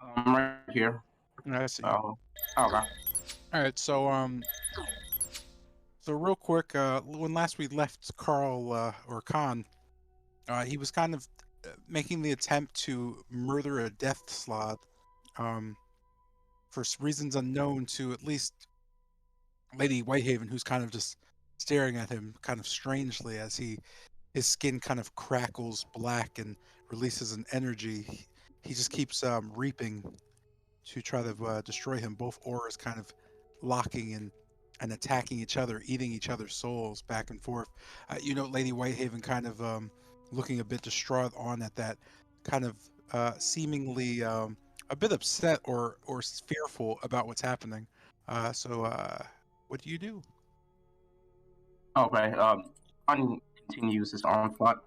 Right here. I see. Oh, okay. All right, so real quick, when last we left Carl or Khan, he was kind of making the attempt to murder a death slot, um, for reasons unknown to at least Lady Whitehaven, who's kind of just staring at him, kind of strangely as his skin kind of crackles black and releases an energy. He just keeps reaping to try to destroy him. Both auras kind of locking and attacking each other, eating each other's souls back and forth. Lady Whitehaven kind of looking a bit distraught on at that, kind of seemingly a bit upset or fearful about what's happening. What do you do? Okay. On continues his onslaught.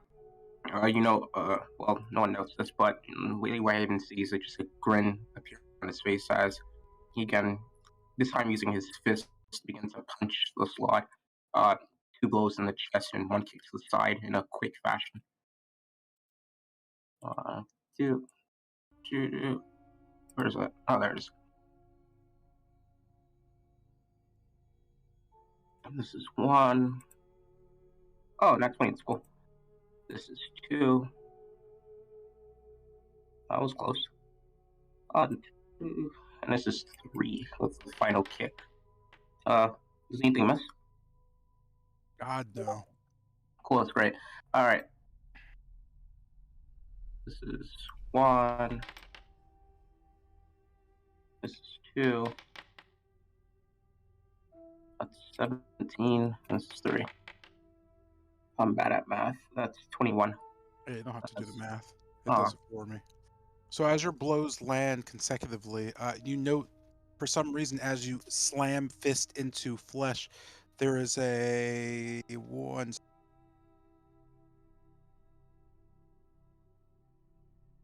Well, no one knows this, but Lily Whitehaven sees just a grin appear on his face as he again, this time using his fist, begins to punch the slot. Uh, Two blows in the chest and one kick to the side in a quick fashion. Uh, two, two. Where's it? Oh, there it is. And this is one. Oh, not 20. It's cool. This is two. That was close. Two. And this is three with the final kick. Does anything miss? God no. Cool, that's great. Alright. This is one. This is two. That's 17. This is three. I'm bad at math. That's 21. Hey, you don't have to do the That's, math. It uh, does it for me. So as your blows land consecutively, you note for some reason as you slam fist into flesh, there is a one.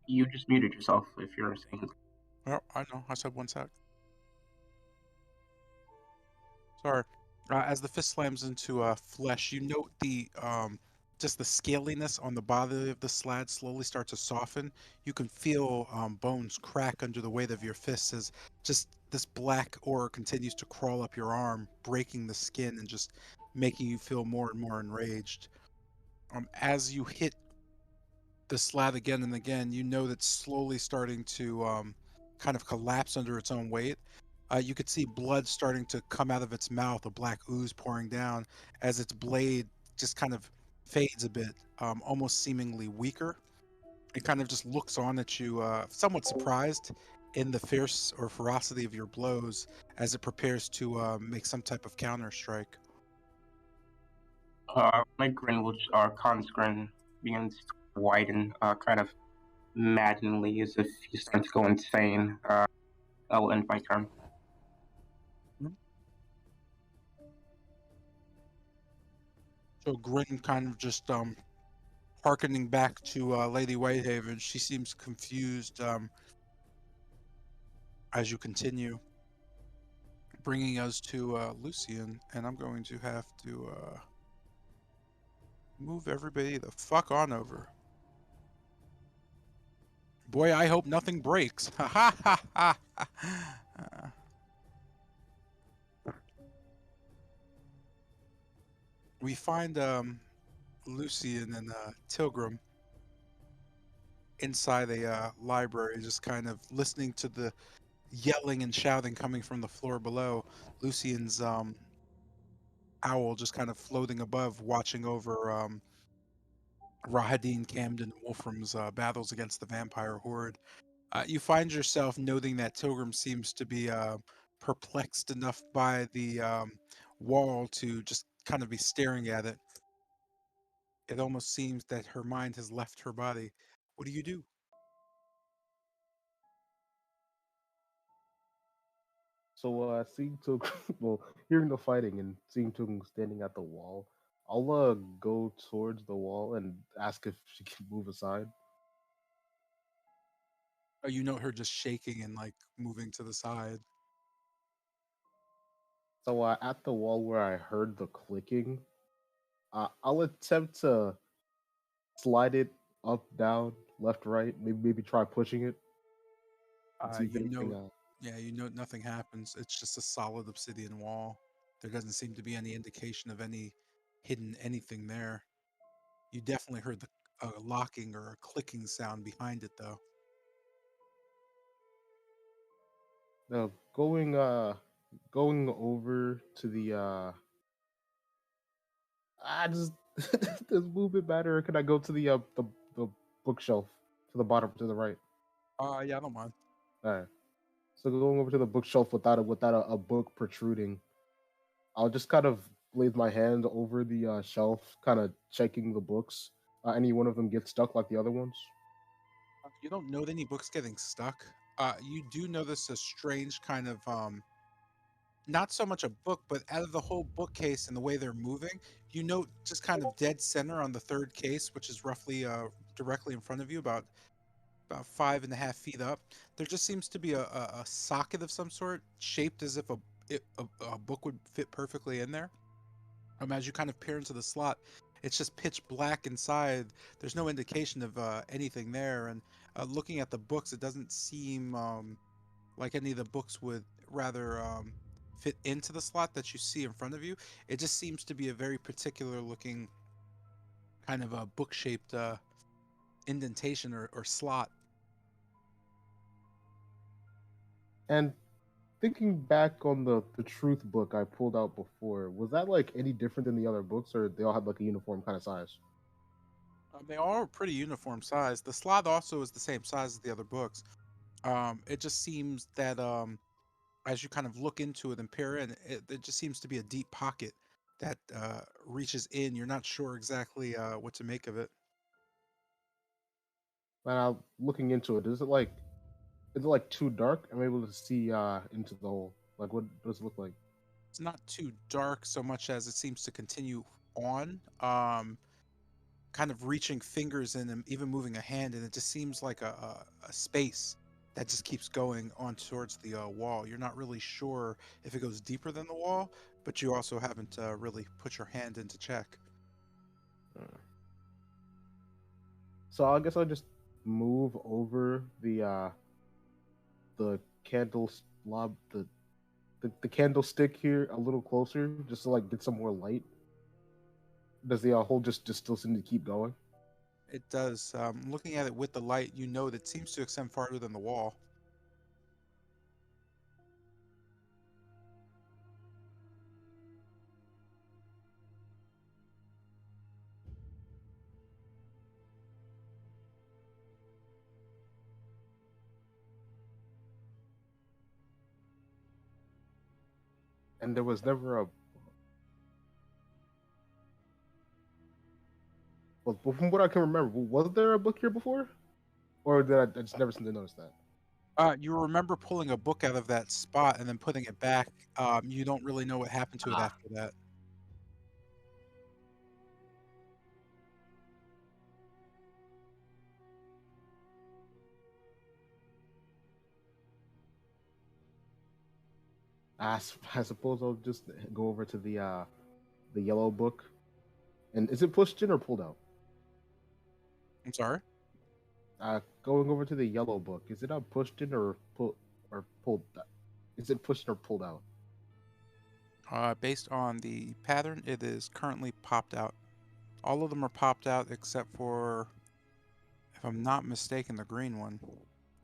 you just muted yourself if you're saying. Oh, I know. I said 1 sec. Sorry. As the fist slams into flesh, you note the just the scaliness on the body of the slab slowly start to soften. You can feel bones crack under the weight of your fists as just this black ore continues to crawl up your arm, breaking the skin and just making you feel more and more enraged. As you hit the slab again and again, you know that's slowly starting to kind of collapse under its own weight. You could see blood starting to come out of its mouth, a black ooze pouring down as its blade just kind of fades a bit, almost seemingly weaker. It kind of just looks on at you, somewhat surprised in the fierce or ferocity of your blows as it prepares to make some type of counter strike. My grin, our Khan's grin, begins to widen, kind of maddeningly, as if he's starting to go insane. That will end my turn. So Grin kind of just harkening back to Lady Whitehaven. She seems confused as you continue, bringing us to Lucian, and I'm going to have to move everybody the fuck on over. Boy, I hope nothing breaks. Ha ha ha ha. We find Lucian and Tilgrim inside a library, just kind of listening to the yelling and shouting coming from the floor below. Lucian's owl just kind of floating above, watching over Rahadin, Camden, and Wolfram's battles against the vampire horde. You find yourself noting that Tilgrim seems to be perplexed enough by the wall to just kind of be staring at it. It almost seems that her mind has left her body. What do you do? So seeing Took, well, hearing the fighting and seeing Took standing at the wall, I'll go towards the wall and ask if she can move aside. You note her just shaking and like moving to the side. So at the wall where I heard the clicking, I'll attempt to slide it up, down, left, right. Maybe try pushing it. and see if You anything. know, yeah, you know nothing happens. It's just a solid obsidian wall. There doesn't seem to be any indication of any hidden anything there. You definitely heard the locking or a clicking sound behind it, though. Going going over to the I just does movement matter, or can I go to the bookshelf to the bottom to the right? Yeah, I don't mind. All right. So going over to the bookshelf without a book protruding, I'll just kind of laid my hand over the shelf, kind of checking the books. Any one of them get stuck like the other ones? You don't note any books getting stuck. You do notice a strange kind of not so much a book, but out of the whole bookcase and the way they're moving, you note just kind of dead center on the third case, which is roughly directly in front of you, about 5.5 feet up. There just seems to be a socket of some sort, shaped as if a book would fit perfectly in there. As you kind of peer into the slot, it's just pitch black inside. There's no indication of anything there. And looking at the books, it doesn't seem like any of the books would rather fit into the slot that you see in front of you. It just seems to be a very particular looking kind of a book shaped indentation or slot. And thinking back on the truth book I pulled out before, was that like any different than the other books, or they all had like a uniform kind of size? They are pretty uniform size. The slot also is the same size as the other books. It just seems that as you kind of look into it and peer in, it just seems to be a deep pocket that reaches in. You're not sure exactly what to make of it. Now looking into it, is it like too dark? I'm able to see into the hole. Like what does it look like? It's not too dark so much as it seems to continue on. Kind of reaching fingers in and even moving a hand, and it just seems like a space that just keeps going on towards the wall. You're not really sure if it goes deeper than the wall, but you also haven't really put your hand in to check. Uh, So I guess I'll just move over the candle lob the candlestick here a little closer, just to like get some more light. Does the hole just still seem to keep going? It does. Looking at it with the light, you know that it seems to extend farther than the wall. And there was never a well, from what I can remember, was there a book here before, or did I just never seem to notice that? You remember pulling a book out of that spot and then putting it back. You don't really know what happened to it Ah, after that. I suppose I'll just go over to the yellow book. And is it pushed in or pulled out? I'm sorry. Going over to the yellow book, is it pushed in or pulled? Is it pushed or pulled out? Based on the pattern, it is currently popped out. All of them are popped out except for, if I'm not mistaken, the green one,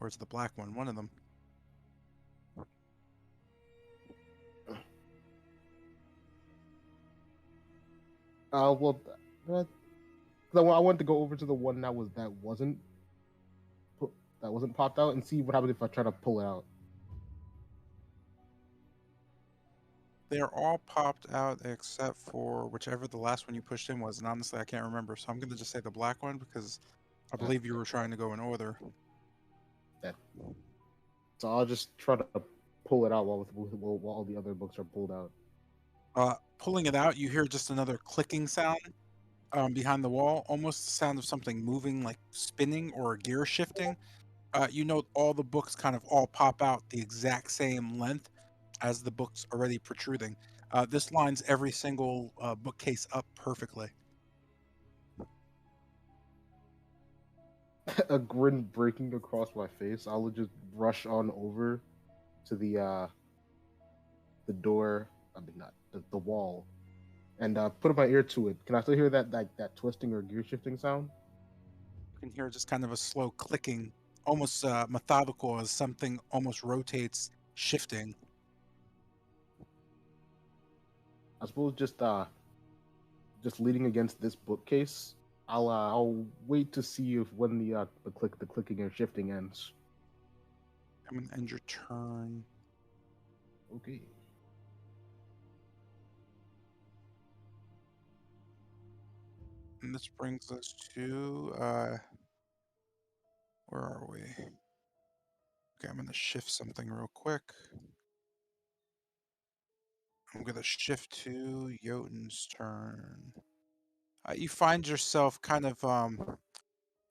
or it's the black one. One of them. Well, that, 'cause I wanted to go over to the one pu- that wasn't popped out and see what happens if I try to pull it out. They're all popped out except for whichever the last one you pushed in was, and honestly, I can't remember. So I'm gonna just say the black one because I Uh, believe you were trying to go in order. that. So I'll just try to pull it out while all the other books are pulled out. Pulling it out, you hear just another clicking sound behind the wall, almost the sound of something moving, like spinning or gear shifting. You know, all the books kind of all pop out the exact same length as the books already protruding. This lines every single bookcase up perfectly. a grin breaking across my face, I will just rush on over to the door. I mean, not the wall, and put my ear to it. Can I still hear that twisting or gear shifting sound? You can hear just kind of a slow clicking, almost methodical as something almost rotates, shifting. I suppose just leaning against this bookcase. I'll wait to see if when the clicking and shifting ends. I'm gonna end your turn. Okay. And this brings us to where are we? Okay, I'm gonna shift something real quick. I'm gonna shift to Jotun's turn. You find yourself kind of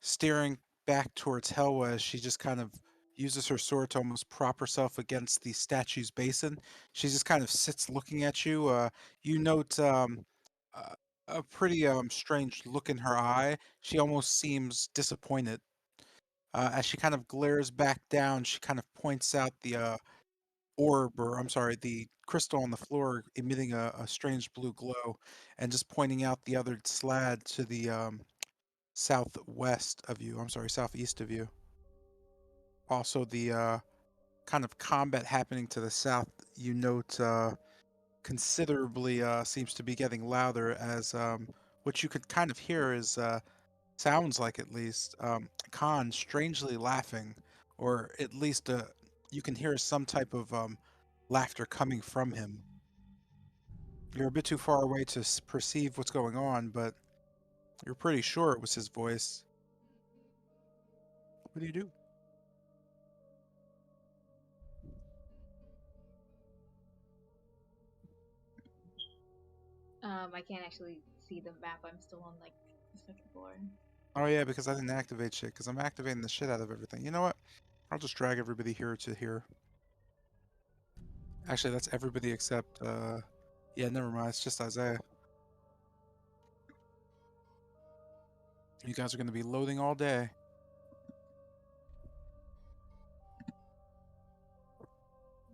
staring back towards Helwa as she just kind of uses her sword to almost prop herself against the statue's basin. She just kind of sits looking at you. You note a a pretty strange look in her eye. She almost seems disappointed. As she kind of glares back down, she kind of points out the orb, or I'm sorry, the crystal on the floor emitting a strange blue glow, and just pointing out the other slad to the southwest of you. I'm sorry, southeast of you. Also, the kind of combat happening to the south, you note considerably seems to be getting louder as what you could kind of hear is sounds like at least Khan strangely laughing, or at least you can hear some type of laughter coming from him. You're a bit too far away to perceive what's going on, but you're pretty sure it was his voice. What do you do? I can't actually see the map. I'm still on like the second floor. Oh yeah, because I didn't activate shit, because I'm activating the shit out of everything. You know what? I'll just drag everybody here to here. Actually, that's everybody except, yeah, never mind. It's just Isaiah. You guys are going to be loading all day.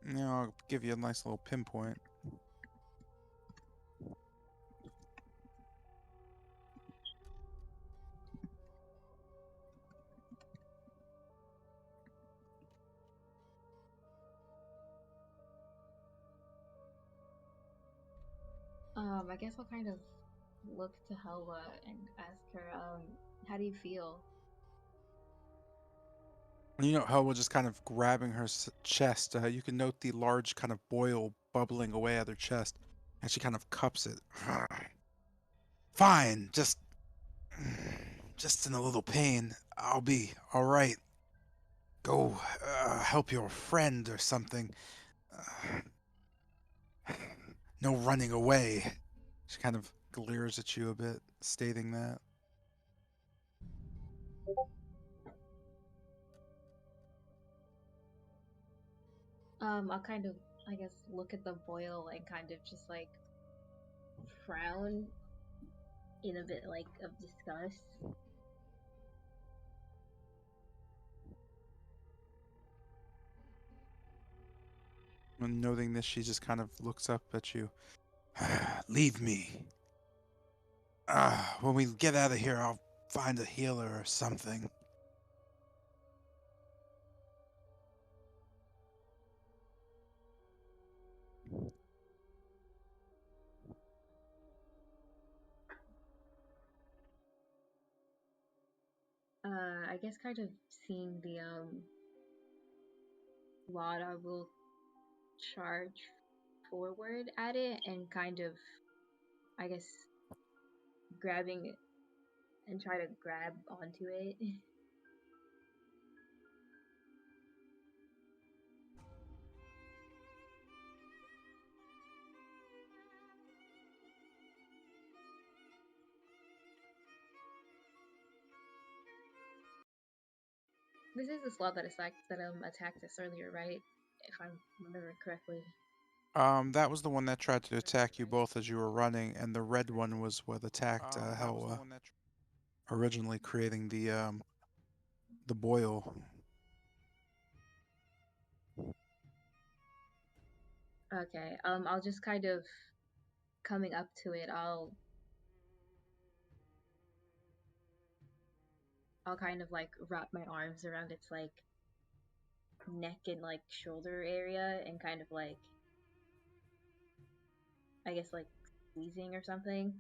You know, I'll give you a nice little pinpoint. I guess I'll kind of look to Helva and ask her, how do you feel? You know, Helwa just kind of grabbing her chest. You can note the large kind of boil bubbling away at her chest, and she kind of cups it. Fine, just in a little pain. I'll be all right. Go help your friend or something. No running away. She kind of glares at you a bit, stating that. I'll kind of, I guess, look at the boil and kind of just like frown in a bit like of disgust. When noting this, she just kind of looks up at you. Leave me. When we get out of here, I'll find a healer or something. I guess kind of seeing the wad, I will charge forward at it and kind of, I guess, grabbing it and try to grab onto it. This is the slot that attacked us earlier, right? If I remember correctly. That was the one that tried to attack you both as you were running, and the red one was what attacked Helwa, originally creating the the boil. Okay. I'll just kind of coming up to it. I'll kind of like wrap my arms around its like neck and like shoulder area and kind of like I guess like squeezing or something.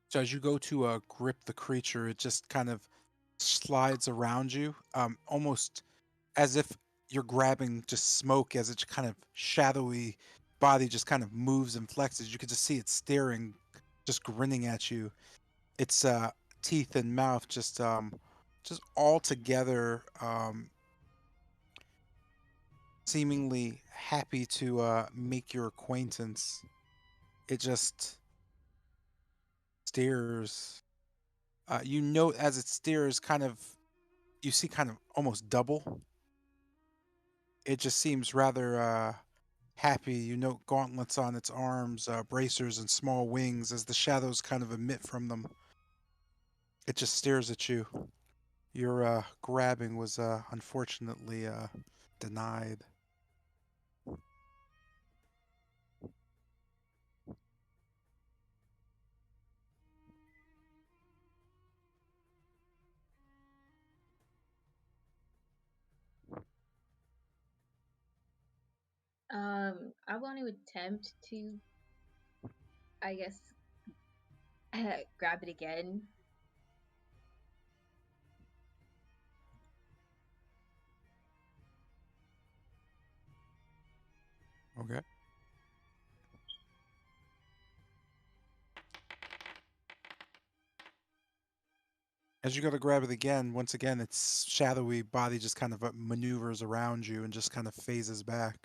So as you go to grip the creature, it just kind of slides around you, almost as if you're grabbing just smoke as its kind of shadowy body just kind of moves and flexes. You can just see it staring, just grinning at you. Its teeth and mouth just all together, seemingly happy to make your acquaintance. It just stares. You note as it stares, kind of, you see kind of almost double. It just seems rather happy. You note gauntlets on its arms, bracers, and small wings as the shadows kind of emit from them. It just stares at you. Your grabbing was unfortunately denied. I want to attempt to, I guess, grab it again. Okay. As you go to grab it again, once again, its shadowy body just kind of maneuvers around you and just kind of phases back.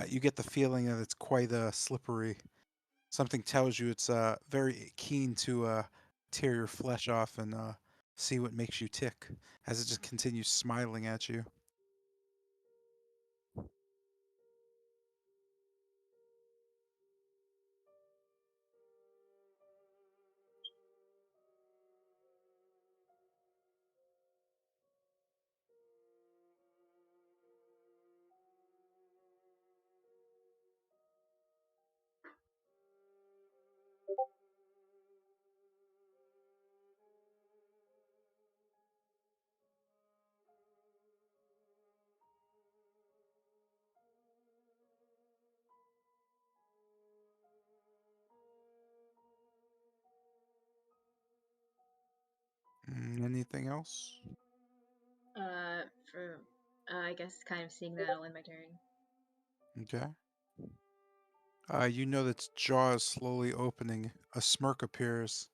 You get the feeling that it's quite slippery. Something tells you it's very keen to tear your flesh off and see what makes you tick as it just continues smiling at you. Anything else? For I guess kind of seeing that, I'll end my turn. Okay. You know that its jaw is slowly opening. A smirk appears.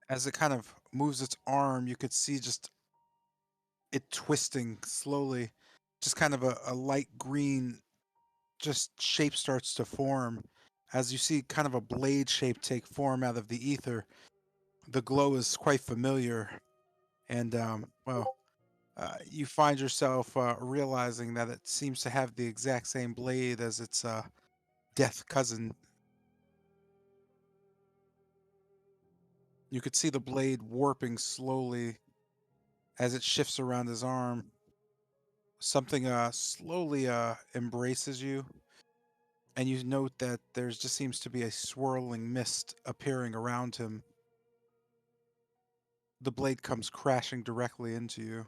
As it kind of moves its arm, you could see just it twisting slowly. Just kind of a light green just shape starts to form. As you see kind of a blade shape take form out of the ether. The glow is quite familiar. And, you find yourself realizing that it seems to have the exact same blade as its death cousin. You could see the blade warping slowly as it shifts around his arm. Something slowly embraces you, and you note that there just seems to be a swirling mist appearing around him. The blade comes crashing directly into you.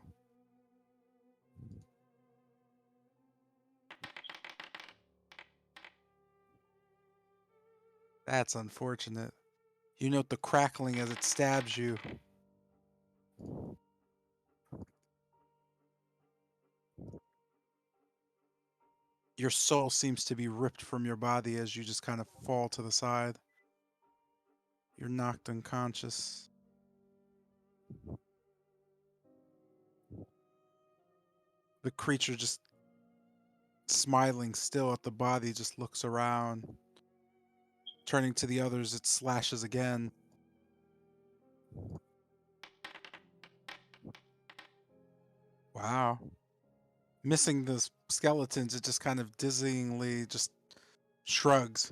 That's unfortunate. You note the crackling as it stabs you. Your soul seems to be ripped from your body as you just kind of fall to the side. You're knocked unconscious. The creature just smiling still at the body just looks around. Turning to the others, it slashes again. Wow. Missing the skeletons, it just kind of dizzyingly just shrugs.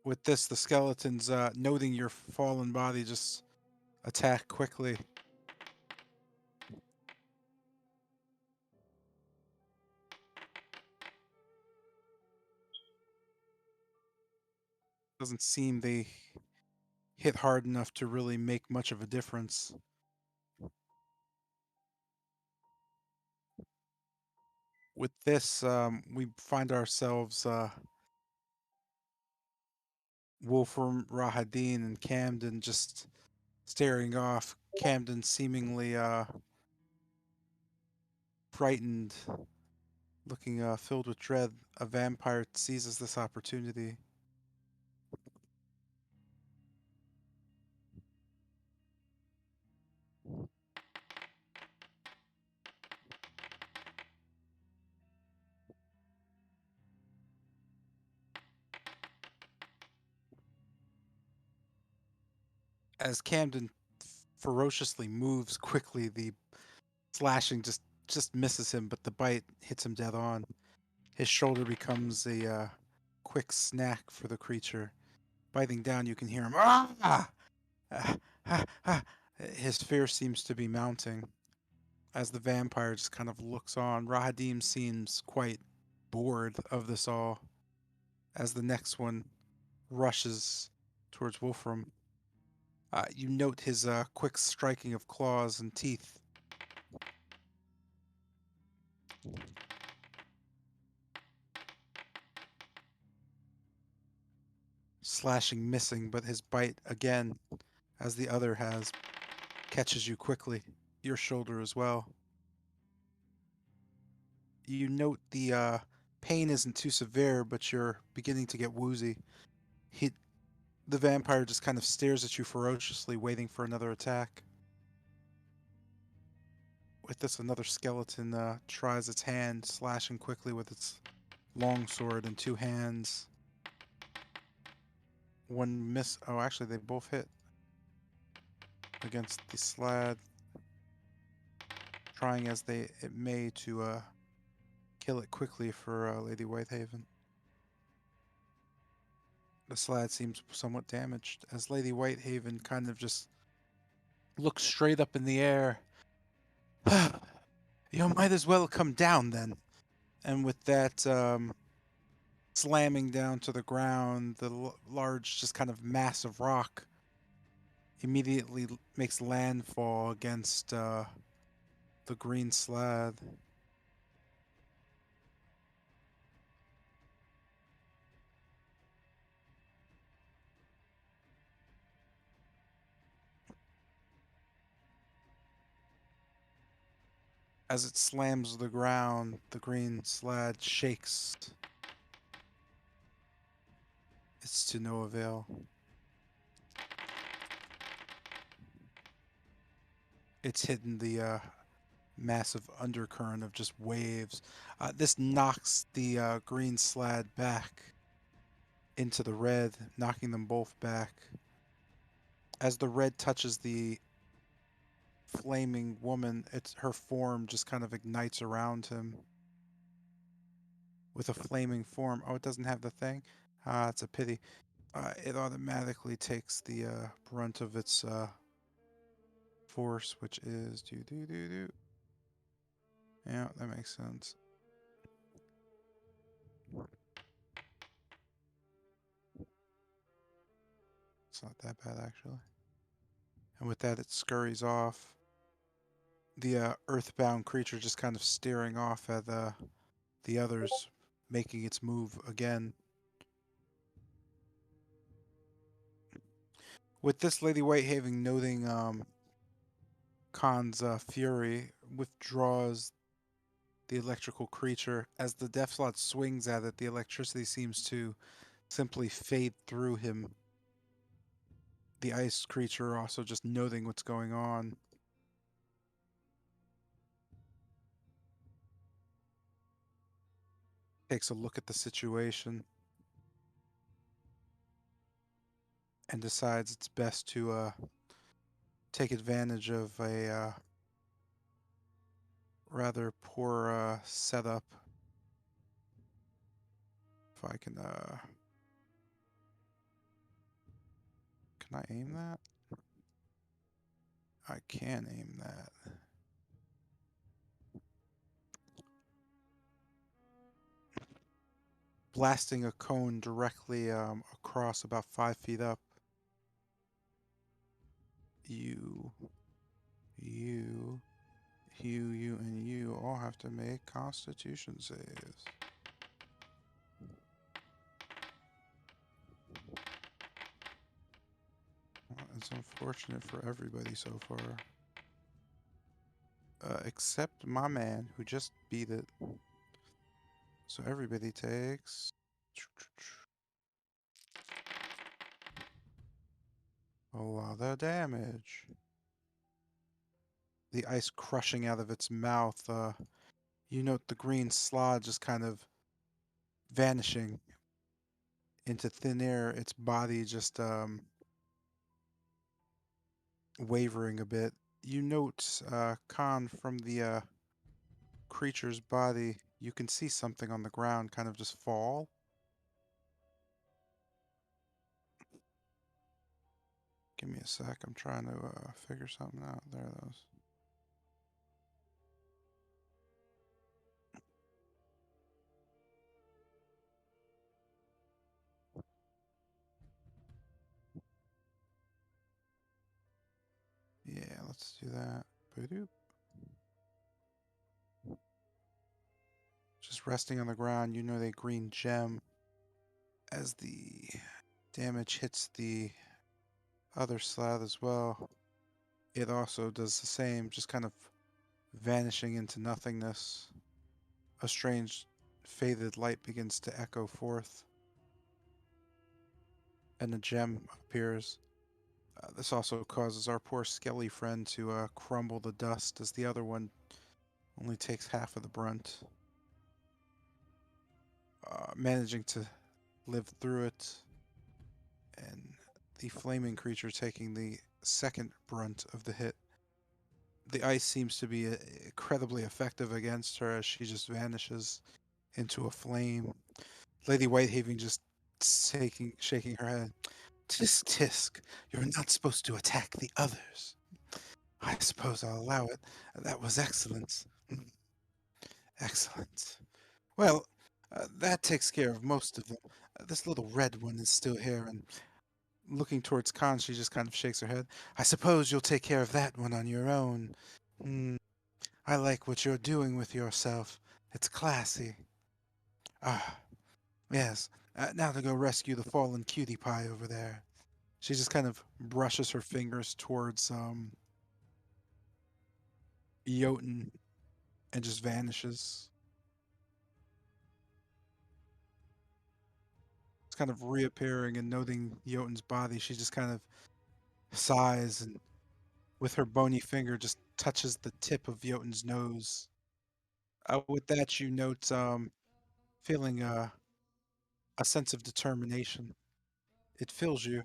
With this, the skeletons, noting your fallen body, just attack quickly. Doesn't seem they hit hard enough to really make much of a difference. With this, we find ourselves Wolfram, Rahadin, and Camden just staring off. Camden seemingly frightened, looking filled with dread. A vampire seizes this opportunity. As Camden ferociously moves quickly, the slashing just misses him, but the bite hits him dead on. His shoulder becomes a quick snack for the creature. Biting down, you can hear him. Ah! Ah! Ah! Ah! His fear seems to be mounting. As the vampire just kind of looks on, Rahadim seems quite bored of this all. As the next one rushes towards Wolfram, you note his quick striking of claws and teeth. Slashing missing, but his bite again, as the other has, catches you quickly. Your shoulder as well. You note the pain isn't too severe, but you're beginning to get woozy. The vampire just kind of stares at you ferociously, waiting for another attack. With this, another skeleton tries its hand, slashing quickly with its long sword in two hands. One miss. Oh, actually, they both hit against the slad, trying as it may to kill it quickly for Lady Whitehaven. The slad seems somewhat damaged, as Lady Whitehaven kind of just looks straight up in the air. You might as well come down then. And with that, slamming down to the ground, the large, just kind of mass of rock immediately makes landfall against the green slab. As it slams the ground, the green slab shakes. It's to no avail. It's hidden the massive undercurrent of just waves. This knocks the green slab back into the red, knocking them both back. As the red touches the flaming woman, her form just kind of ignites around him with a flaming form. Oh, it doesn't have the thing? It's a pity. It automatically takes the brunt of its force, which is do. Yeah, that makes sense. It's not that bad, actually. And with that, it scurries off. The earthbound creature just kind of staring off at the others, making its move again. With this, Lady Whitehaven, noting Khan's fury, withdraws the electrical creature. As the death slot swings at it, the electricity seems to simply fade through him. The ice creature also just noting what's going on. takes a look at the situation and decides it's best to take advantage of a rather poor setup. If I can I aim that? I can aim that. Blasting a cone directly across about 5 feet up. You, and you all have to make Constitution saves. Well, it's unfortunate for everybody so far. Except my man, who just beat it. So everybody takes... a lot of damage. The ice crushing out of its mouth. You note the green slod just kind of vanishing into thin air. Its body just wavering a bit. You note, Khan, from the creature's body, you can see something on the ground kind of just fall. Give me a sec. I'm trying to figure something out. There it is. Yeah, let's do that. Boop. Just resting on the ground, you know, the green gem. As the damage hits the other slab as well, it also does the same, just kind of vanishing into nothingness. A strange, faded light begins to echo forth, and a gem appears. This also causes our poor skelly friend to crumble to dust, as the other one only takes half of the brunt. Managing to live through it, and the flaming creature taking the second brunt of the hit. The ice seems to be incredibly effective against her as she just vanishes into a flame. Lady Whitehaven just shaking her head. Tisk, tisk, you're not supposed to attack the others. I suppose I'll allow it. That was excellent. Excellent. Well, that takes care of most of them. This little red one is still here, and looking towards Khan, she just kind of shakes her head. I suppose you'll take care of that one on your own. I like what you're doing with yourself. It's classy. Ah, yes. Now to go rescue the fallen cutie pie over there. She just kind of brushes her fingers towards Jotun and just vanishes. It's kind of reappearing and noting Jotun's body. She just kind of sighs and with her bony finger just touches the tip of Jotun's nose. With that, you note feeling a sense of determination. It fills you.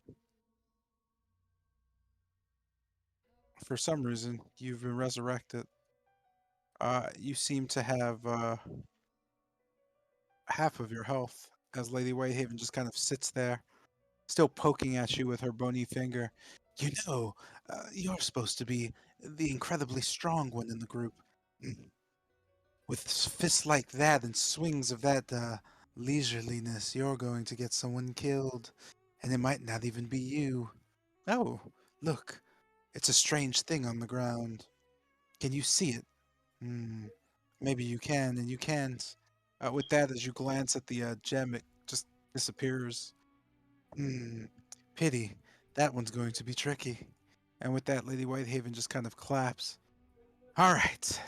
For some reason, you've been resurrected. You seem to have half of your health as Lady Whitehaven just kind of sits there, still poking at you with her bony finger. You know, you're supposed to be the incredibly strong one in the group. With fists like that and swings of that leisureliness, you're going to get someone killed, and it might not even be you. Oh, look, it's a strange thing on the ground. Can you see it? Hmm. Maybe you can, and you can't. With that, as you glance at the gem, it just disappears. Hmm. Pity. That one's going to be tricky. And with that, Lady Whitehaven just kind of claps. All right.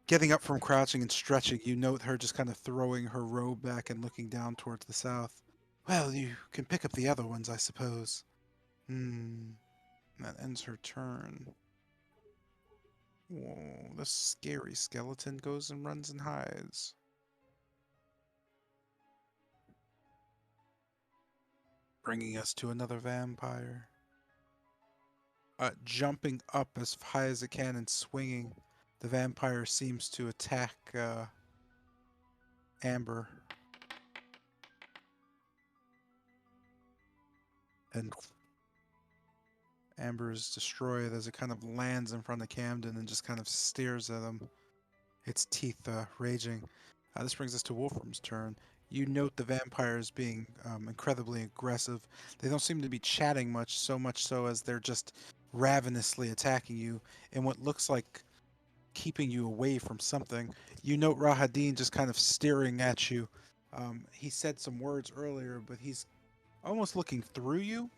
Getting up from crouching and stretching, you note her just kind of throwing her robe back and looking down towards the south. Well, you can pick up the other ones, I suppose. That ends her turn. Whoa, the scary skeleton goes and runs and hides. Bringing us to another vampire. Jumping up as high as it can and swinging, the vampire seems to attack Amber. And Amber is destroyed as it kind of lands in front of Camden and just kind of stares at him, its teeth raging. This brings us to Wolfram's turn. You note the vampires being incredibly aggressive. They don't seem to be chatting much, so much so as they're just ravenously attacking you in what looks like keeping you away from something. You note Rahadin just kind of staring at you. He said some words earlier, but he's almost looking through you.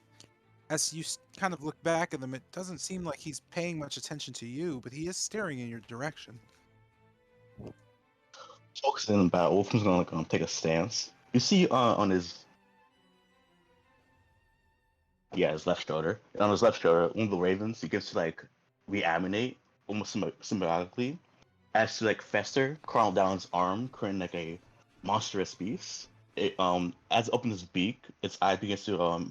As you kind of look back at him, it doesn't seem like he's paying much attention to you, but he is staring in your direction. Focusing on battle, Wolfram's gonna like take a stance. You see on his his left shoulder. And on his left shoulder, one of the ravens begins to like reanimate almost symbiotically as to like fester, crawl down his arm, creating like a monstrous beast. It as it opens its beak, its eye begins to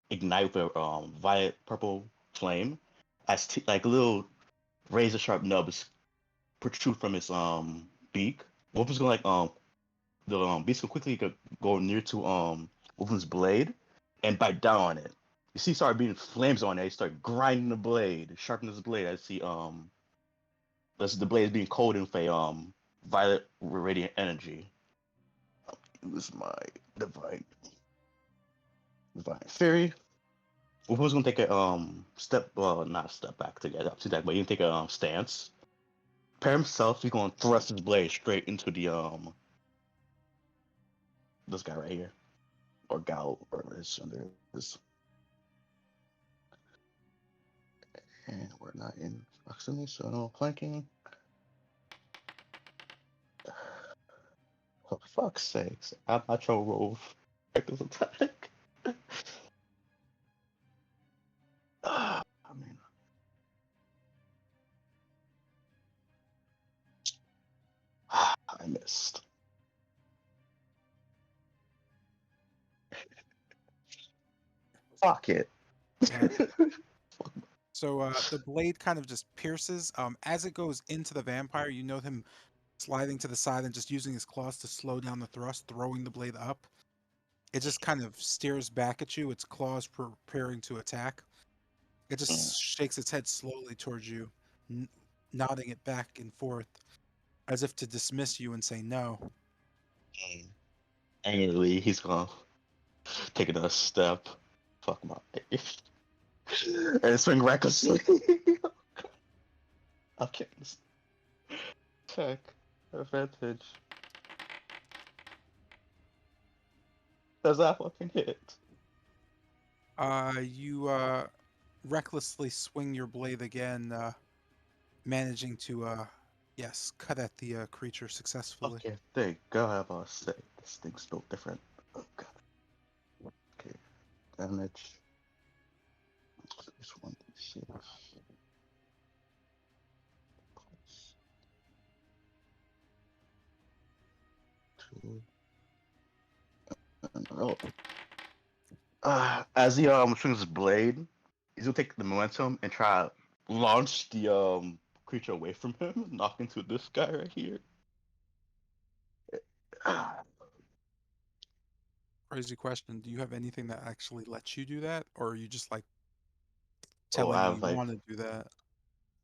ignite with a violet purple flame as like little razor sharp nubs protrude from its beak. Wolfram's gonna like the beast will quickly go near to Wolfram's blade and bite down on it. You see, start being flames on it. He start grinding the blade, sharpen his blade. I see the blade is being coated with a violet radiant energy. Use my divine fury. Wolfram's gonna take a step, well, not a step back to get up to that, but you can take a stance. Pair himself, he's gonna thrust his blade straight into the this guy right here, or gal, or is under this. And we're not in proximity, so no flanking. For fuck's sakes, I'm not trying to roll reckless attack. I mean, I missed. Fuck it. So the blade kind of just pierces. As it goes into the vampire, you note him sliding to the side and just using his claws to slow down the thrust, throwing the blade up. It just kind of stares back at you, its claws preparing to attack. It just shakes its head slowly towards you, nodding it back and forth, as if to dismiss you and say no. Angrily, he's gonna take another step. Fuck my life. And swing recklessly. Okay. Check. Advantage. Does that fucking hit? You recklessly swing your blade again, managing to, yes, cut at the creature successfully. Okay, thank God I say this thing's built different. Oh god. Okay. Damage. This one d6. Two. And roll. As he swings his blade, he's gonna take the momentum and try to launch the creature away from him, knock into this guy right here. Crazy question. Do you have anything that actually lets you do that? Or are you just like Oh, telling I me have you like want to do that?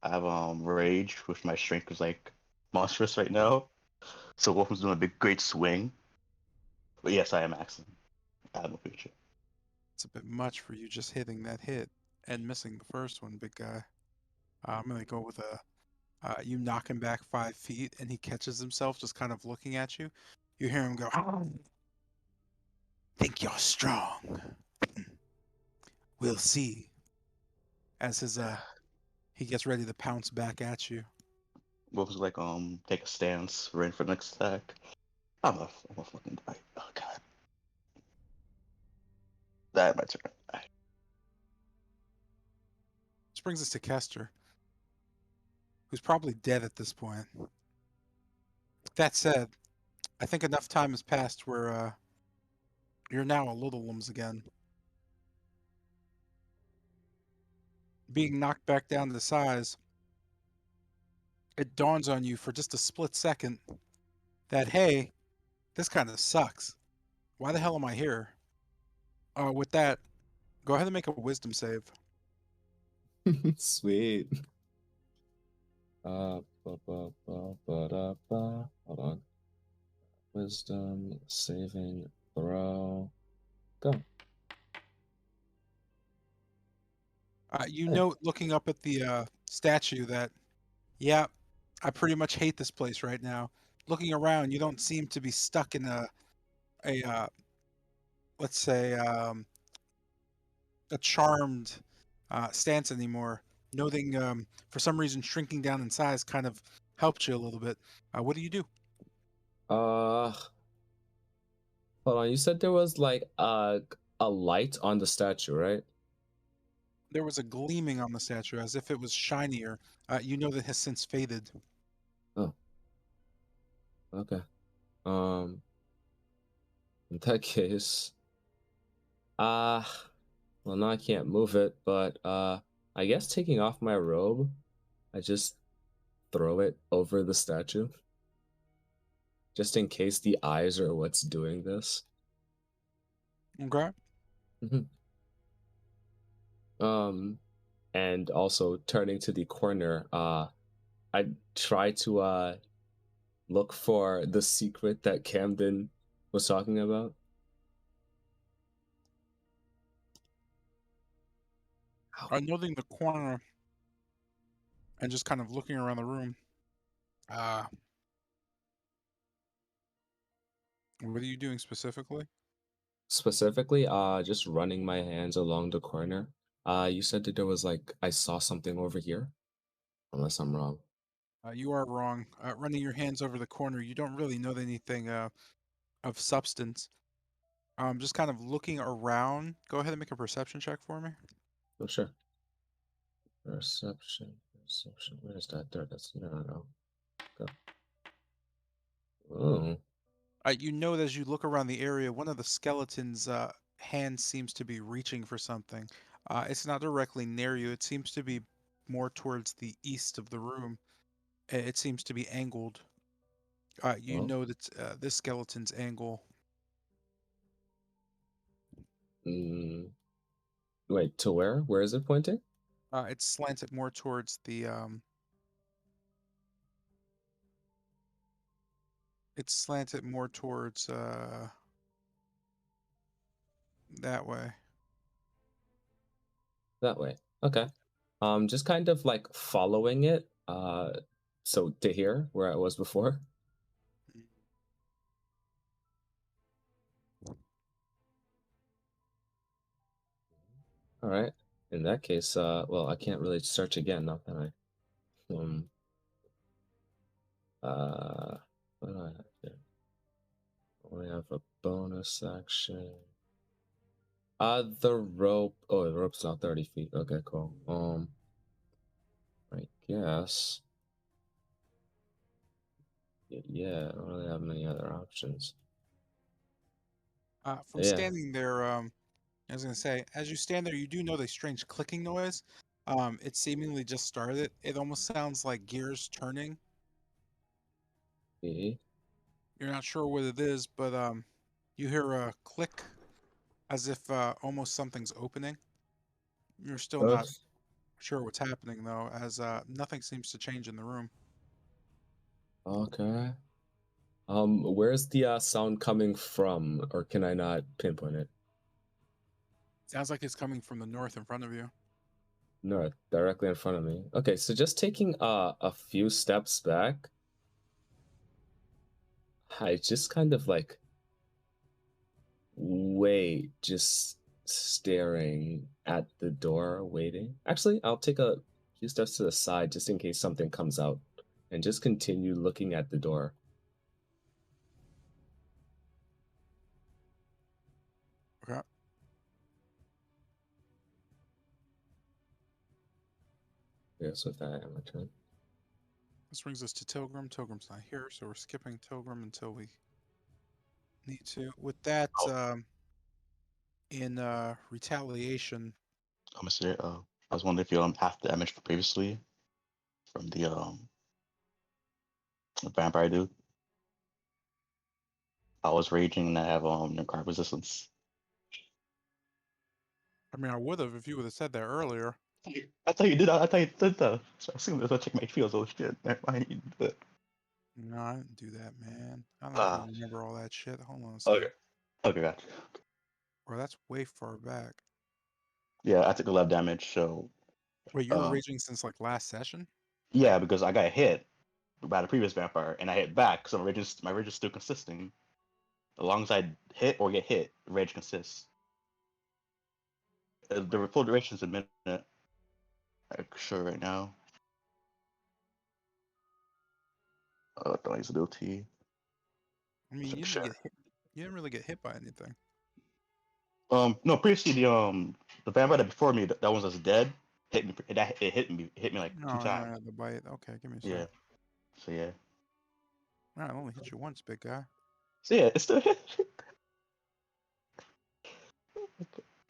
I have rage, which my strength is like monstrous right now. So Wolfram's doing a big great swing. But yes, I am axing. I have a creature. It's a bit much for you just hitting that hit and missing the first one, big guy. I'm gonna go with you knock him back 5 feet and he catches himself just kind of looking at you. You hear him go, think you're strong. We'll see. As he gets ready to pounce back at you. Wolf's like take a stance, ready for the next attack. I'm a fucking die. Oh god. That my turn. This brings us to Kester, who's probably dead at this point. That said, I think enough time has passed where You're now a Littlums again. Being knocked back down to size, it dawns on you for just a split second that, hey, this kind of sucks. Why the hell am I here? With that, go ahead and make a wisdom save. Sweet. Hold on. Wisdom saving throw. Go. You Hey. note, looking up at the statue, that, yeah, I pretty much hate this place right now. Looking around, you don't seem to be stuck in a let's say, a charmed stance anymore. Noting, for some reason, shrinking down in size kind of helped you a little bit. What do you do? Hold on. You said there was like a light on the statue, right? There was a gleaming on the statue as if it was shinier. You know that has since faded. Oh. Okay. Um. In that case, uh, well, now I can't move it, but I guess taking off my robe, I just throw it over the statue, just in case the eyes are what's doing this. Okay. Mhm. And also turning to the corner, I try to look for the secret that Camden was talking about. Noting the corner and just kind of looking around the room. What are you doing specifically? Specifically, just running my hands along the corner. You said that there was like I saw something over here, unless I'm wrong. You are wrong. Running your hands over the corner, you don't really know anything of substance. Just kind of looking around. Go ahead and make a perception check for me. Oh, sure. Perception. Where's that? There. That's no. Go. Oh. You know that as you look around the area, one of the skeleton's hands seems to be reaching for something. It's not directly near you. It seems to be more towards the east of the room. It seems to be angled. You Oh. know that this skeleton's angle. Wait, to where? Where is it pointing? It's slanted more towards the. It's slanted more towards that way. That way. Okay. Just kind of like following it. So to here, where I was before. All right. In that case, well, I can't really search again, not that I. What do I have here? We have a bonus action. The rope. Oh, the rope's not 30 feet. Okay, cool. I guess. Yeah, I don't really have many other options. From Yeah. standing there, I was gonna say, as you stand there, you do know the strange clicking noise. It seemingly just started. It almost sounds like gears turning. Okay. You're not sure what it is, but you hear a click as if almost something's opening. You're still not sure what's happening though, as nothing seems to change in the room. Okay. Where's the sound coming from, or can I not pinpoint it? Sounds like it's coming from the north in front of you. North, directly in front of me. Okay, so just taking a few steps back, I just kind of like wait, just staring at the door, waiting. Actually, I'll take a few steps to the side just in case something comes out, and just continue looking at the door. Okay. Yes, with that, I'm turn. This brings us to Tilgrim. Tilgrim's not here, so we're skipping Tilgrim until we need to. With that, In retaliation, Mr. I was wondering if you half the damage previously from the vampire dude. I was raging and I have necrotic resistance. I mean, I would have if you would have said that earlier. I thought you did that. I thought you did that. So I assumed if I check my fields, oh shit, never mind. You did that. No, I didn't do that, man. I don't Ah, even remember all that shit. Hold on a second. okay. Okay, gotcha. Or that's way far back. Yeah, I took 11 damage, so Wait, you were raging since like last session? yeah, because I got hit by the previous vampire and I hit back, so my rage is still consisting. As long as I hit or get hit, rage consists. The full duration is a minute. I'm sure right now. Don't use ability. I mean, you didn't Sure. get hit. You didn't really get hit by anything. No, previously the vampire that before me, that one was dead, hit me. It hit me like No, 2 times. yeah, the bite. Okay, give me a Yeah. sec. So yeah. All right, I only hit you once, big guy. So yeah, it's still hit.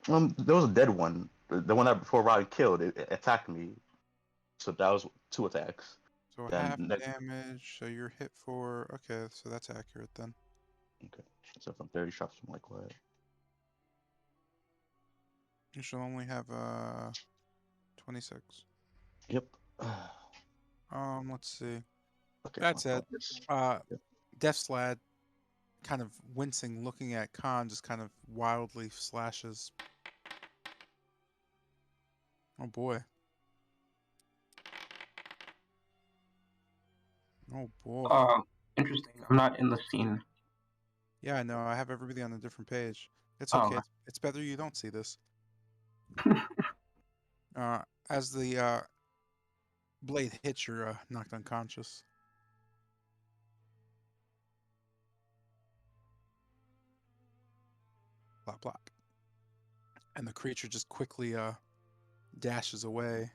There was a dead one. The one that before Ryan killed, it attacked me. So that was 2 attacks. So Then half damage. So you're hit for. Okay, so that's accurate then. okay. So from 30 shots from like what? You should only have 26. Yep. Let's see. Okay. That's it. Yep. Deathslad, kind of wincing, looking at Khan, just kind of wildly slashes. Oh boy. Oh boy. Interesting. I'm not in the scene. Yeah, I know. I have everybody on a different page. It's Oh, okay. It's better you don't see this. As the blade hits, you're knocked unconscious. Plop, plop. And the creature just quickly dashes away.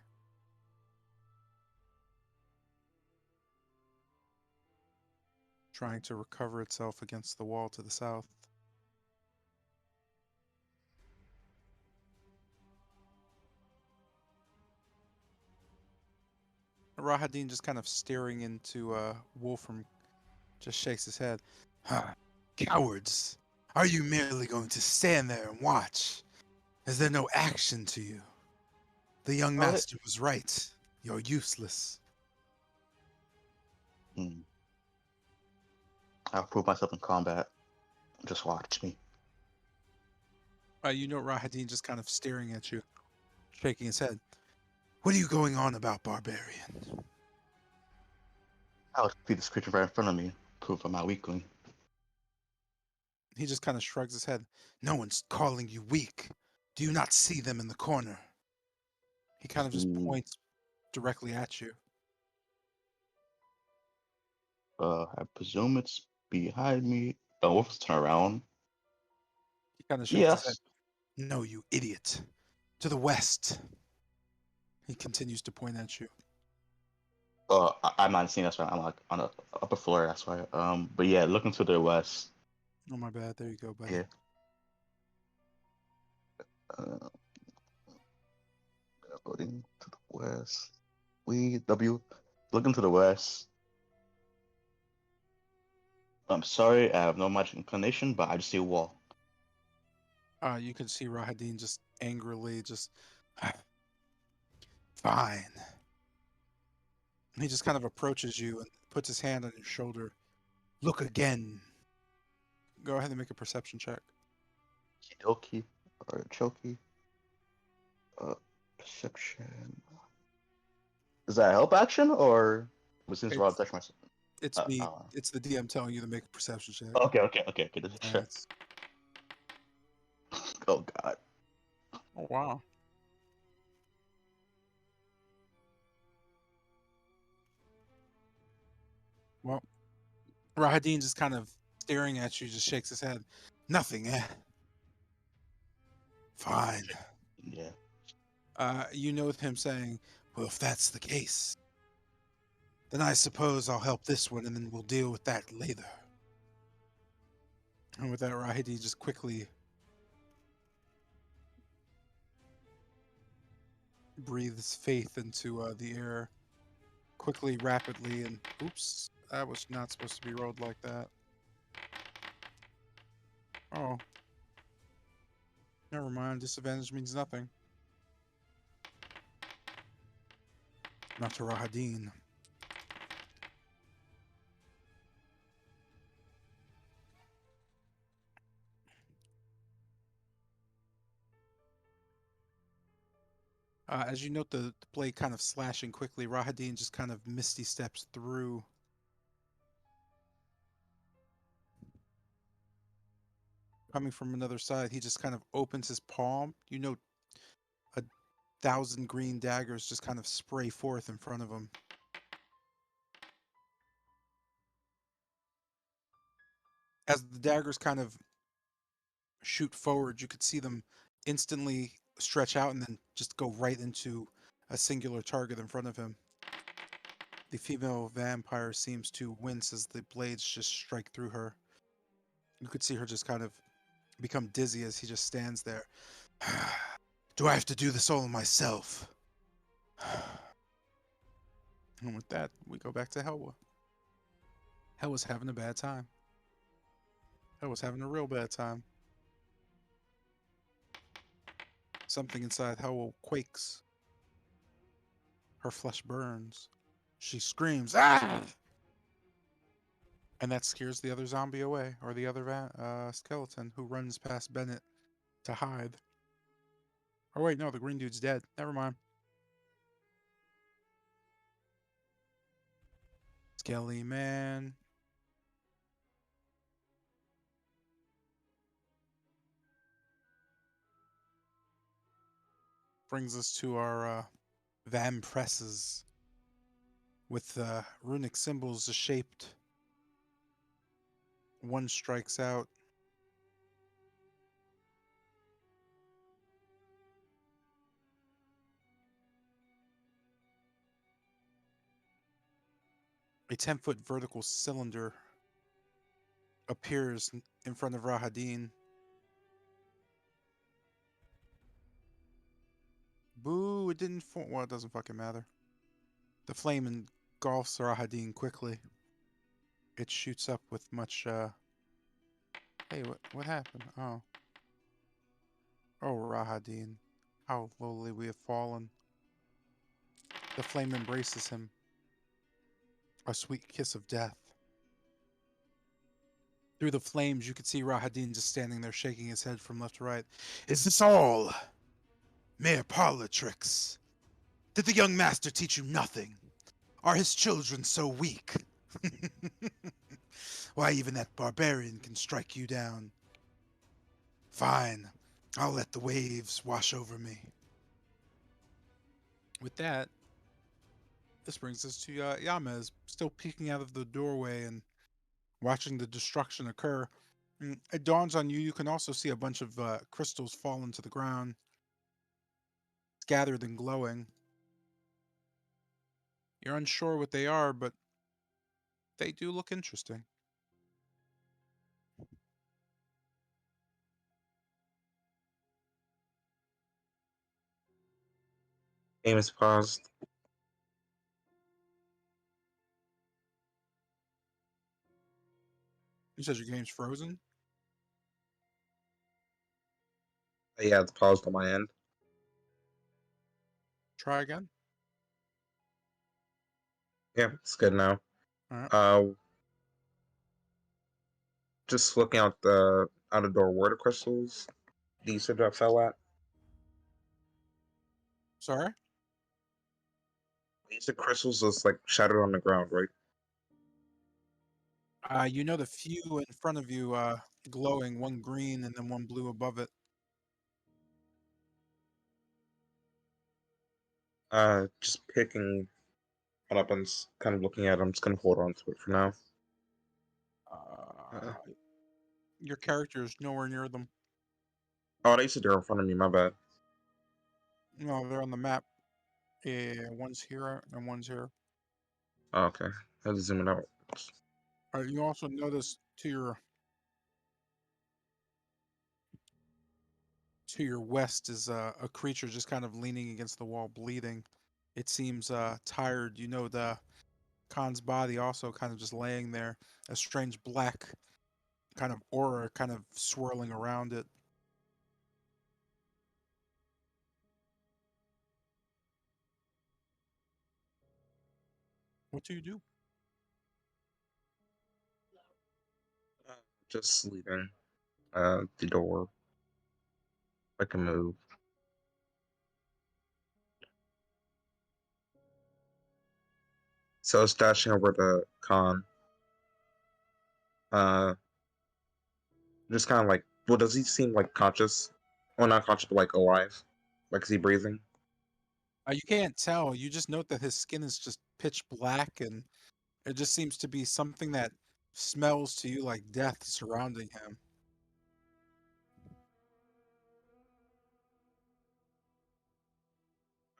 Trying to recover itself against the wall to the south. Rahadin, just kind of staring into Wolfram, just shakes his head. Huh. Cowards! Are you merely going to stand there and watch? Is there no action to you? The young master was right. You're useless. I'll prove myself in combat. Just watch me. You know Rahadin just kind of staring at you, shaking his head. What are you going on about, barbarian? I'll defeat this creature right in front of me. Prove I'm not weakling. He just kind of shrugs his head. No one's calling you weak. Do you not see them in the corner? He kind of just points directly at you. I presume it's behind me. Oh, Wolf's turn around. He kind of shakes his head. No, you idiot. To the west. He continues to point at you. I'm not seeing that's right. I'm like on the upper floor. That's why. But yeah, looking to the west. Oh my bad. There you go, buddy. Yeah. Looking to the west. Looking to the west. I'm sorry, I have no magic inclination, but I just see a wall. You can see Rahadin just angrily just fine. He just kind of approaches you and puts his hand on your shoulder. Look again. Go ahead and make a perception check. Kidoki or Choki. Perception. Is that a help action or since Rob touched myself? It's me. It's the DM telling you to make a perception check. Okay. Sure. Oh god. Oh wow. Well, Rahadin just kind of staring at you, just shakes his head. Nothing, eh? Fine. Yeah. You note him saying, well, if that's the case, then I suppose I'll help this one and then we'll deal with that later. And with that, Rahadin just quickly breathes faith into the air quickly, rapidly, and oops, that was not supposed to be rolled like that. Oh, never mind. Disadvantage means nothing. Not to Rahadin. As you note the blade kind of slashing quickly, Rahadin just kind of misty steps through. Coming from another side, he just kind of opens his palm. You know, 1,000 green daggers just kind of spray forth in front of him. As the daggers kind of shoot forward, you could see them instantly stretch out and then just go right into a singular target in front of him. The female vampire seems to wince as the blades just strike through her. You could see her just kind of become dizzy as he just stands there. Do I have to do this all myself? And with that, we go back to Helwa. Helwa's having a bad time. Helwa's having a real bad time. Something inside Helwa quakes. Her flesh burns. She screams, "Ah!" And that scares the other zombie away, or the other skeleton who runs past Bennett to hide. Oh wait, no, the green dude's dead. Never mind. Skelly man. Brings us to our vampresses with runic symbols shaped. One strikes out. A 10-foot vertical cylinder appears in front of Rahadin. Boo, it didn't form. Well, it doesn't fucking matter. The flame engulfs Rahadin quickly. It shoots up with much, Hey, what happened? Oh. Oh, Rahadin. How lowly we have fallen. The flame embraces him. A sweet kiss of death. Through the flames, you could see Rahadin just standing there shaking his head from left to right. Is this all? Mere parlor tricks. Did the young master teach you nothing? Are his children so weak? Why, even that barbarian can strike you down. Fine, I'll let the waves wash over me. With that, this brings us to Yamez, still peeking out of the doorway and watching the destruction occur. It dawns on you, you can also see a bunch of crystals fallen to the ground, gathered and glowing. You're unsure what they are, but they do look interesting. Game is paused. You said your game's frozen? Yeah, it's paused on my end. Try again? Yeah, it's good now. Alright. Just looking out the door water crystals. These said that fell at. Sorry? These are crystals just like shattered on the ground, right? You know the few in front of you glowing, one green and then one blue above it. Just picking it up and kind of looking at it. I'm just gonna hold on to it for now. Your character is nowhere near them. Oh, they said they're in front of me. My bad. No, they're on the map. Yeah, one's here and one's here. Oh, okay, I had to zoom it out. You also notice to your To your west is a creature just kind of leaning against the wall, bleeding. It seems tired. You know the Khan's body also kind of just laying there, a strange black kind of aura kind of swirling around it. What do you do? Just leaving the door. I can move. So I was dashing over to Khan. Just kind of like, well, does he seem like conscious? Well, not conscious, but like alive. Like, is he breathing? You can't tell. You just note that his skin is just pitch black, and it just seems to be something that smells to you like death surrounding him.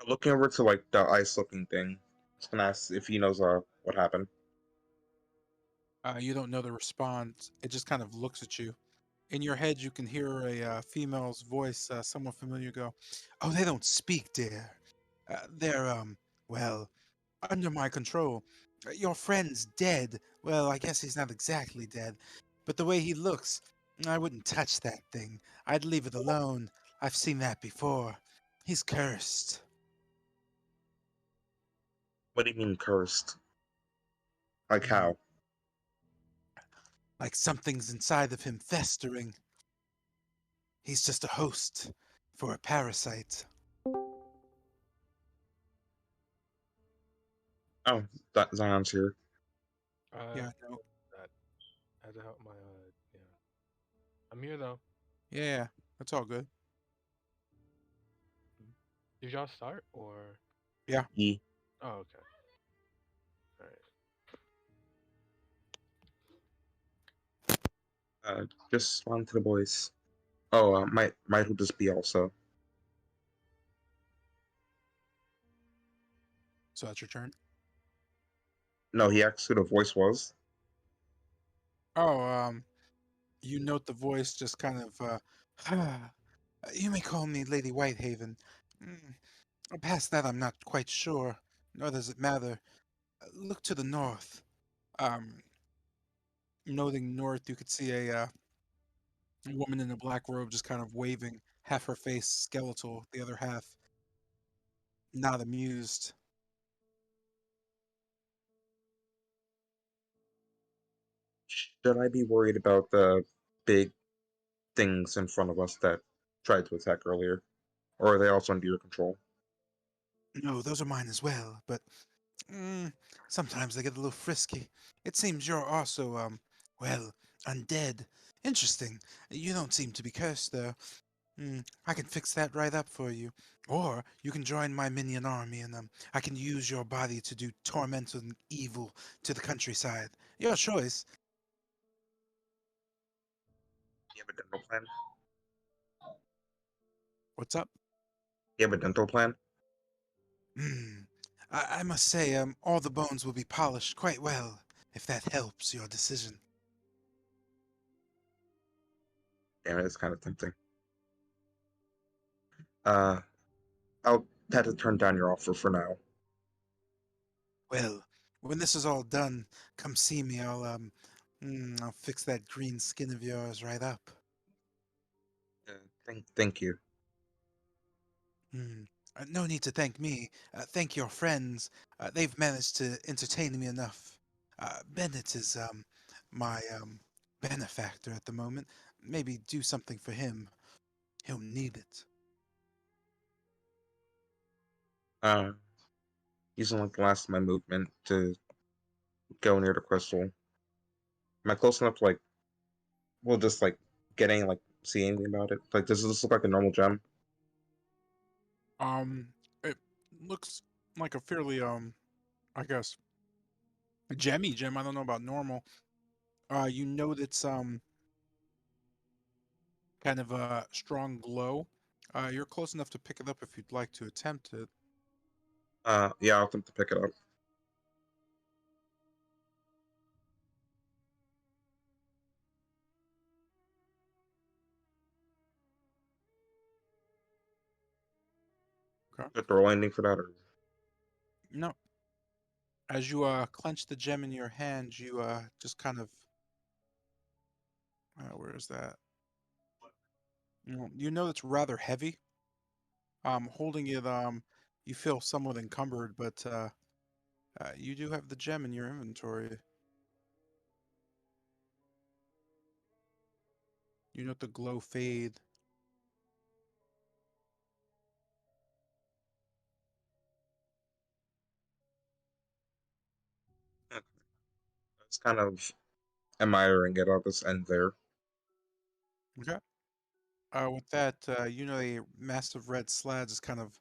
Looking over to like the ice-looking thing. Just gonna ask if he knows what happened. You don't know the response. It just kind of looks at you. In your head, you can hear a female's voice, somewhat familiar, go, "Oh, they don't speak, dear. They're, well, under my control. Your friend's dead. Well, I guess he's not exactly dead. But the way he looks, I wouldn't touch that thing. I'd leave it alone. I've seen that before. He's cursed. What do you mean cursed? Like how? Like something's inside of him festering. He's just a host for a parasite." Oh, that Zion's here. Yeah, no. That had to help my yeah. I'm here though. Yeah, that's all good. Did y'all start or? Yeah. E. Oh, okay. All right. Just respond to the voice. Oh, might just be also. So that's your turn. No, he asked who the voice was. Oh, you note the voice just kind of, you may call me Lady Whitehaven. Past that, I'm not quite sure, nor does it matter. Look to the north. Um, Noting north, you could see a woman in a black robe just kind of waving, half her face skeletal, the other half not amused. Should I be worried about the big things in front of us that tried to attack earlier? Or are they also under your control? No, those are mine as well, but sometimes they get a little frisky. It seems you're also, well, undead. Interesting. You don't seem to be cursed, though. I can fix that right up for you. Or you can join my minion army and I can use your body to do torment and evil to the countryside. Your choice. You have a dental plan? What's up? You have a dental plan? Hmm. I must say, all the bones will be polished quite well, if that helps your decision. Damn it, it's kind of tempting. I'll have to turn down your offer for now. Well, when this is all done, come see me. I'll fix that green skin of yours right up. Thank you. No need to thank me. Thank your friends. They've managed to entertain me enough. Bennett is my benefactor at the moment. Maybe do something for him. He'll need it. Using like the last of my movement to go near the crystal. Am I close enough to like, well, just like getting like see anything about it? Like, does this look like a normal gem? It looks like a fairly I guess gemmy gem. I don't know about normal. You know that's kind of a strong glow. You're close enough to pick it up if you'd like to attempt it. Yeah, I'll attempt to pick it up. Okay. To throw anything for that, or No. As you clench the gem in your hand, you just kind of where is that? You know it's rather heavy. Holding it, you feel somewhat encumbered, but you do have the gem in your inventory. You note the glow fade. it's kind of admiring it. I'll just end there. Okay. With that, you know a massive red slad is kind of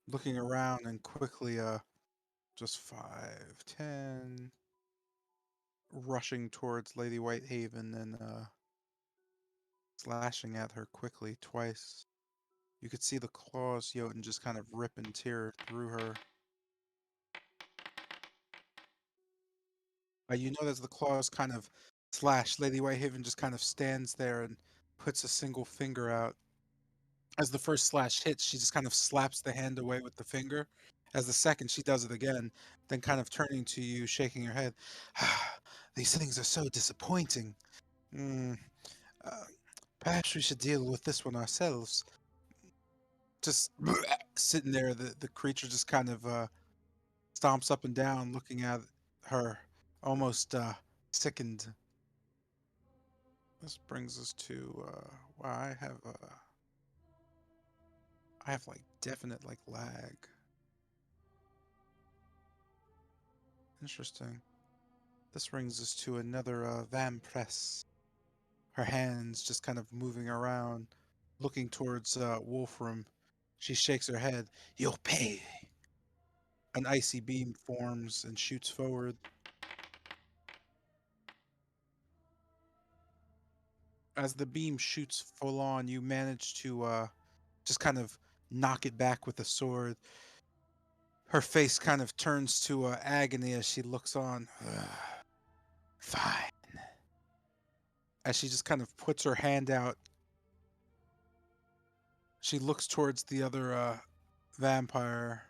looking around and quickly, just 5, 10, rushing towards Lady Whitehaven and slashing at her quickly twice. You could see the claws, Jotun, just kind of rip and tear through her. You know as the claws kind of slash, Lady Whitehaven just kind of stands there and puts a single finger out. As the first slash hits, she just kind of slaps the hand away with the finger. As the second, she does it again, then kind of turning to you, shaking her head. These things are so disappointing. Mm, uh, perhaps we should deal with this one ourselves. Just sitting there, the creature just kind of stomps up and down, looking at her, almost sickened. This brings us to wow, I have like definite like lag. Interesting. This brings us to another Vampress. Her hands just kind of moving around, looking towards Wolfram. She shakes her head. You'll pay. An icy beam forms and shoots forward. As the beam shoots full on, you manage to just kind of knock it back with a sword. Her face kind of turns to agony as she looks on. Fine. As she just kind of puts her hand out, she looks towards the other vampire.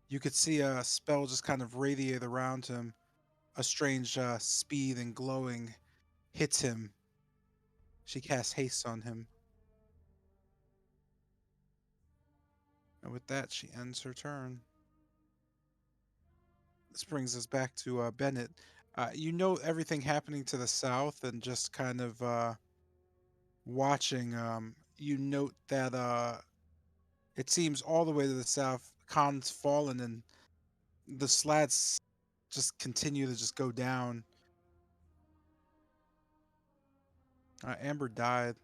You could see a spell just kind of radiate around him. A strange speed and glowing hits him. She casts haste on him. And with that, she ends her turn. This brings us back to Bennett. You know everything happening to the south and just kind of watching. You note that it seems all the way to the south, Khan's fallen and the slats just continue to just go down. Amber died.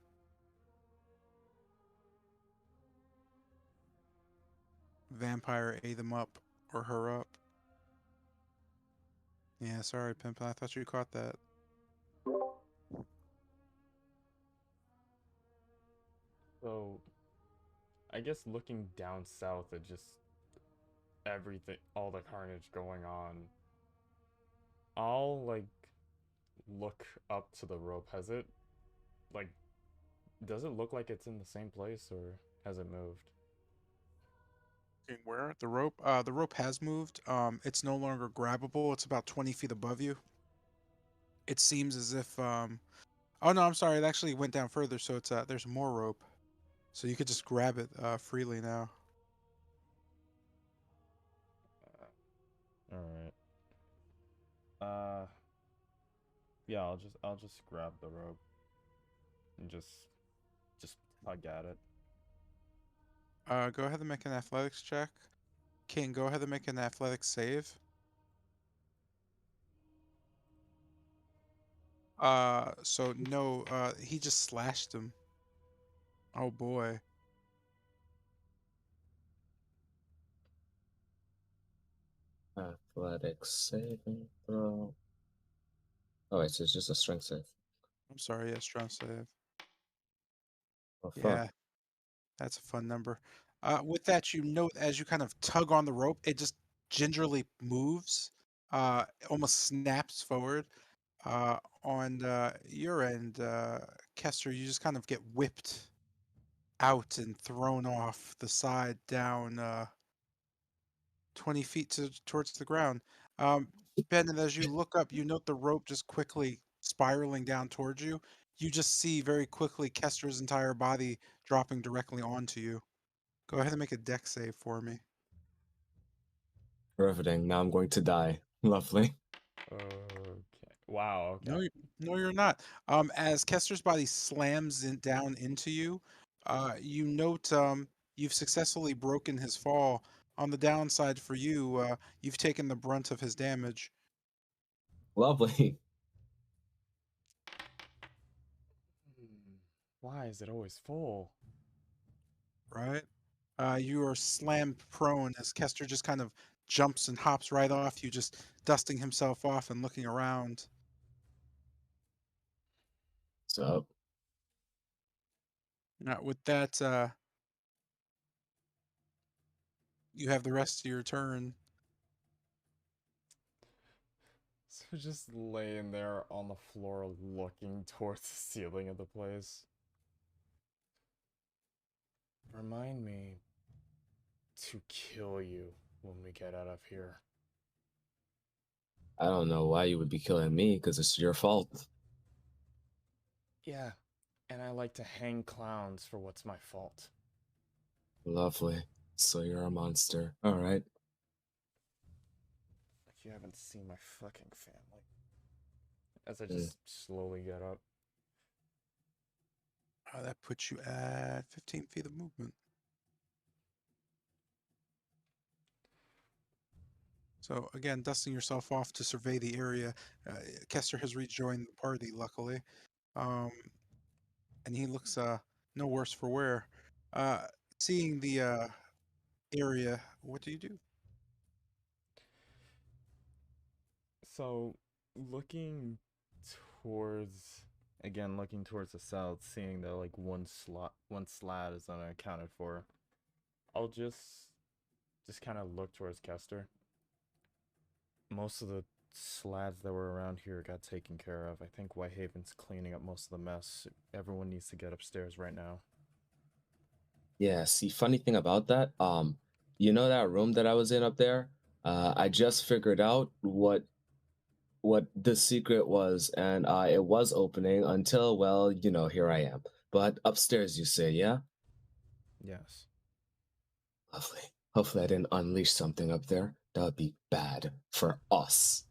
Vampire ate them up or her up. Yeah, sorry, Pimpin. I thought you caught that. So, I guess looking down south at just everything, all the carnage going on, I'll like look up to the rope. Like, does it look like it's in the same place or has it moved? Okay, where? The rope? The rope has moved. It's no longer grabbable. It's about 20 feet above you. It seems as if, oh no, I'm sorry. It actually went down further, so it's, there's more rope. So you could just grab it, freely now. All right. Uh, yeah, I'll just grab the rope and just tug at it. Go ahead and make an athletics check. King, go ahead and make an athletics save. So no, he just slashed him. Oh boy. Athletics saving throw. Oh, wait, so it's just a strength save. I'm sorry, yeah, strong save. Oh, fuck. Yeah, that's a fun number. With that, you note as you kind of tug on the rope, it just gingerly moves, almost snaps forward. On your end, Kester, you just kind of get whipped out and thrown off the side down 20 feet towards the ground. Um, Ben, and as you look up, you note the rope just quickly spiraling down towards you. You just see very quickly Kester's entire body dropping directly onto you. Go ahead and make a deck save for me. Riveting. Now I'm going to die. Lovely. Okay. Wow. Okay. No, you're not. As Kester's body slams down into you, you note you've successfully broken his fall. On the downside for you, you've taken the brunt of his damage. Lovely. Why is it always full? Right? You are slammed prone as Kester just kind of jumps and hops right off you, just dusting himself off and looking around. So, With that, you have the rest of your turn. So just laying there on the floor looking towards the ceiling of the place. Remind me to kill you when we get out of here. I don't know why you would be killing me, because it's your fault. Yeah, and I like to hang clowns for what's my fault. Lovely. So you're a monster. Alright. Like you haven't seen my fucking family. As I just slowly get up. That puts you at 15 feet of movement. So again, dusting yourself off to survey the area. Kester has rejoined the party, luckily, and he looks no worse for wear. Seeing the area, what do you do? So, looking towards looking towards the south, seeing that like one slat is unaccounted for. I'll just kind of look towards Kester. Most of the slats that were around here got taken care of. I think Whitehaven's cleaning up most of the mess. Everyone needs to get upstairs right now. Yeah, see, funny thing about that, you know that room that I was in up there? I just figured out what the secret was, and it was opening until, well, here I am. But upstairs, you say, yeah? Yes. Lovely. Hopefully I didn't unleash something up there. That would be bad for us.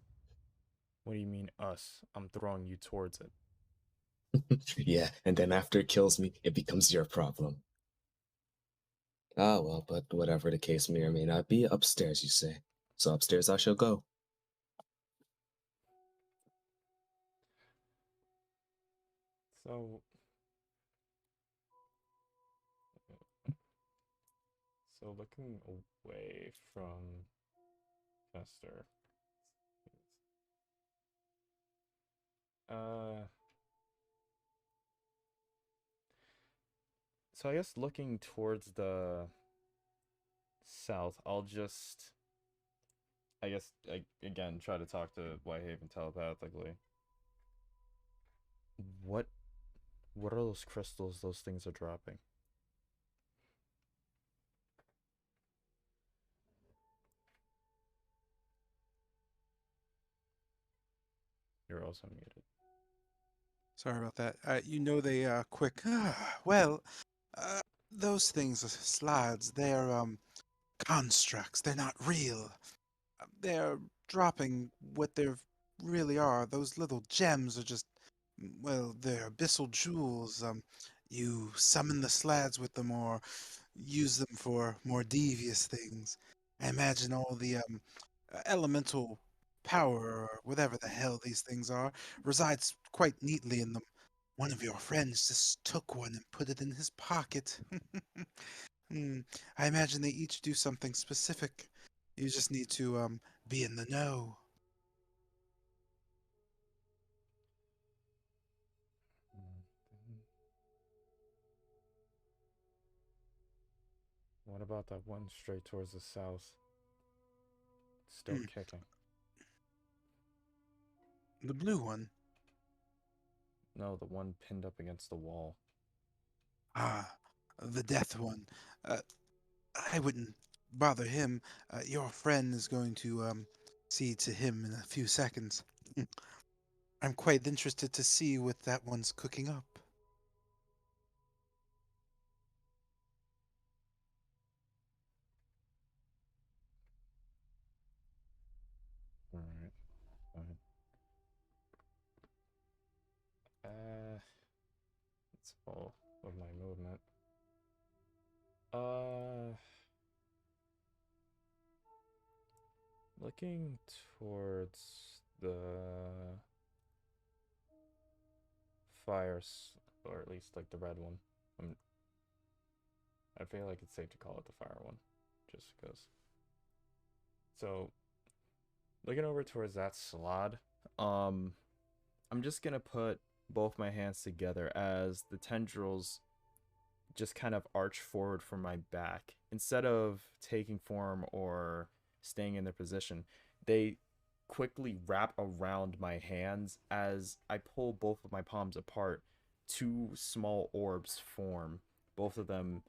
What do you mean us? I'm throwing you towards it. Yeah, and then after it kills me, it becomes your problem. Ah, well, but whatever the case may or may not be, upstairs, you say. So upstairs I shall go. So looking away from Kester. So I guess looking towards the south, I'll just, again, try to talk to Whitehaven telepathically. What, what are those crystals those things are dropping? You're also muted. Sorry about that. You know they quick. Well, those things are slides. They're constructs. They're not real. They're dropping what they really are. Those little gems are just, well, they're abyssal jewels. You summon the slads with them or use them for more devious things. I imagine all the elemental power or whatever the hell these things are resides quite neatly in them. One of your friends just took one and put it in his pocket. Hmm. I imagine they each do something specific. You just need to be in the know. What about that one straight towards the south? Still kicking. The blue one. No, the one pinned up against the wall. Ah, the death one. I wouldn't bother him. Your friend is going to see to him in a few seconds. I'm quite interested to see what that one's cooking up. Alright, fine. That's all of my movement. Looking towards the fires, or at least like the red one. I feel like it's safe to call it the fire one, just because. So, looking over towards that slot, I'm just gonna put both my hands together as the tendrils just kind of arch forward from my back. Instead of taking form or staying in their position, they quickly wrap around my hands as I pull both of my palms apart. Two small orbs form, both of them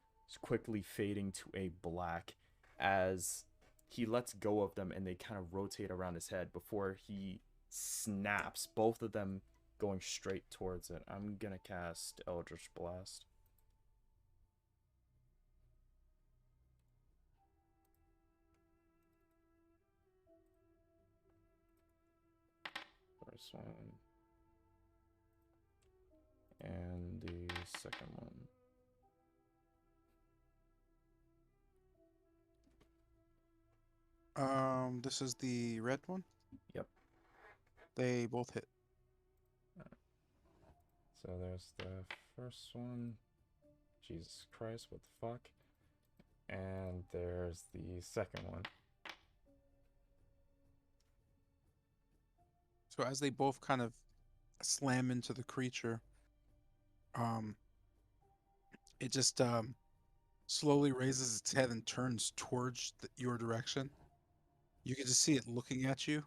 quickly fading to a black as he lets go of them and they kind of rotate around his head before he snaps, both of them going straight towards it. I'm gonna cast Eldritch Blast. First one. And the second one. This is the red one? Yep. They both hit. So there's the first one. Jesus Christ, what the fuck? And there's the second one. So as they both kind of slam into the creature, it just slowly raises its head and turns towards your direction. You can just see it looking at you.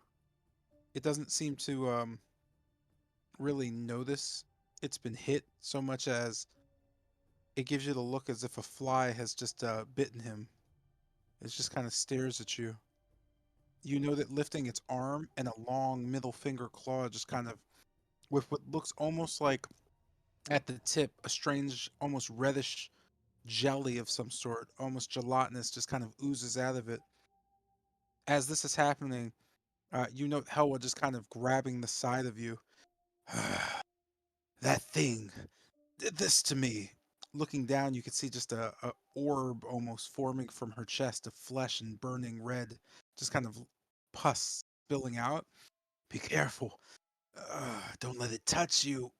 It doesn't seem to really notice it's been hit so much as it gives you the look as if a fly has just bitten him. It just kind of stares at you. You know that lifting its arm and a long middle finger claw just kind of, with what looks almost like at the tip, a strange, almost reddish jelly of some sort, almost gelatinous, just kind of oozes out of it. As this is happening, you note Helwa just kind of grabbing the side of you. That thing did this to me. Looking down, you could see just a orb almost forming from her chest of flesh and burning red, just kind of pus spilling out. Be careful. Don't let it touch you.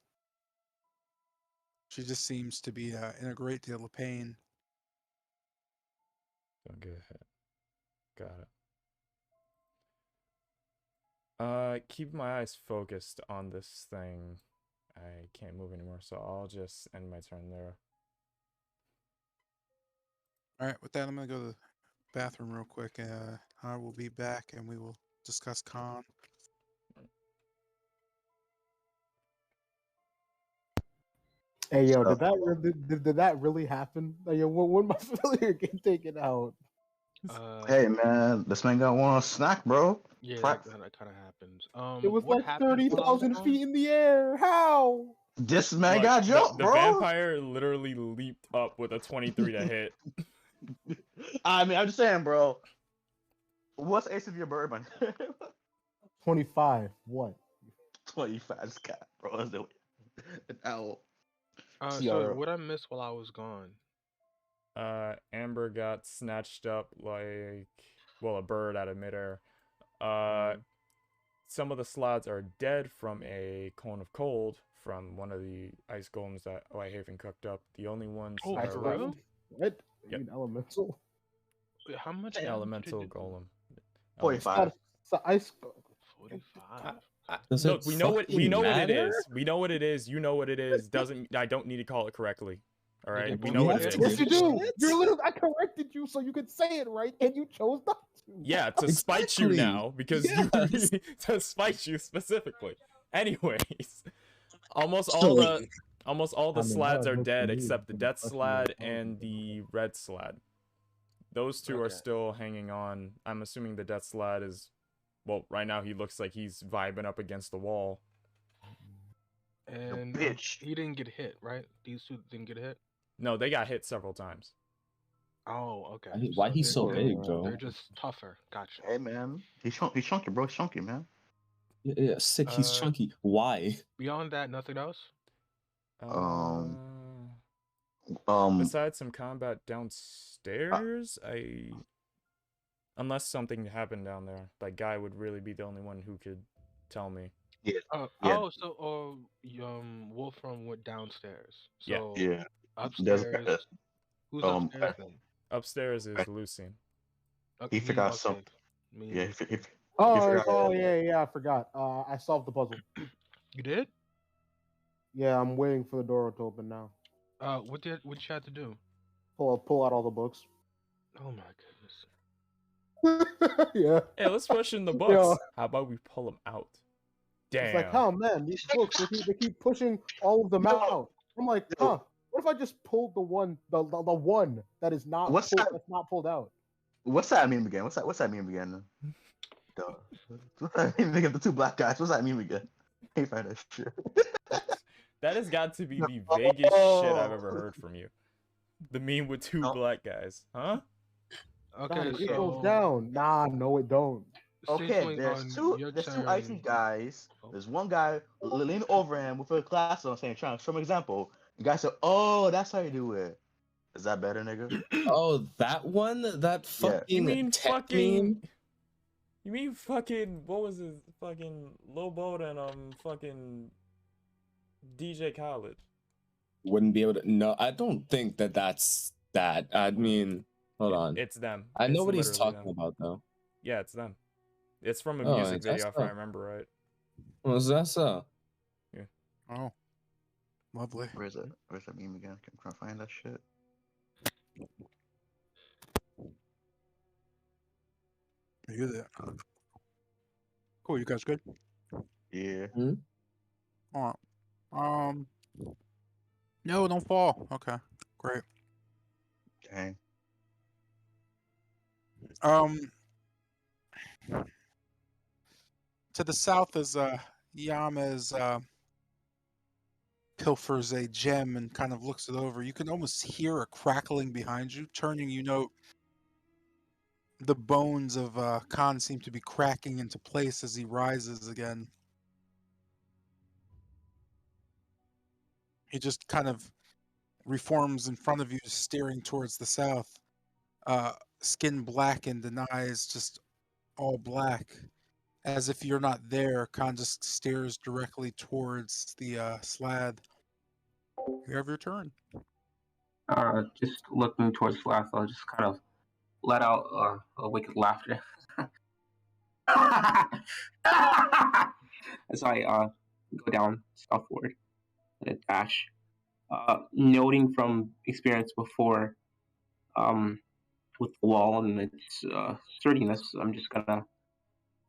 She just seems to be in a great deal of pain. Don't get hit. Got it. Keep my eyes focused on this thing. I can't move anymore, so I'll just end my turn there. All right, with that, I'm going to go to the bathroom real quick. I will be back and we will discuss Khan. Hey yo, did that really happen? Like, yo, when my familiar get taken out? Hey man, this man got one snack, bro. Yeah, Prep. that kind of happens. It was what like happened while I was 30,000 gone? feet in the air. How? This man Look, got jumped, the bro. vampire literally leaped up with a 23 to hit. I mean, I'm just saying, bro. What's ace of your bourbon? 25. What? 25 cat, bro. That's the an owl. So what I missed while I was gone? Amber got snatched up like, well, a bird out of midair. Some of the slots are dead from a cone of cold from one of the ice golems that Whitehaven cooked up. The only ones Oh, that for are left. real? What? Yep. You mean elemental? Wait, how much? Hey, damage Elemental did it do? golem. 45. It's an ice. 45. Does Look, it we know what fucking it matter? is. We know what it is. You know what it is. I don't need to call it correctly. All right, get we both know what of it them? is. Yes, you do. You're literally. I corrected you so you could say it right, and you chose not to. Yeah, to spite you Exactly. now because Yes. to spite you specifically. Anyways, almost So all wait, the Almost all the I mean, that slaads was are meant for dead me, except the but the death question was slaad how is and it gonna the work? red slaad. Those two are Okay. still hanging on. I'm assuming the death slaad is, well, right now he looks like he's vibing up against the wall. And bitch. he didn't get hit, right? These two didn't get hit. No, they got hit several times. Oh, okay. Why So he's so big, they're bro? just tougher. Gotcha. Hey man, he's chunky, bro. He's chunky, man. Yeah, sick. He's Uh, chunky. Why? Beyond that, nothing else. Um, Uh, um, besides some combat downstairs, unless something happened down there, that guy would really be the only one who could tell me. yeah, Oh, yeah, so Wolfram went downstairs. Yeah. So yeah. There's upstairs. Who's um, upstairs then? Upstairs is Lucian. Okay, he forgot okay. some. Me Yeah, and he Oh, forgot. yeah, I forgot. I solved the puzzle. you did? Yeah, I'm waiting for the door to open now. What you had to do? Pull out all the books. Oh my goodness. Yeah. Hey, let's push in the books. Yeah. How about we pull them out? It's like, Damn. oh man, these books, they keep pushing all of them out. I'm like, huh, what if I just pulled the one that is not What's pulled, that? that's not pulled out? What's that meme again? What's that meme again? Duh. What's that meme again? The two black guys. What's that meme again? Can't find that shit. That has got to be the vaguest shit I've ever Oh. heard from you. The meme with two No. black guys, huh? Okay, It so goes down. Nah, no, it don't. Okay, there's your two icy turn. guys. Oh. There's one guy leaning over him with a glass on, saying, "Trying to show him an example." The guy said, "Oh, that's how you do it." Is that better, nigga? Oh, that one? That Yeah. fucking You mean tech fucking? meme? You mean fucking? What was his fucking Lil Boat and fucking DJ Khaled? Wouldn't be able to. No, I don't think that's that. I mean, hold on. It's them. I know It's what he's literally talking them. about, though. Yeah, it's them. It's from a Oh, music is that video, if so? I remember right. Was that so? Oh, lovely. Where's that meme again? I'm trying to find that shit. You there? Cool. You guys good? Yeah. All right. No, don't fall. Okay, great. Dang. To the south is Yama's pilfers a gem and kind of looks it over. You can almost hear a crackling behind you. Turning, you note the bones of Khan seem to be cracking into place as he rises again. He just kind of reforms in front of you, staring towards the south. Skin blackened and eyes just all black. As if you're not there, Khan just stares directly towards the slad. You have your turn. Just looking towards the left, I'll just kind of let out a wicked laughter as I go down southward in a dash. Noting from experience before, with the wall and its sturdiness, I'm just gonna,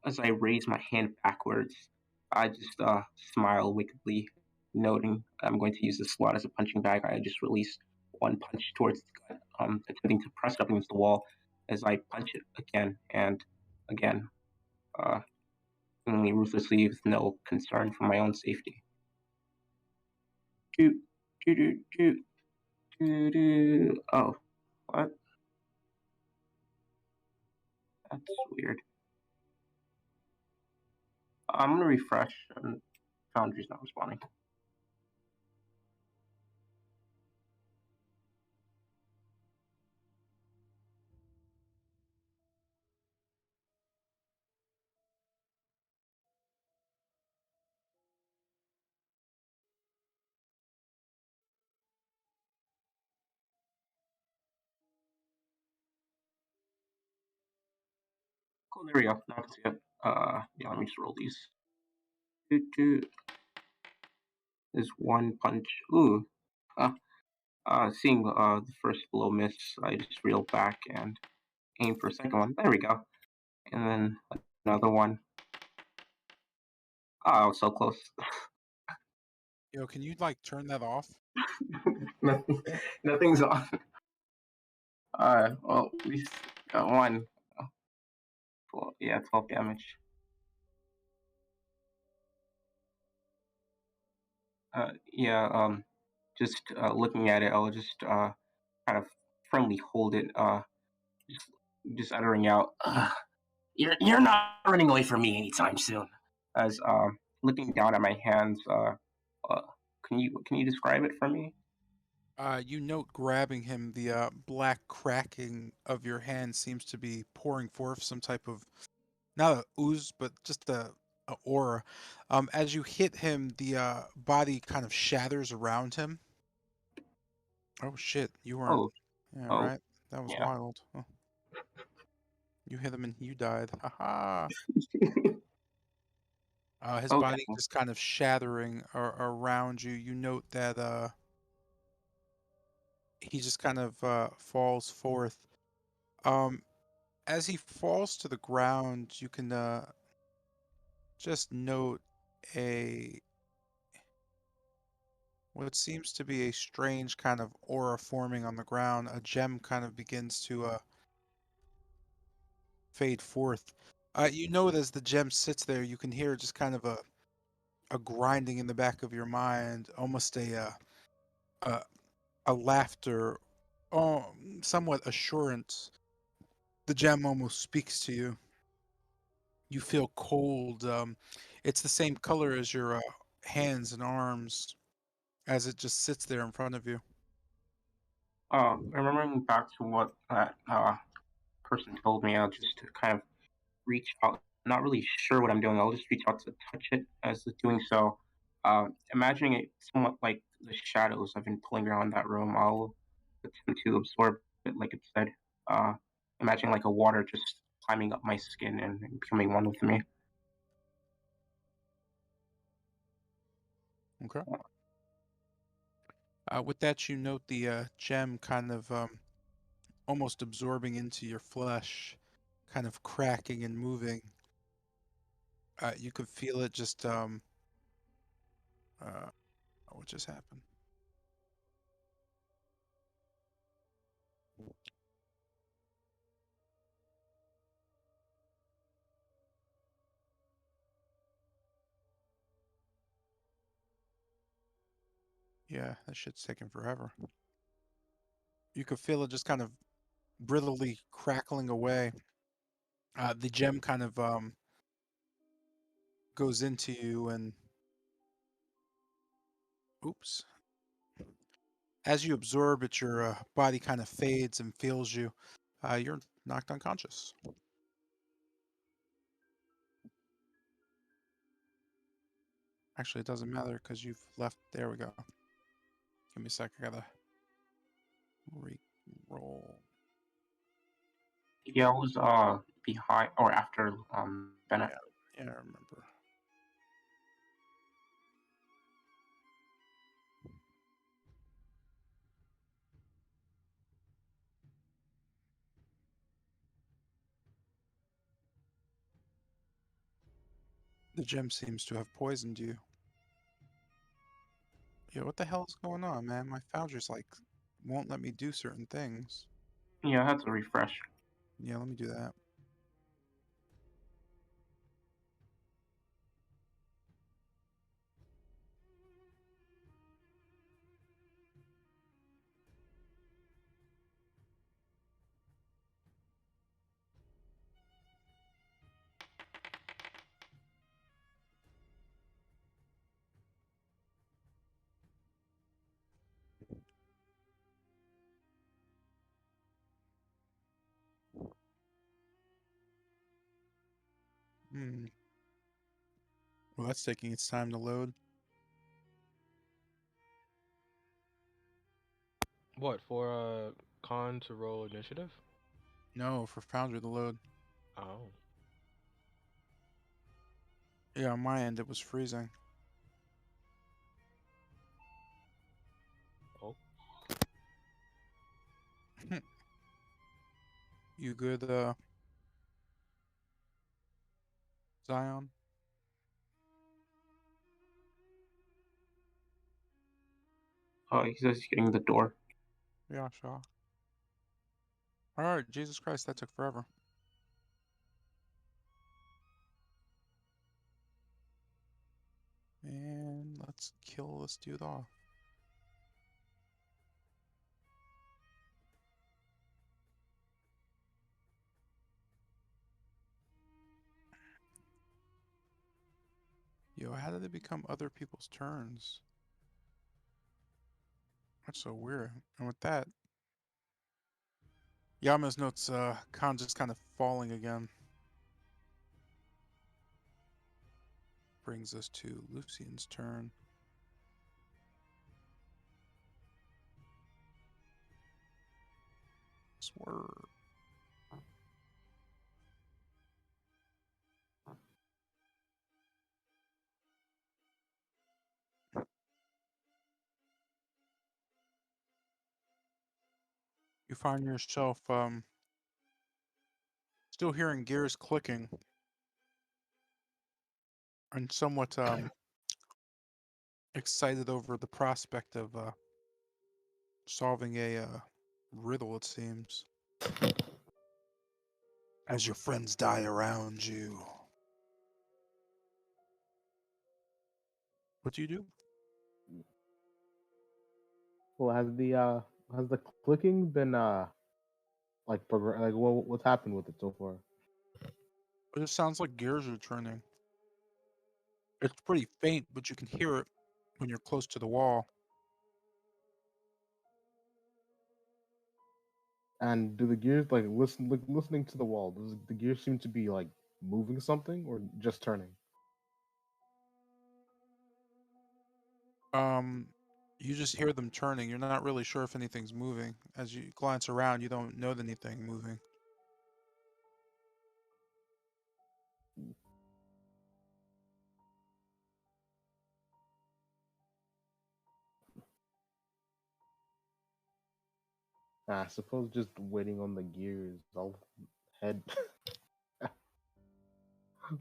as I raise my hand backwards, I just smile wickedly, noting I'm going to use the slot as a punching bag. I just release one punch towards the gut, attempting to press it up against the wall as I punch it again and again, seemingly ruthlessly with no concern for my own safety. Doot, doot, doot, doot, doot, doot. Oh, what? That's weird. I'm gonna refresh, and Foundry's not responding. Cool, there we go. Now I can see it. Yeah, let me just roll these. There's one punch. Ooh. Seeing the first blow miss, I just reel back and aim for a second one. There we go. And then another one. Oh, I was so close. Yo, can you like turn that off? Nothing, nothing's on. Well, at least got one. Well, yeah, 12 damage. Yeah, just looking at it, I'll just kind of firmly hold it, just, just uttering out, you're not running away from me anytime soon. As looking down at my hands, uh, can you describe it for me? You note grabbing him, the black cracking of your hand seems to be pouring forth some type of, not a ooze, but just a aura. As you hit him, the body kind of shatters around him. Oh shit, you weren't. Oh, Yeah, oh, right. That was yeah. wild. Oh, you hit him and you died. Haha. His Okay. body just kind of shattering around you. You note that he just kind of falls forth. Um, as he falls to the ground, you can just note a what seems to be a strange kind of aura forming on the ground. A gem kind of begins to fade forth. You know that as the gem sits there, you can hear just kind of a grinding in the back of your mind, almost a, a laughter, oh, somewhat assurance. The gem almost speaks to you. You feel cold. It's the same color as your hands and arms as it just sits there in front of you. Remembering back to what that person told me, I'll just kind of reach out. Not really sure what I'm doing. I'll just reach out to touch it. As doing so, imagining it somewhat like the shadows I've been pulling around that room, I'll attempt to absorb it, like it said. Uh, Imagining like a water just climbing up my skin and becoming one with me. Okay. With that, you note the gem kind of almost absorbing into your flesh, kind of cracking and moving. You could feel it just what just happened? Yeah, that shit's taking forever. You could feel it just kind of brittlely crackling away. The gem kind of goes into you and oops. As you absorb it, your body kind of fades and feels you. You're knocked unconscious. Actually, it doesn't matter because you've left. There we go. Give me a sec. I gotta re-roll. Yeah, I was behind or after Bennett. Yeah, I remember. The gem seems to have poisoned you. Yo, what the hell is going on, man? My foundry's like won't let me do certain things. Yeah, I had to refresh. Yeah, let me do that. Hmm. Well, that's taking its time to load. What for? Con to roll initiative? No, for foundry to load. Oh. Yeah, on my end it was freezing. Oh. You good, Zion? He says he's getting the door. Yeah, sure. Alright, Jesus Christ, that took forever. And let's kill this dude off. Yo, how did it become other people's turns? That's so weird. And with that, Yama's notes, Khan just kind of falling again. Brings us to Lucian's turn. Swerve. You find yourself still hearing gears clicking and somewhat excited over the prospect of solving a riddle, it seems. As your friends die around you. What do you do? Well, has the clicking been like like what's happened with it so far? It just sounds like gears are turning. It's pretty faint, but you can hear it when you're close to the wall. And do the gears listening to the wall? Does the gears seem to be like moving something or just turning? You just hear them turning. You're not really sure if anything's moving. As you glance around, you don't know anything moving. I suppose just waiting on the gears. I'll head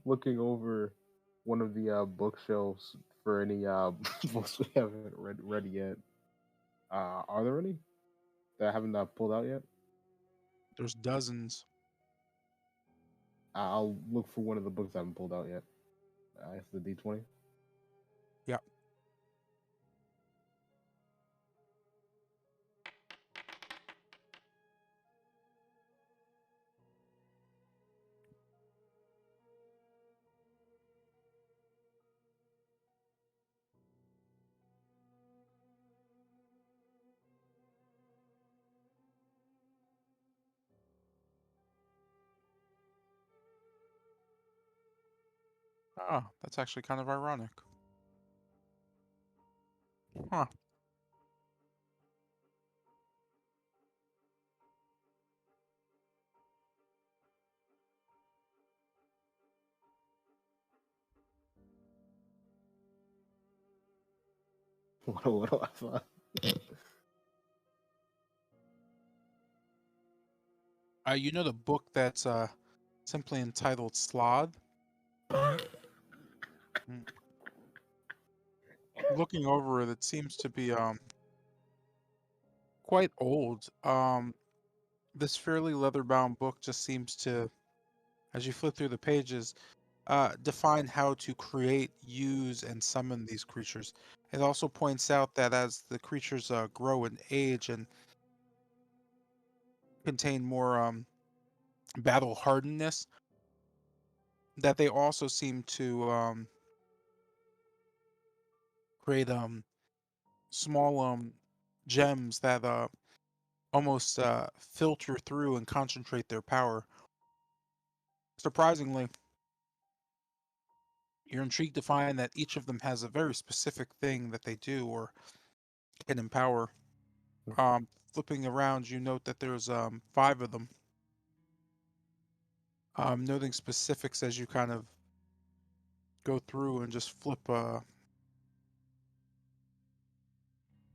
looking over one of the bookshelves for any books we haven't read yet. Are there any that I haven't pulled out yet? There's dozens. I'll look for one of the books I haven't pulled out yet. It's the D20. Yeah. Ah, that's actually kind of ironic. Huh. What do I thought? You know the book that's simply entitled Strahd? Mm. Looking over it, it seems to be quite old. This fairly leather-bound book just seems to, as you flip through the pages, define how to create, use, and summon these creatures. It also points out that as the creatures grow in age and contain more battle hardenness, that they also seem to create small gems that almost filter through and concentrate their power. Surprisingly, you're intrigued to find that each of them has a very specific thing that they do or can empower. Flipping around, you note that there's 5 of them. Noting specifics as you kind of go through and just flip.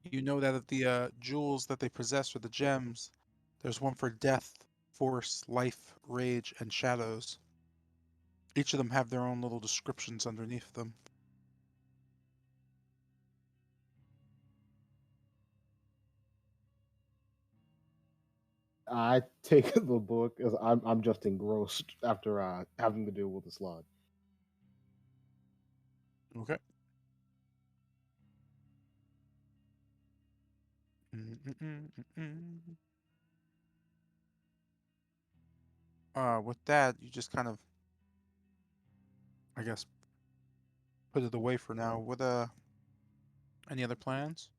You know that of the jewels that they possess or the gems, there's one for death, force, life, rage, and shadows. Each of them have their own little descriptions underneath them. I take the book as I'm just engrossed after having to deal with the slot. Okay. Mm-mm-mm-mm-mm. With that, you just kind of, I guess, put it away for now. With any other plans?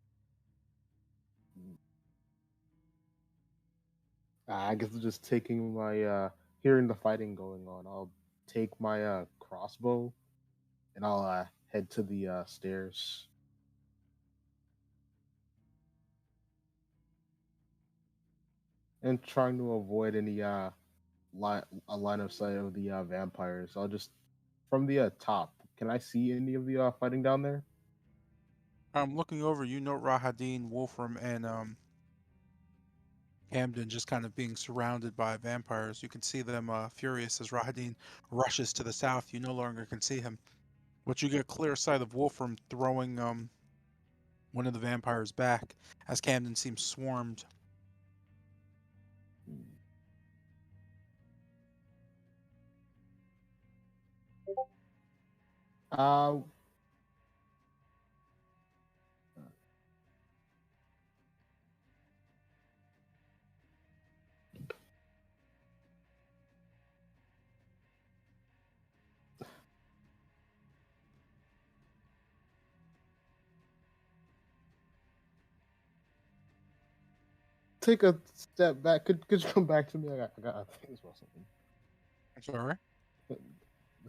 I guess just taking my hearing the fighting going on. I'll take my crossbow and I'll head to the stairs. And trying to avoid any a line of sight of the vampires. I'll just from the top. Can I see any of the fighting down there? Looking over, you note Rahadin, Wolfram, and Camden just kind of being surrounded by vampires. You can see them furious as Rahadin rushes to the south. You no longer can see him. But you get a clear sight of Wolfram throwing one of the vampires back as Camden seems swarmed. Uh, take a step back. Could you come back to me? I think this was something. I'm sorry? I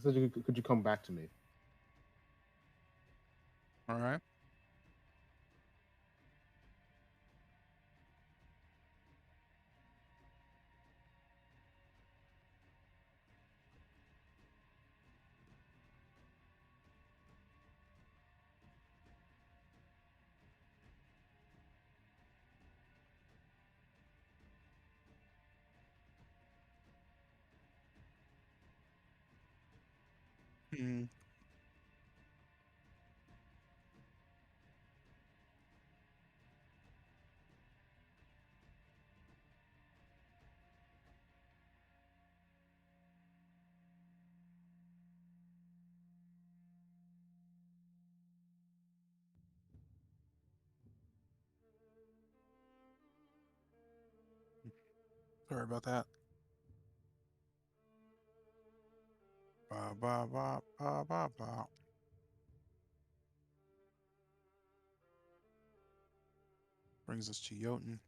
said could you come back to me? All right. Hmm. Sorry about that. Ba ba ba ba ba ba. Brings us to Jotun.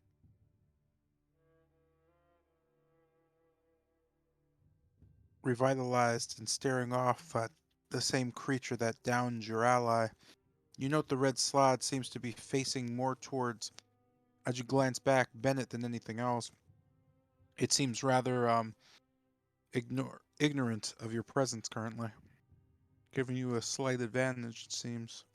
Revitalized and staring off at the same creature that downed your ally. You note the red slot seems to be facing more towards, as you glance back, Bennett than anything else. It seems rather ignorant of your presence currently, giving you a slight advantage, it seems.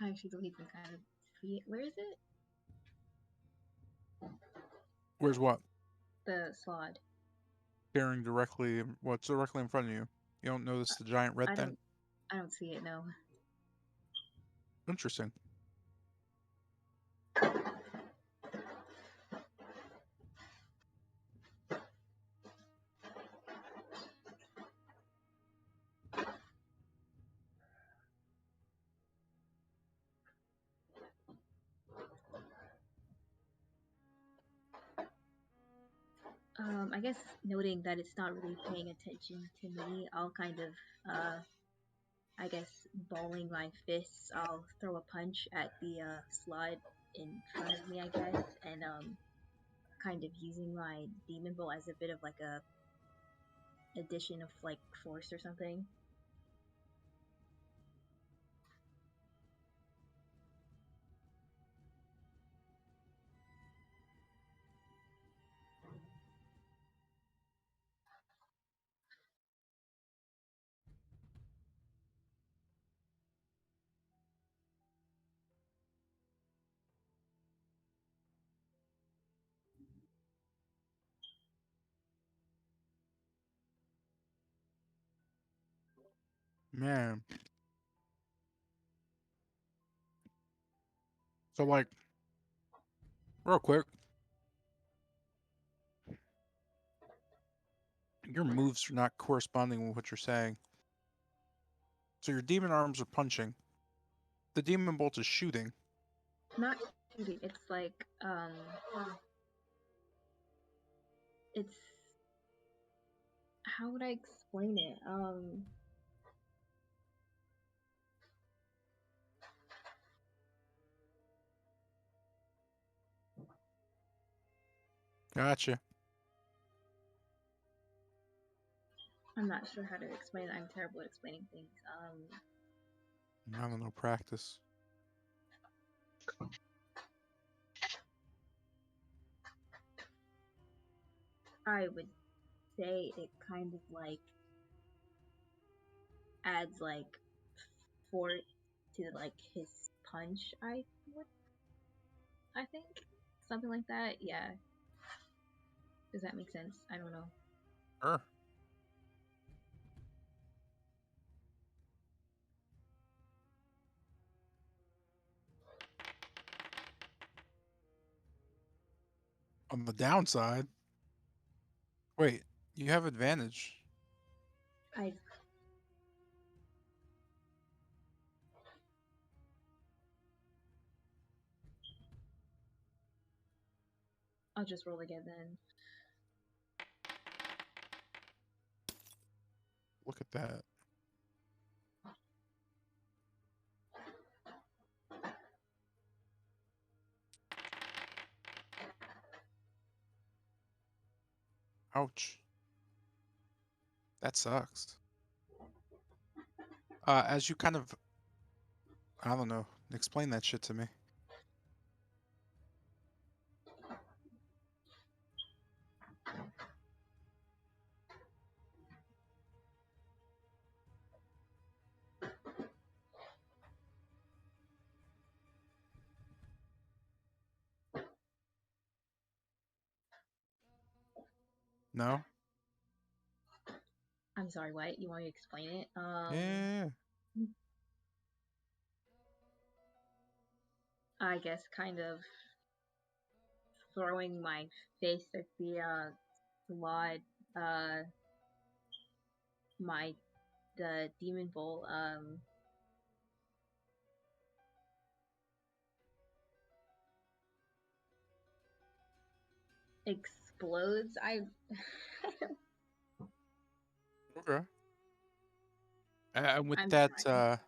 I actually don't even kind of see it. Where is it? Where's what? The slot. Staring directly, what's directly in front of you? You don't notice the giant red I thing? don't see it. No. Interesting. I guess noting that it's not really paying attention to me, I'll kind of, I guess, balling my fists, I'll throw a punch at the slot in front of me, I guess, and kind of using my demon bolt as a bit of like a addition of like force or something. Man, So, like, real quick, your moves are not corresponding with what you're saying. So your demon arms are punching. The demon bolt is shooting. Not shooting. It's like it's how would I explain it? Gotcha. I'm not sure how to explain it. I'm terrible at explaining things. I don't know, practice. I would say it kind of like adds like force to like his punch. I think something like that. Yeah. Does that make sense? I don't know. Sure. On the downside, wait, you have advantage. I I'll just roll again then. Look at that. Ouch. That sucks. As you kind of, I don't know, explain that shit to me. No? I'm sorry, what? You want me to explain it? Yeah. I guess kind of throwing my fist at the slot, uh the demon bolt explodes. Okay. And with I'm that, trying.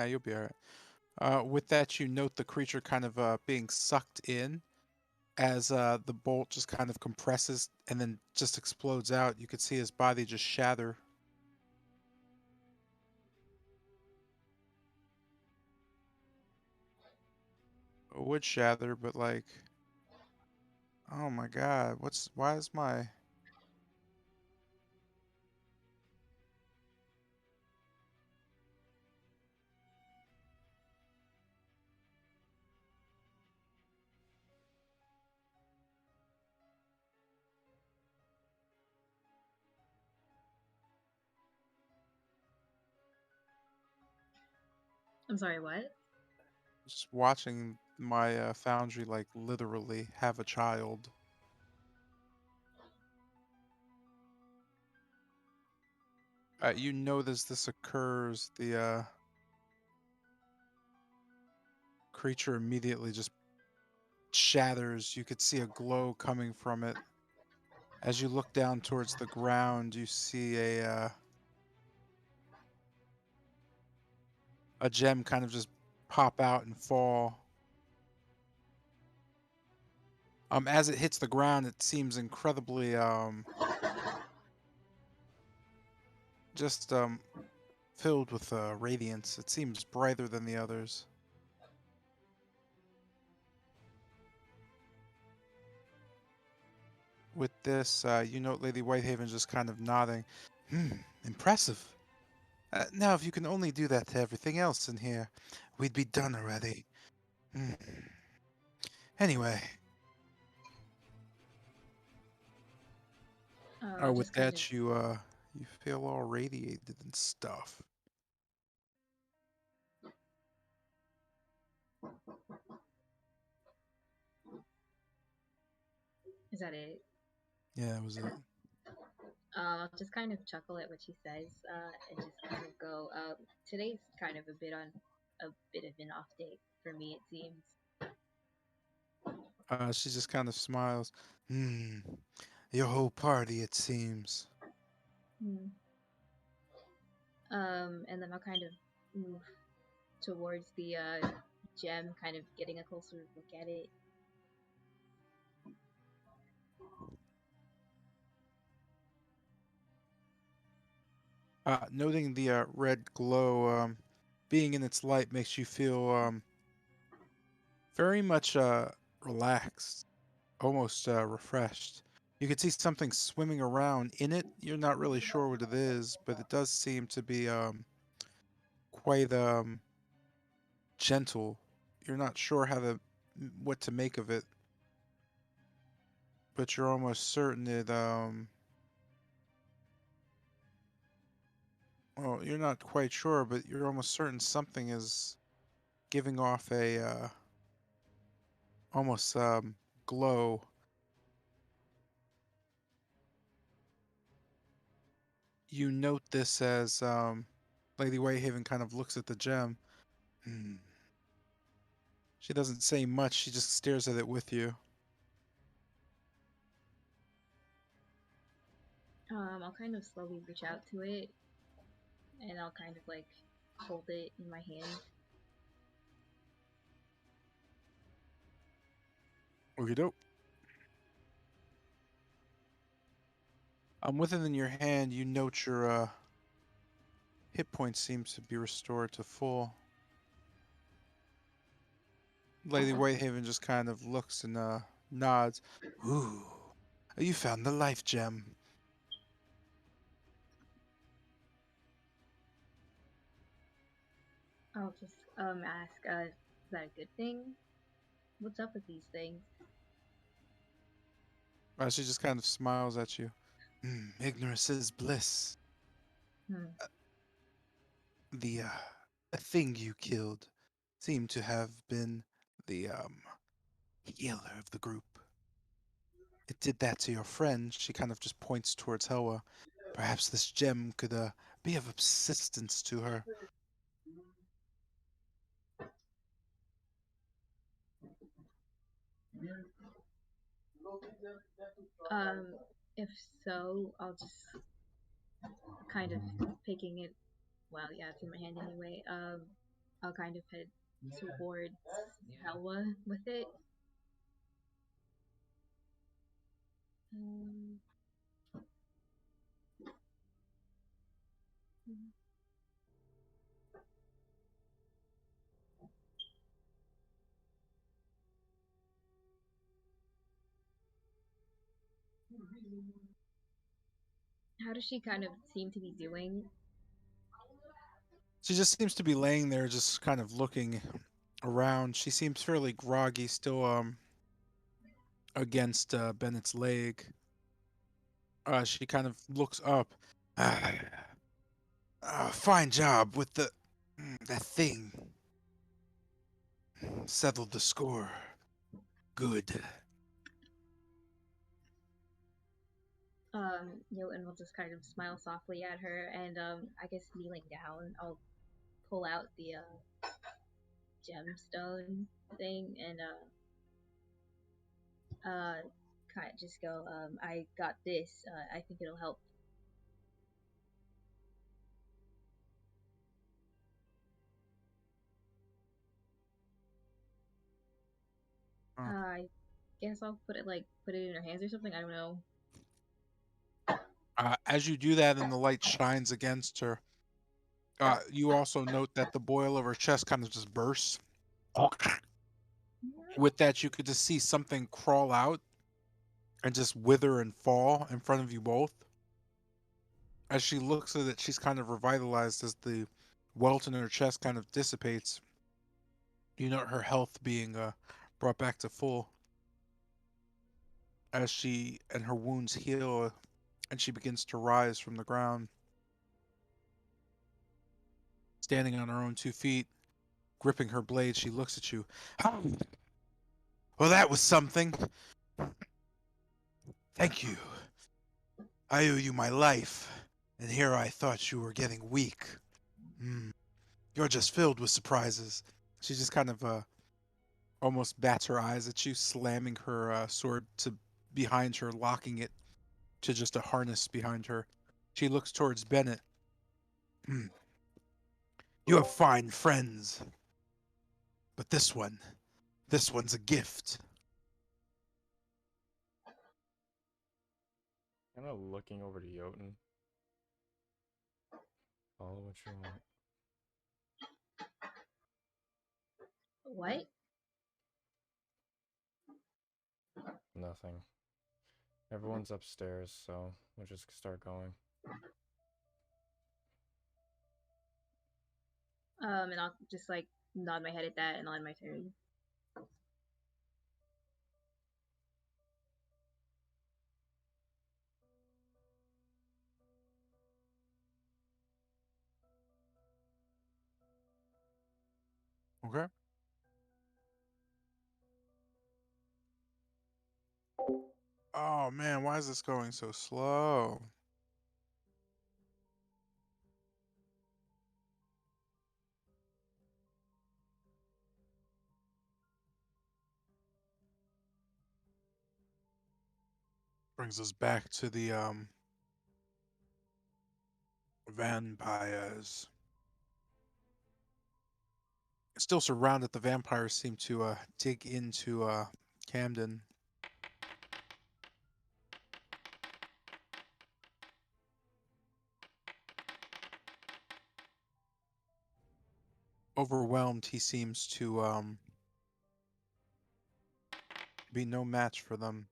you'll be alright. With that, you note the creature kind of being sucked in as the bolt just kind of compresses and then just explodes out. You could see his body just shatter. It would shatter, but like, oh my god, why is my... I'm sorry, what? Just watching my foundry like literally have a child. You notice this occurs, the creature immediately just shatters. You could see a glow coming from it. As you look down towards the ground, you see a gem kind of just pop out and fall. As it hits the ground, it seems incredibly just filled with radiance. It seems brighter than the others. With this, you note Lady Whitehaven just kind of nodding. Impressive. Now, if you can only do that to everything else in here, we'd be done already. Anyway. With Just kind of that, you feel all radiated and stuff. Is that it? Yeah, that was it. I'll just kind of chuckle at what she says, and just kind of go. Today's kind of a bit of an off day for me. It seems. She just kind of smiles. Hmm. Your whole party, it seems. Hmm. And then I'll kind of move towards the gem, kind of getting a closer look at it. Noting the red glow, being in its light makes you feel very much relaxed, almost refreshed. You can see something swimming around in it. You're not really sure what it is, but it does seem to be quite gentle. You're not sure what to make of it, but you're almost certain it well, you're not quite sure, but you're almost certain something is giving off a almost glow. You note this as Lady Whitehaven kind of looks at the gem. Hmm. She doesn't say much, she just stares at it with you. I'll kind of slowly reach out to it, and I'll kind of like hold it in my hand. Okie doke. With it in your hand, you note your hit points seem to be restored to full. Lady Whitehaven just kind of looks and nods. Ooh, you found the life gem. I'll just ask, is that a good thing? What's up with these things? She just kind of smiles at you. Ignorance is bliss. Hmm. The thing you killed seemed to have been the healer of the group. It did that to your friend. She kind of just points towards Helwa. Perhaps this gem could be of assistance to her. If so, I'll just kind of picking it. Well, yeah, it's in my hand anyway. I'll kind of head towards Helwa with it. Um, how does she kind of seem to be doing? She just seems to be laying there, just kind of looking around. She seems fairly groggy, still against Bennett's leg. She kind of looks up. Fine job with that thing. Settled the score. Good. Newton will just kind of smile softly at her, and I guess kneeling down, I'll pull out the gemstone thing and kind of just go, I got this. I think it'll help. I guess I'll put it in her hands or something. I don't know. As you do that and the light shines against her, you also note that the boil of her chest kind of just bursts. With that, you could just see something crawl out and just wither and fall in front of you both. As she looks at it, she's kind of revitalized as the welt in her chest kind of dissipates. You note her health being brought back to full as she and her wounds heal and she begins to rise from the ground. Standing on her own 2 feet, gripping her blade, she looks at you. Well, that was something. Thank you. I owe you my life, and here I thought you were getting weak. You're just filled with surprises. She just kind of almost bats her eyes at you, slamming her sword to behind her, locking it to just a harness behind her. She looks towards Bennett. You have fine friends, but this one's a gift. Kind of looking over to Jotun. Follow what you want. What? Nothing. Everyone's upstairs, so we'll just start going. And I'll just like nod my head at that and I'll end my turn. Okay. Oh man, why is this going so slow? Brings us back to the vampires. Still surrounded, the vampires seem to dig into Camden. Overwhelmed, he seems to be no match for them.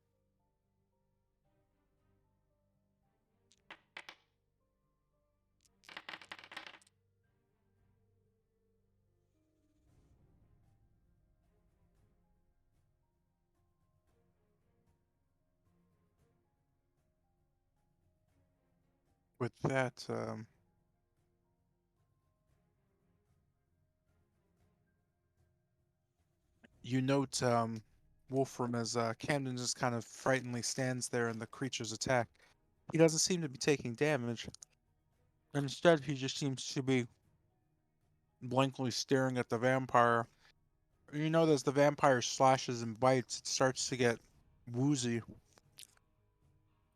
With that, you note Wolfram as Camden just kind of frighteningly stands there and the creatures attack. He doesn't seem to be taking damage. Instead, he just seems to be blankly staring at the vampire. You know, as the vampire slashes and bites, it starts to get woozy,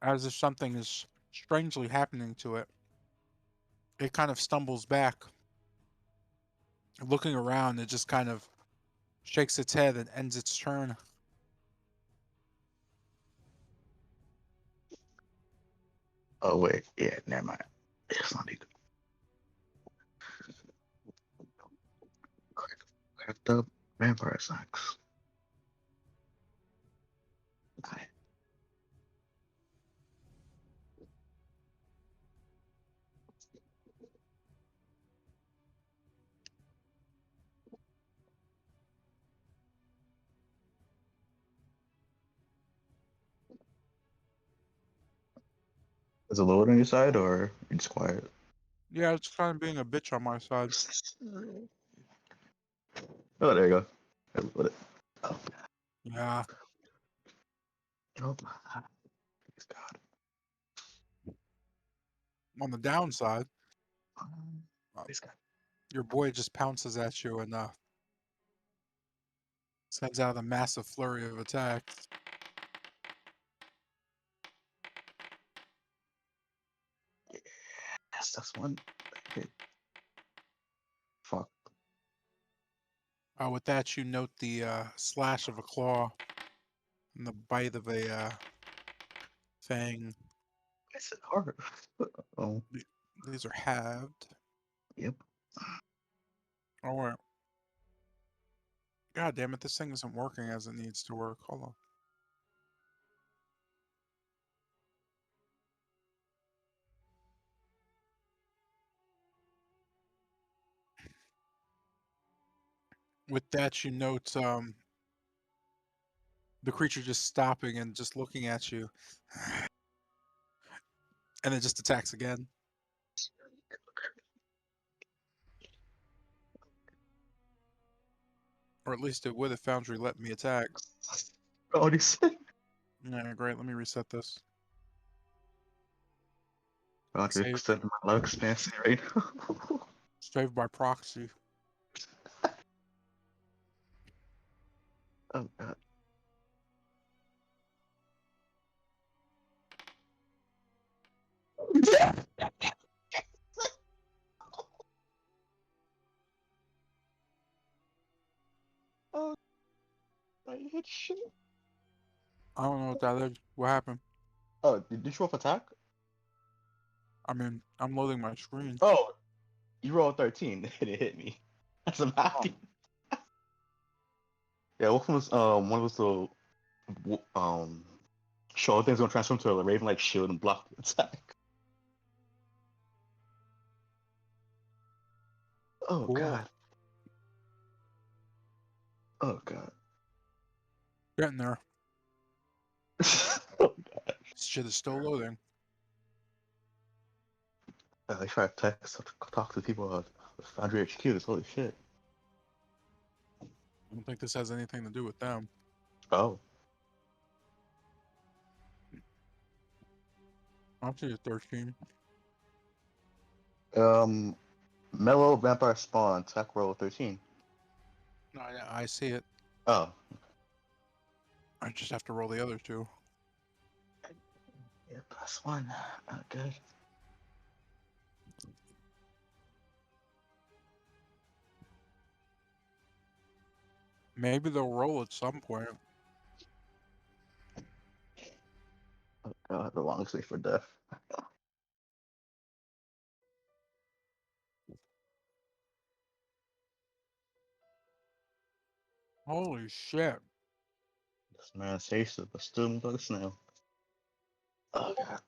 as if something is strangely happening to it. It kind of stumbles back. Looking around, it just kind of shakes its head and ends its turn. Oh wait, yeah, never mind. It's not even. Cracked up vampire socks. Is it lower on your side or you just quiet? Yeah, it's kind of being a bitch on my side. Oh, there you go. Put it. Oh, Yeah. oh my God. On the downside, Praise God. your boy just pounces at you and sends out a massive flurry of attacks. Yes, that's one. Okay. Fuck. With that, you note the slash of a claw and the bite of a fang. It's hard. Oh, These are halved. yep. Oh, wait. God damn it, this thing isn't working as it needs to work. Hold on. With that, you note the creature just stopping and just looking at you. And it just attacks again. Or at least it would if Foundry let me attack. Oh, this. Yeah, great. Let me reset this. I like to Save, extend my love expansion right now. save by proxy. Oh god. Oh, I hit shit. I don't know what that is. What happened? Oh, did you roll for attack? I mean, I'm loading my screen. Oh, you rolled 13 and it hit me. That's I'm Oh, happy. Yeah, one was the show thing's gonna transform to a raven like shield and block the attack. Oh cool. god. Oh god. Getting there. Oh god. This shit is still loading. I try to text talk to people at Foundry HQ. Holy shit. I don't think this has anything to do with them. Oh. I'll see a 13. Mellow Vampire Spawn, attack roll 13. No, I see it. Oh. I just have to roll the other two. Yeah, +1. Oh, good. Maybe they'll roll at some point. Oh god, the long sleep for death. Holy shit. This man's hasted, but still moves like a snail. Oh god.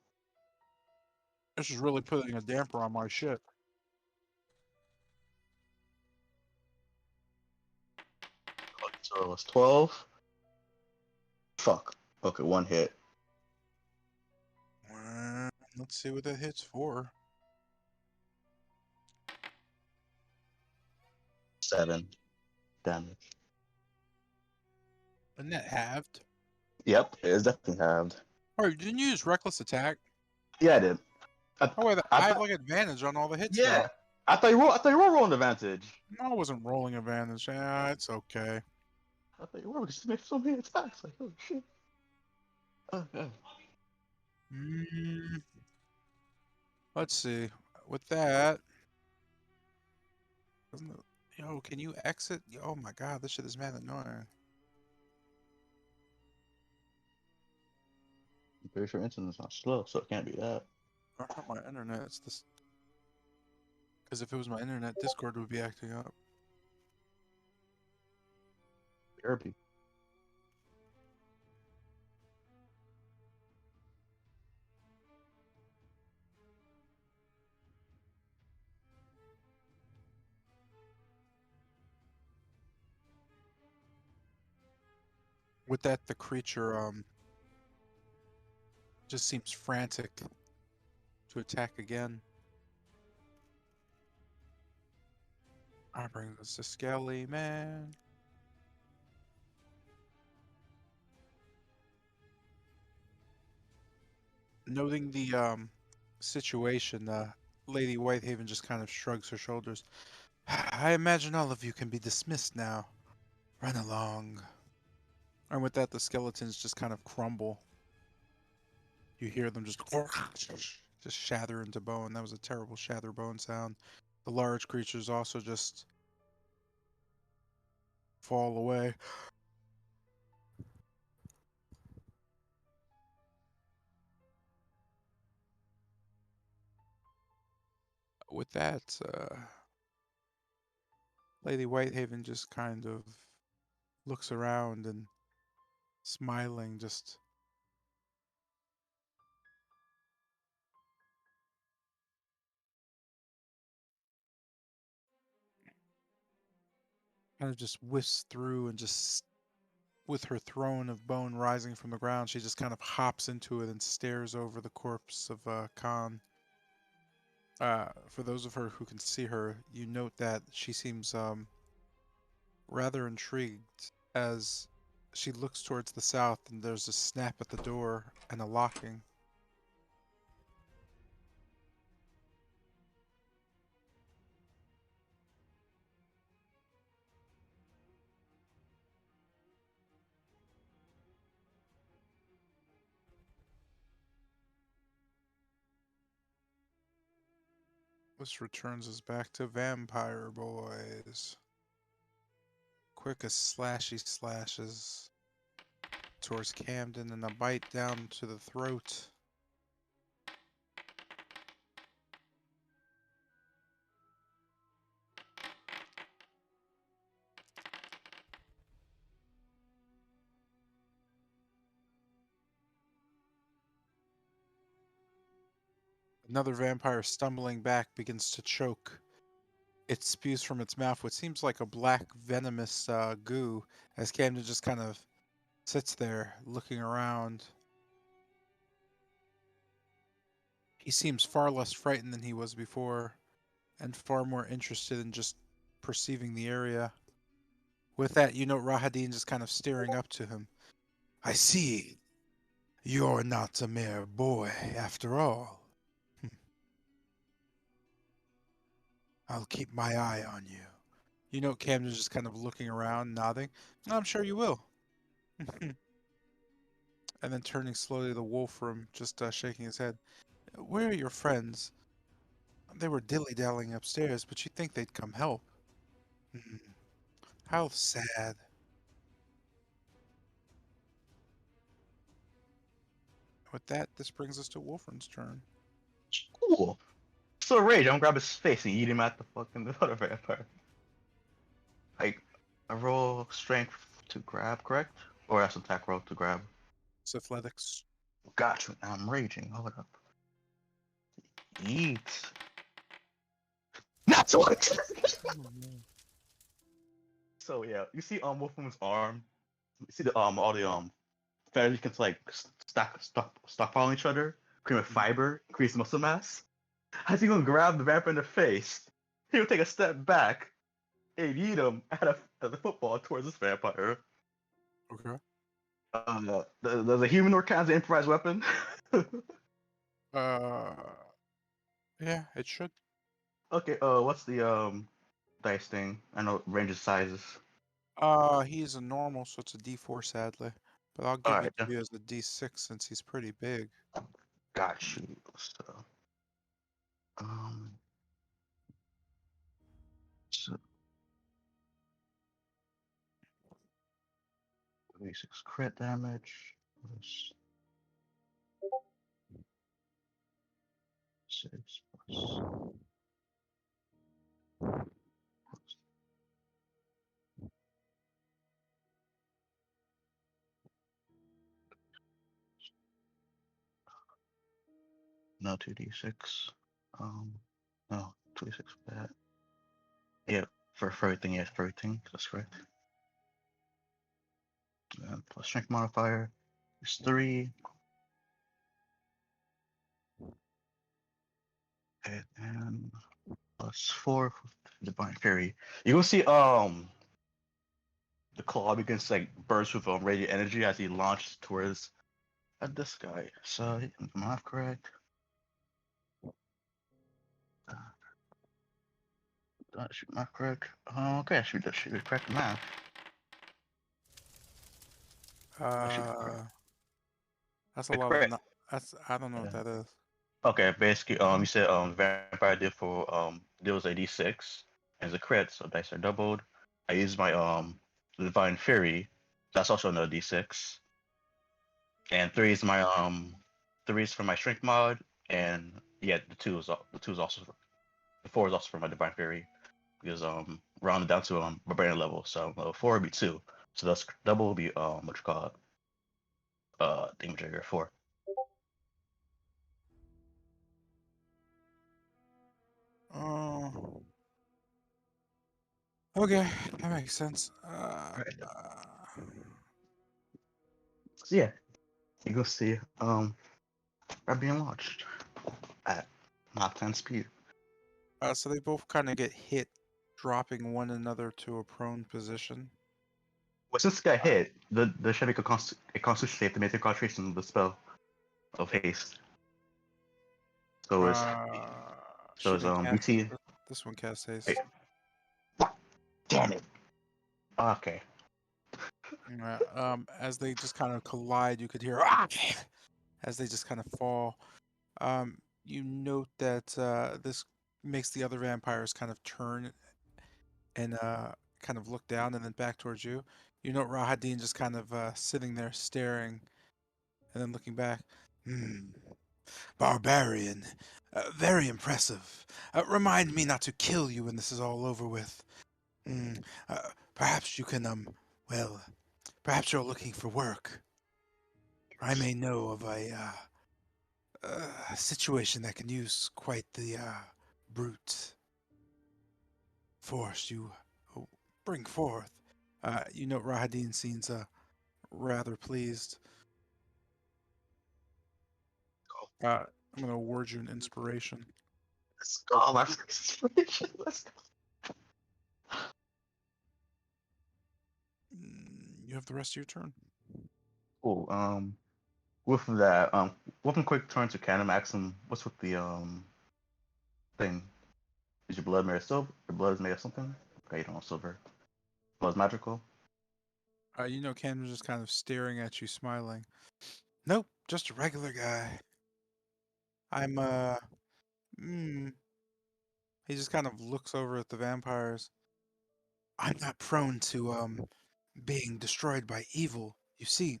This is really putting a damper on my shit. So it was 12. Fuck. Okay, one hit. Let's see what that hits for. 7 damage. Isn't that halved? Yep, it is definitely halved. Oh, didn't you use reckless attack? Yeah, I did. Oh wait, I I have thought- like advantage on all the hits. yeah. Though. I thought you were rolling advantage. No, I wasn't rolling advantage. Yeah, it's okay. I thought you were because you made so many attacks. Like, holy shit. Oh god. Let's see. With that, doesn't it, yo, can you exit? Oh my god, this shit is mad annoying. I'm pretty sure internet's not slow, so it can't be that. It's not my internet. It's this. Because if it was my internet, Discord would be acting up. Therapy. With that, the creature just seems frantic to attack again. I bring this to Skelly, man. Noting the situation, Lady Whitehaven just kind of shrugs her shoulders. I imagine all of you can be dismissed now. Run along. And with that, the skeletons just kind of crumble. You hear them just shatter into bone. That was a terrible shatter bone sound. The large creatures also just fall away. With that, Lady Whitehaven just kind of looks around and smiling, just kind of just whisks through and just with her throne of bone rising from the ground, she just kind of hops into it and stares over the corpse of Khan. For those of her who can see her, you note that she seems rather intrigued as She looks towards the south, and there's a snap at the door and a locking. This returns us back to Vampire Boys. Quick as slashy slashes towards Camden and a bite down to the throat. Another vampire stumbling back begins to choke. It spews from its mouth what seems like a black venomous goo as Camden just kind of sits there looking around. He seems far less frightened than he was before and far more interested in just perceiving the area. With that, you note Rahadin just kind of staring up to him. I see. You're not a mere boy, after all. I'll keep my eye on you. You note Camden's just kind of looking around, nodding. I'm sure you will. And then turning slowly to the Wolfram, just shaking his head. Where are your friends? They were dilly-dallying upstairs, but you'd think they'd come help. How sad. With that, this brings us to Wolfram's turn. Cool. So rage, I'm gonna grab his face and eat him at the fucking other vampire. Like, I roll strength to grab, correct? Or that's attack roll to grab. It's athletics. Gotcha. Now I'm raging. Hold up. Eat. That's what. So yeah, you see Wolfram's arm. You see the all the feathers can like stockpile each other, create fiber, increase muscle mass. As he gonna grab the vampire in the face, he'll take a step back and eat him at the football towards this vampire. Okay. Does a human or kinds of improvised weapon? Yeah, it should. Okay. What's the dice thing? I know range of sizes. He's a normal, so it's a D4 sadly. But I'll All give it right. to you as a D6 since he's pretty big. Got you. So, um, so 26 crit damage. Plus 6 plus. No, 2d6. No, 26 for that. Yeah, for everything, yes, for everything. That's correct. And plus strength modifier is 3. And plus 4 for divine fury. You will see the claw begins to like burst with radiant energy as he launches towards this guy. So am I correct? That should not correct. Okay, I should be correct math. That's a lot of. That's I don't know what that is. Okay, basically, you said vampire did for deals a d6 as a crit, so dice are doubled. I use my divine fury, that's also another d6, and 3 is my 3 is for my strength mod, and yeah, the two is also the 4 is also for my divine fury because rounded down to barbarian level, so 4 would be 2, so that's double will be what you call it, thingamajigger 4. Oh. Okay, that makes sense. So yeah, you go see are being launched at Mach 10 speed. So they both kind of get hit, dropping one another to a prone position. Well, since it got hit, the should make a constitution save to make the concentration of the spell of haste. So it's Should be cast. BT. This one casts haste. Wait, damn it. Okay. As they just kind of collide, you could hear "Ah!" as they just kind of fall. You note that this makes the other vampires kind of turn and kind of look down and then back towards you. You note Rahadin just kind of sitting there staring and then looking back. Barbarian. Very impressive. Remind me not to kill you when this is all over with. Perhaps you can, well, perhaps you're looking for work. I may know of a situation that can use quite the brute force you bring forth. You know, Rahadin seems rather pleased. I'm going to award you an inspiration. Let's go. My inspiration. Let's go. You have the rest of your turn. Cool. With that, one quick turn to Canon Maxim. What's with the thing? Is your blood made of silver? Your blood is made of something? Okay, you don't have silver. Blood's magical. You know, Cam's just kind of staring at you, smiling. Nope, just a regular guy. I'm, He just kind of looks over at the vampires. I'm not prone to, being destroyed by evil. You see,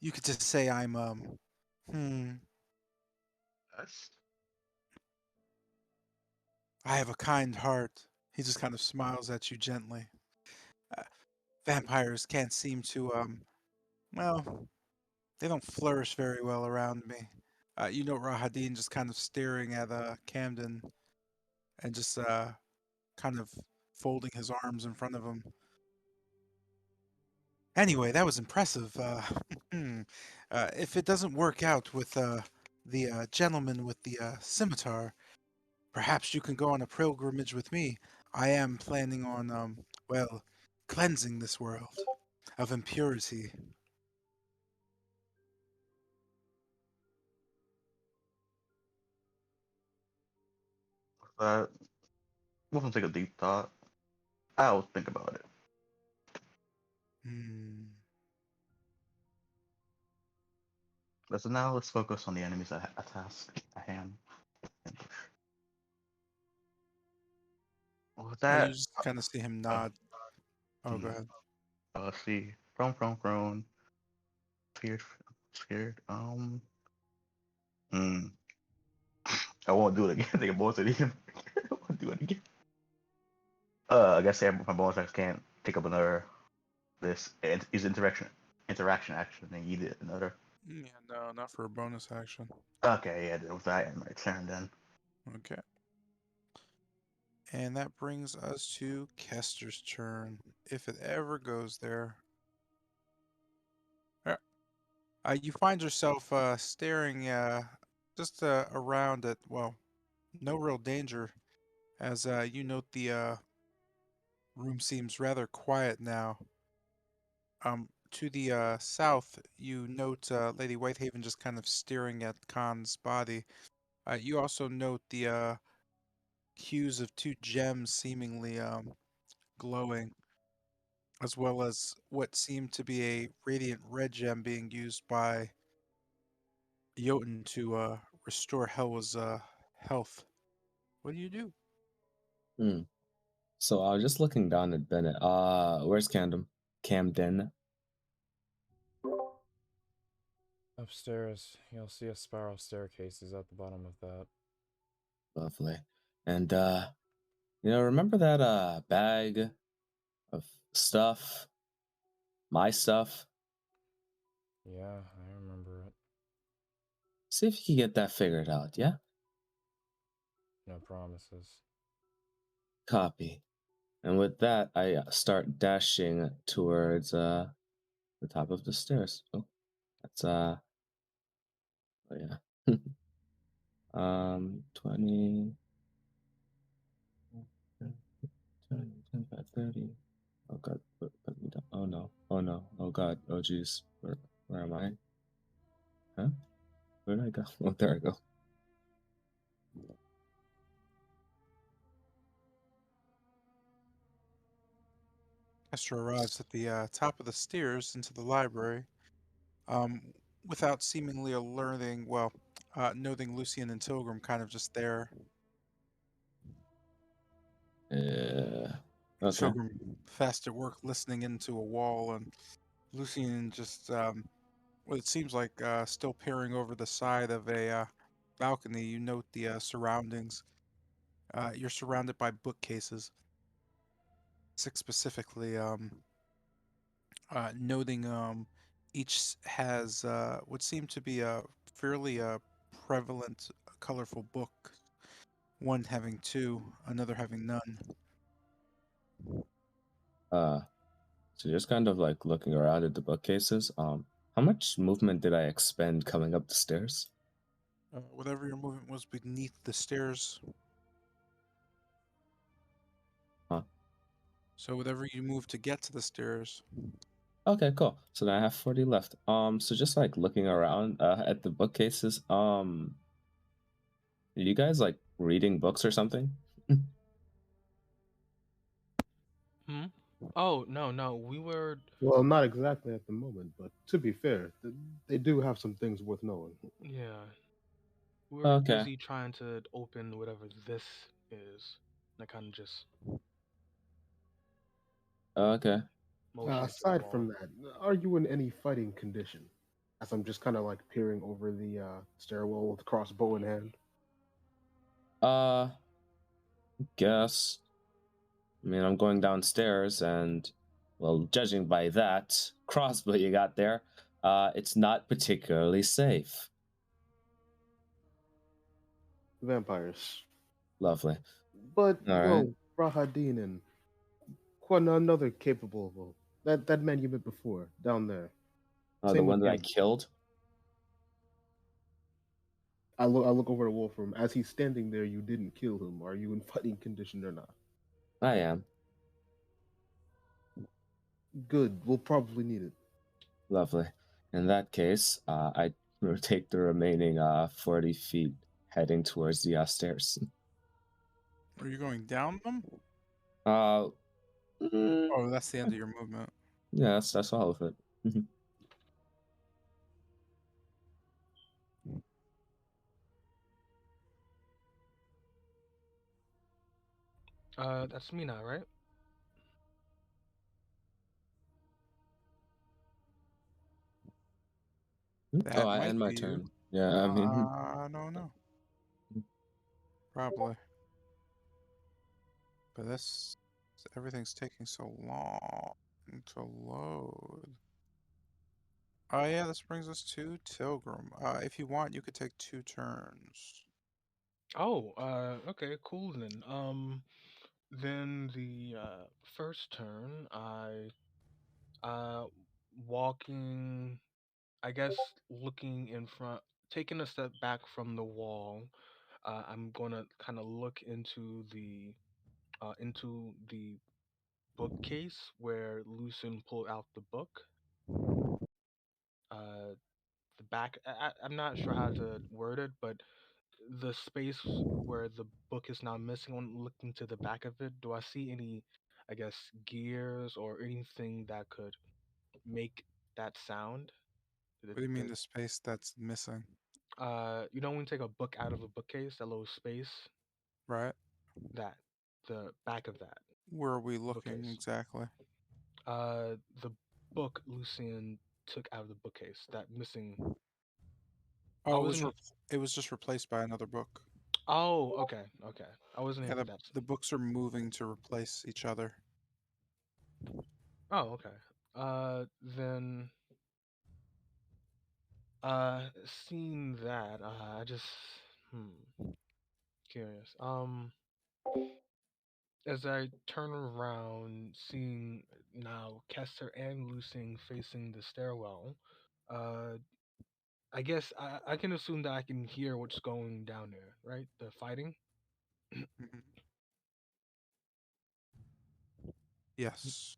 you could just say I'm, Yes. I have a kind heart. He just kind of smiles at you gently. Vampires can't seem to, well, they don't flourish very well around me. You know, Rahadin just kind of staring at Camden and just kind of folding his arms in front of him. Anyway, that was impressive. If it doesn't work out with the gentleman with the scimitar, perhaps you can go on a pilgrimage with me. I am planning on, well, cleansing this world of impurity. We'll have to take a deep thought. I'll think about it. So now let's focus on the enemies at task at hand. With You that, just kind of see him nod. Oh, go ahead. let's see. Prone. Scared. I won't do it again. Take a bonus again. I won't do it again. I guess my bonus action can't take up another. This is interaction action, and you did another. Yeah, no, not for a bonus action. Okay, yeah, with that in my turn then. Okay. And that brings us to Kester's turn, if it ever goes there. You find yourself staring just around at, well, no real danger, as you note the room seems rather quiet now. To the south, you note Lady Whitehaven just kind of staring at Khan's body. You also note the hues of two gems seemingly glowing, as well as what seemed to be a radiant red gem being used by Jotun to restore Helwa's health. What do you do? So I was just looking down at Bennett. Where's Camden? Upstairs, you'll see a spiral staircase is at the bottom of that. Lovely. And remember that bag of stuff? My stuff? Yeah, I remember it. See if you can get that figured out, yeah? No promises. Copy. And with that, I start dashing towards the top of the stairs. Oh, that's oh yeah. 20, 25, 30. Oh god, put me down. Oh no. god. Oh jeez. Where am I? Huh? Where did I go? Oh, there I go. Kester arrives at the top of the stairs into the library, um, without seemingly alerting, noting Lucian and Tilgrim kind of just there. Okay. Tilgrim fast at work listening into a wall, and Lucian just, what it seems like, still peering over the side of a balcony. You note the surroundings. You're surrounded by bookcases. 6 specifically, noting each has what seem to be a fairly prevalent, colorful book. One having 2, another having none. So just kind of like looking around at the bookcases. How much movement did I expend coming up the stairs? Whatever your movement was beneath the stairs. Huh. So whatever you move to get to the stairs. Okay, cool. So then I have 40 left. So just like looking around at the bookcases, are you guys like reading books or something? Hmm. Oh no, we were. Well, not exactly at the moment, but to be fair, they do have some things worth knowing. Yeah, we were Okay. busy trying to open whatever this is. And I kind of just Okay. motioned to the Aside from wall. that, are you in any fighting condition? As I'm just kind of like peering over the stairwell with crossbow in hand. Guess. I mean, I'm going downstairs, and well, judging by that crossbow you got there, it's not particularly safe. Vampires. Lovely. But, All right. well, Rahadin and quite another capable, well, that man you met before, down there. Oh, the Same one with that I you. killed? I look over the wall from him. As he's standing there, you didn't kill him. Are you in fighting condition or not? I am. Good. We'll probably need it. Lovely. In that case, I take the remaining 40 feet heading towards the stairs. Are you going down them? Uh, mm, Oh, that's the end of your movement. yeah, that's all of it. That's me now, right? That I might end my be you. turn. Yeah, I mean, I don't know. Probably. But everything's taking so long to load. Oh yeah, this brings us to Tilgrim. If you want, you could take 2 turns. Oh, okay, cool then. Then the first turn, uh walking, I guess, looking in front, taking a step back from the wall. I'm gonna kind of look into the bookcase where Lucen pulled out the book. Uh, the back. I'm not sure how to word it, but the space where the book is now missing. When looking to the back of it, do I see any, I guess, gears or anything that could make that sound? What do you mean the space that's missing? You know when you take a book out of a bookcase, that little space, Right? that the back of that Where are we looking bookcase. exactly? The book Lucian took out of the bookcase, that missing. I Oh, wasn't. it was just replaced by another book. Oh, okay. I wasn't Yeah, even that. the books are moving to replace each other. Oh, okay. Then, seeing that, I just, curious. As I turn around, seeing now Kester and Lucing facing the stairwell, uh, I guess I can assume that I can hear what's going down there, right? The fighting. Mhm. Yes.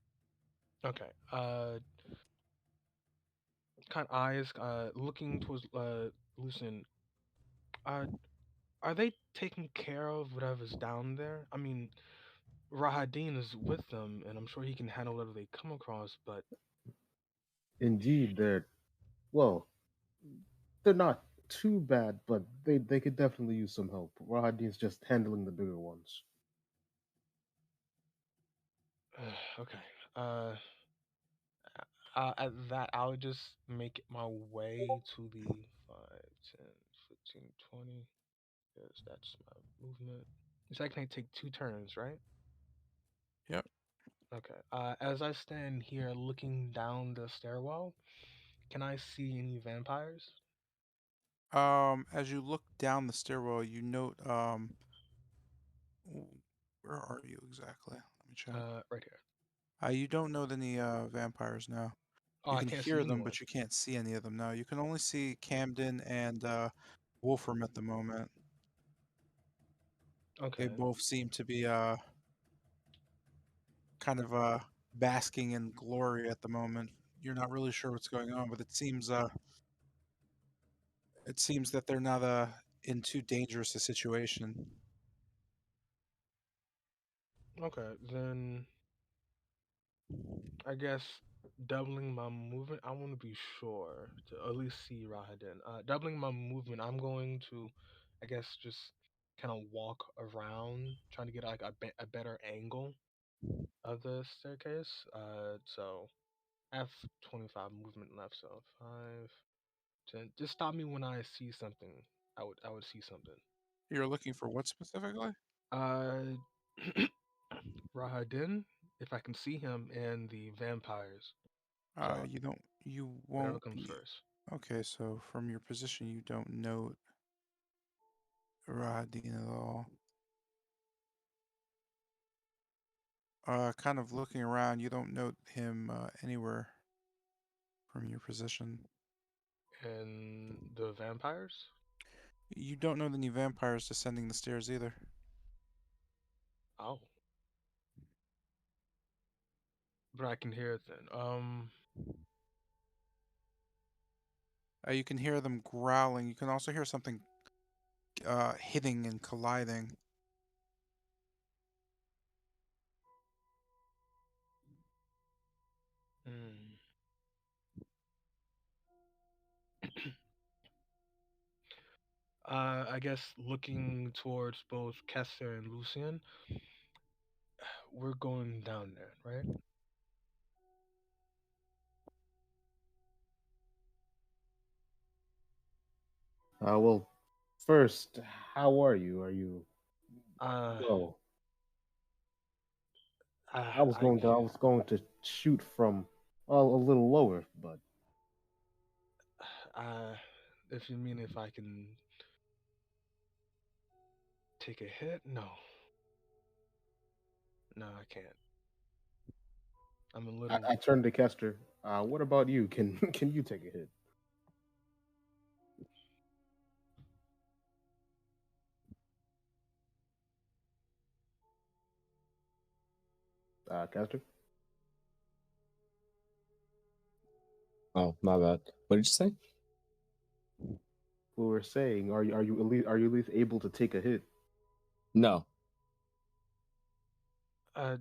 Okay. kind of eyes, looking towards Lucian. Uh, are they taking care of whatever's down there? I mean, Rahadin is with them, and I'm sure he can handle whatever they come across. But Indeed, well, they're not too bad, but they could definitely use some help. Rahadin's just handling the bigger ones. okay. Uh, at that, I'll just make my way to the 5, 10, 15, 20. Yes, that's my movement. So I can take 2 turns, right? Yep. Okay. As I stand here looking down the stairwell, can I see any vampires? As you look down the stairwell, you note where are you exactly? Let me check. Right here. You don't know any vampires now. Oh, You I can can't see hear them, anyone. but you can't see any of them now. You can only see Camden and Wolfram at the moment. They Okay. both seem to be kind of basking in glory at the moment. You're not really sure what's going on, but it seems that they're not in too dangerous a situation. Okay. Then I guess doubling my movement. I want to be sure to at least see Rahadin. Doubling my movement. I'm going to, I guess, just kind of walk around, trying to get like a better angle of the staircase. So I have 25 movement left. So 5, 10. Just stop me when I see something. I would see something. You're looking for what specifically? Uh, Rahadin, if I can see him, and the vampires. So You whatever won't comes be. first. Okay, so from your position, you don't note Radin at all. Kind of looking around, you don't note him anywhere from your position. And the vampires? You don't know any vampires descending the stairs either. Oh, but I can hear it then. You can hear them growling. You can also hear something hitting and colliding. hmm. I guess looking towards both Kester and Lucian, we're going down there, right? Well, first, how are you? Are you Uh, well? uh I I was going to shoot from a little lower, but uh, if you mean if I can take a hit, no, no, I can't. I'm a little. I turned to Kester. What about you? Can can you take a hit? Kester? Oh, my bad. What did you say? We were saying, are you at least able to take a hit? No. Uh,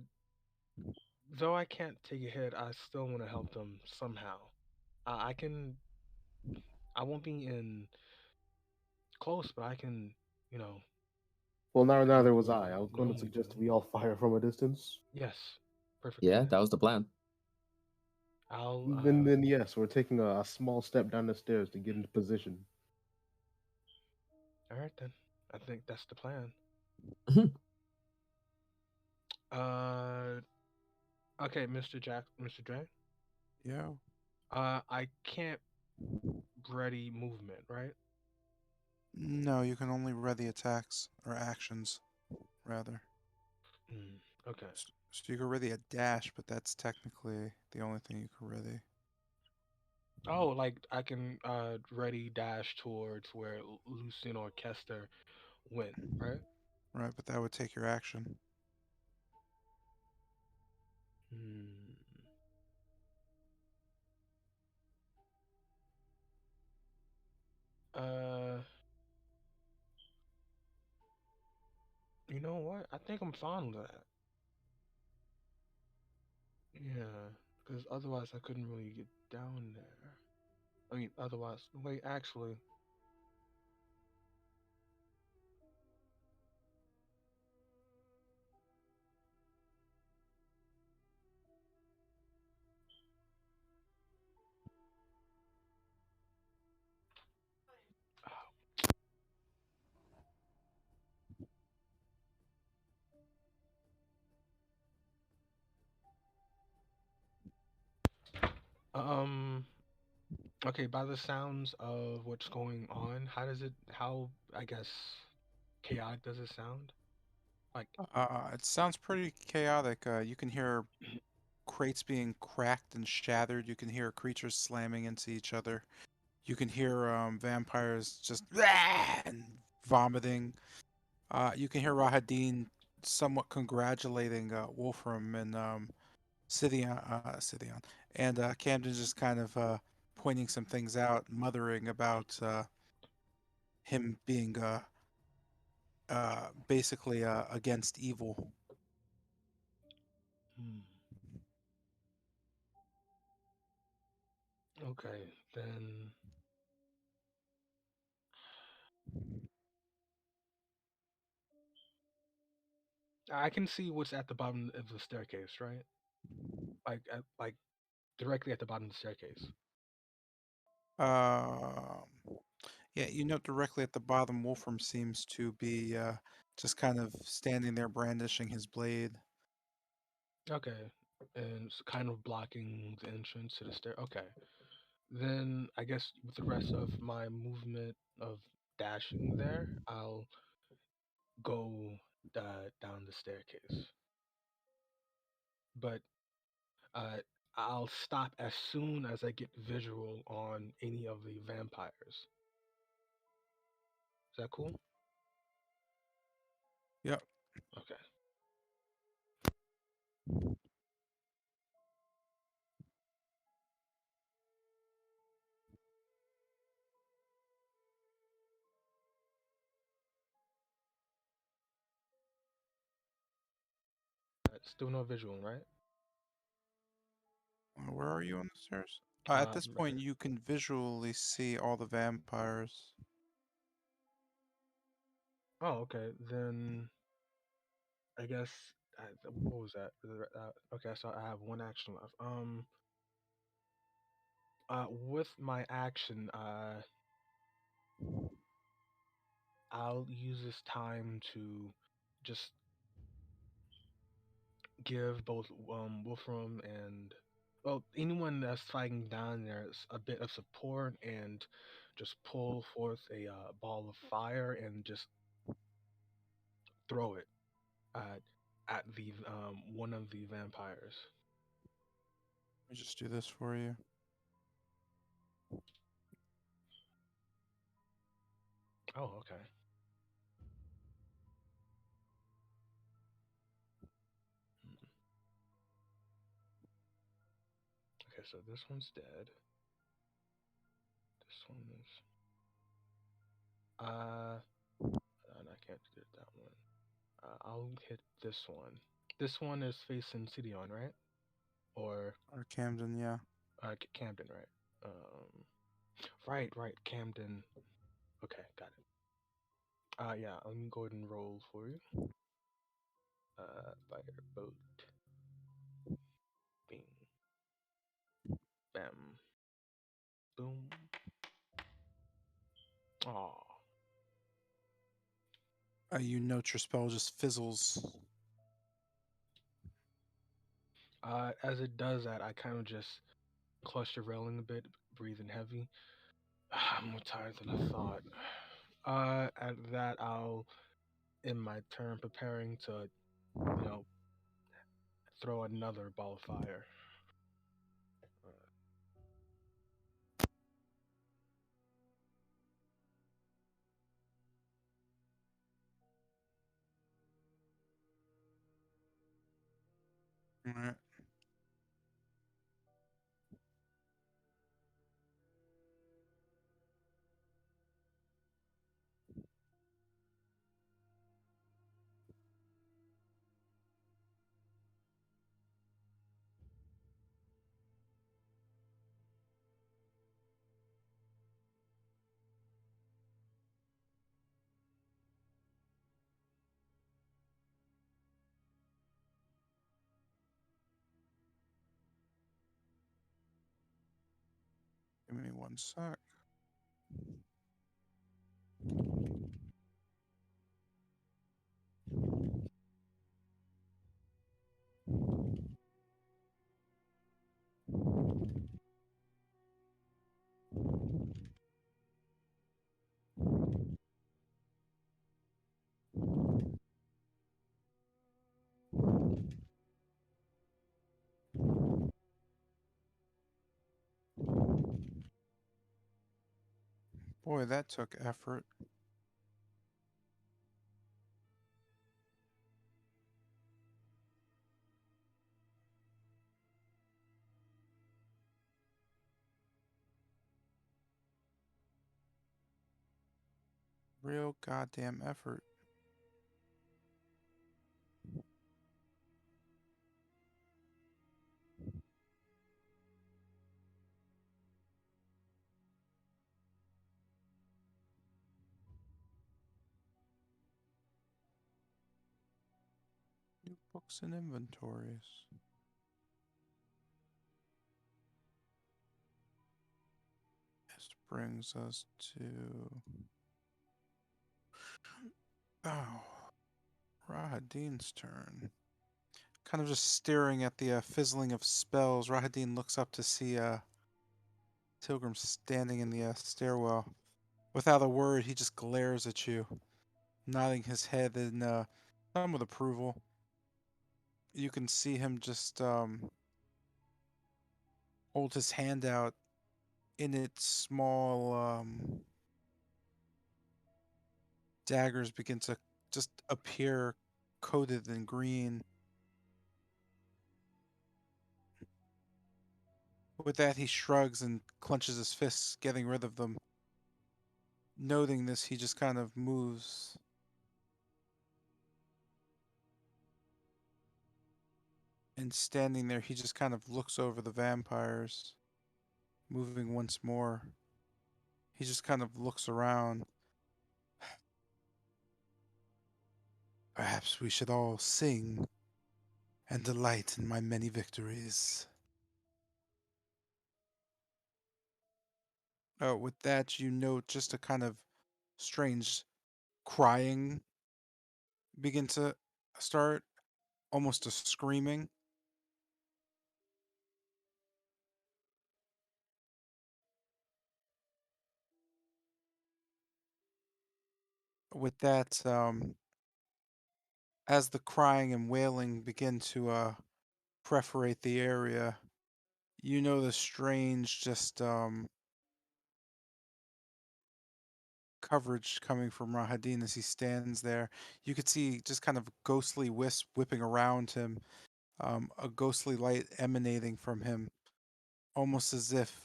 though I can't take a hit, I still want to help them somehow. I can. I won't be in close, but I can, you know, Well, now do there what was we I. I was going to normally do. suggest we all fire from a distance. Yes, perfect Yeah, plan. that was the plan. I'll Then yes, we're taking a small step down the stairs to get into position. all right then. I think that's the plan. Mhm. Uh okay, Mr. J. Yeah. I can't ready movement, right? No, you can only ready attacks or actions, rather. Mm, okay. So you can ready a dash, but that's technically the only thing you can ready. Oh, like I can ready dash towards where Lucian or Kester went, right? Right, but that would take your action. Hmm. Uh, you know what? I think I'm fine with that. Yeah, because otherwise I couldn't really get down there. I mean, otherwise, wait, actually, um, okay, by the sounds of what's going on, how, I guess, chaotic does it sound? Like, It sounds pretty chaotic. You can hear crates being cracked and shattered. You can hear creatures slamming into each other. You can hear vampires just and vomiting. You can hear Rahadin somewhat congratulating Wolfram and Scythion, and Camden just kind of pointing some things out, mothering about him being basically against evil. hmm, okay, then I can see what's at the bottom of the staircase, right? Like directly at the bottom of the staircase. Um, yeah, you note directly at the bottom, Wolfram seems to be just kind of standing there brandishing his blade. Okay, and it's kind of blocking the entrance to the stair. Okay, then I guess with the rest of my movement of dashing there, I'll go down the staircase. But uh, I'll stop as soon as I get visual on any of the vampires. Is that cool? Yep. Okay. Still no visual, right? Where are you on the stairs? At this Right point, here. you can visually see all the vampires. Oh, okay. Then I guess what was that? Okay, so I have one action left. With my action, I'll use this time to just give both Wolfram and well anyone that's fighting down there a bit of support and just pull forth a ball of fire and just throw it at the one of the vampires. Let me just do this for you. Oh, okay. Hmm. Okay, so this one's dead. This one is and I can't get that one. I'll hit this one. This one is facing Sidion, right? Or Or Camden, yeah. Camden, right? Right, Camden. Okay, got it. Yeah, let me go ahead and roll for you. Firebolt. Bing. Bam. Boom. Aw. You note your spell just fizzles. As it does that, I kind of just cluster railing a bit, breathing heavy. I'm more tired than I thought. At that, I'll, in my turn, preparing to, you know, throw another ball of fire. Alright. Give me one sec. Boy, that took effort. Real goddamn effort. New books and inventories. This brings us to... Oh, Rahadin's turn. Kind of just staring at the fizzling of spells, Rahadin looks up to see Tilgrim standing in the stairwell. Without a word, he just glares at you, nodding his head in some with approval. You can see him just hold his hand out. In its small daggers begin to just appear coated in green. With that, he shrugs and clenches his fists, getting rid of them. Noting this, he just kind of moves. And standing there, he just kind of looks over the vampires, moving once more. He just kind of looks around. Perhaps we should all sing and delight in my many victories. With that, you note just a kind of strange crying begin to start, almost a screaming. With that, as the crying and wailing begin to perforate the area, you know the strange just coverage coming from Rahadin as he stands there. You could see just kind of a ghostly wisp whipping around him, a ghostly light emanating from him, almost as if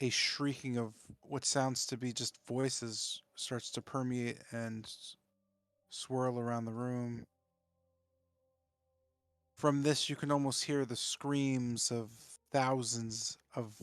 a shrieking of what sounds to be just voices starts to permeate and swirl around the room. From this, you can almost hear the screams of thousands of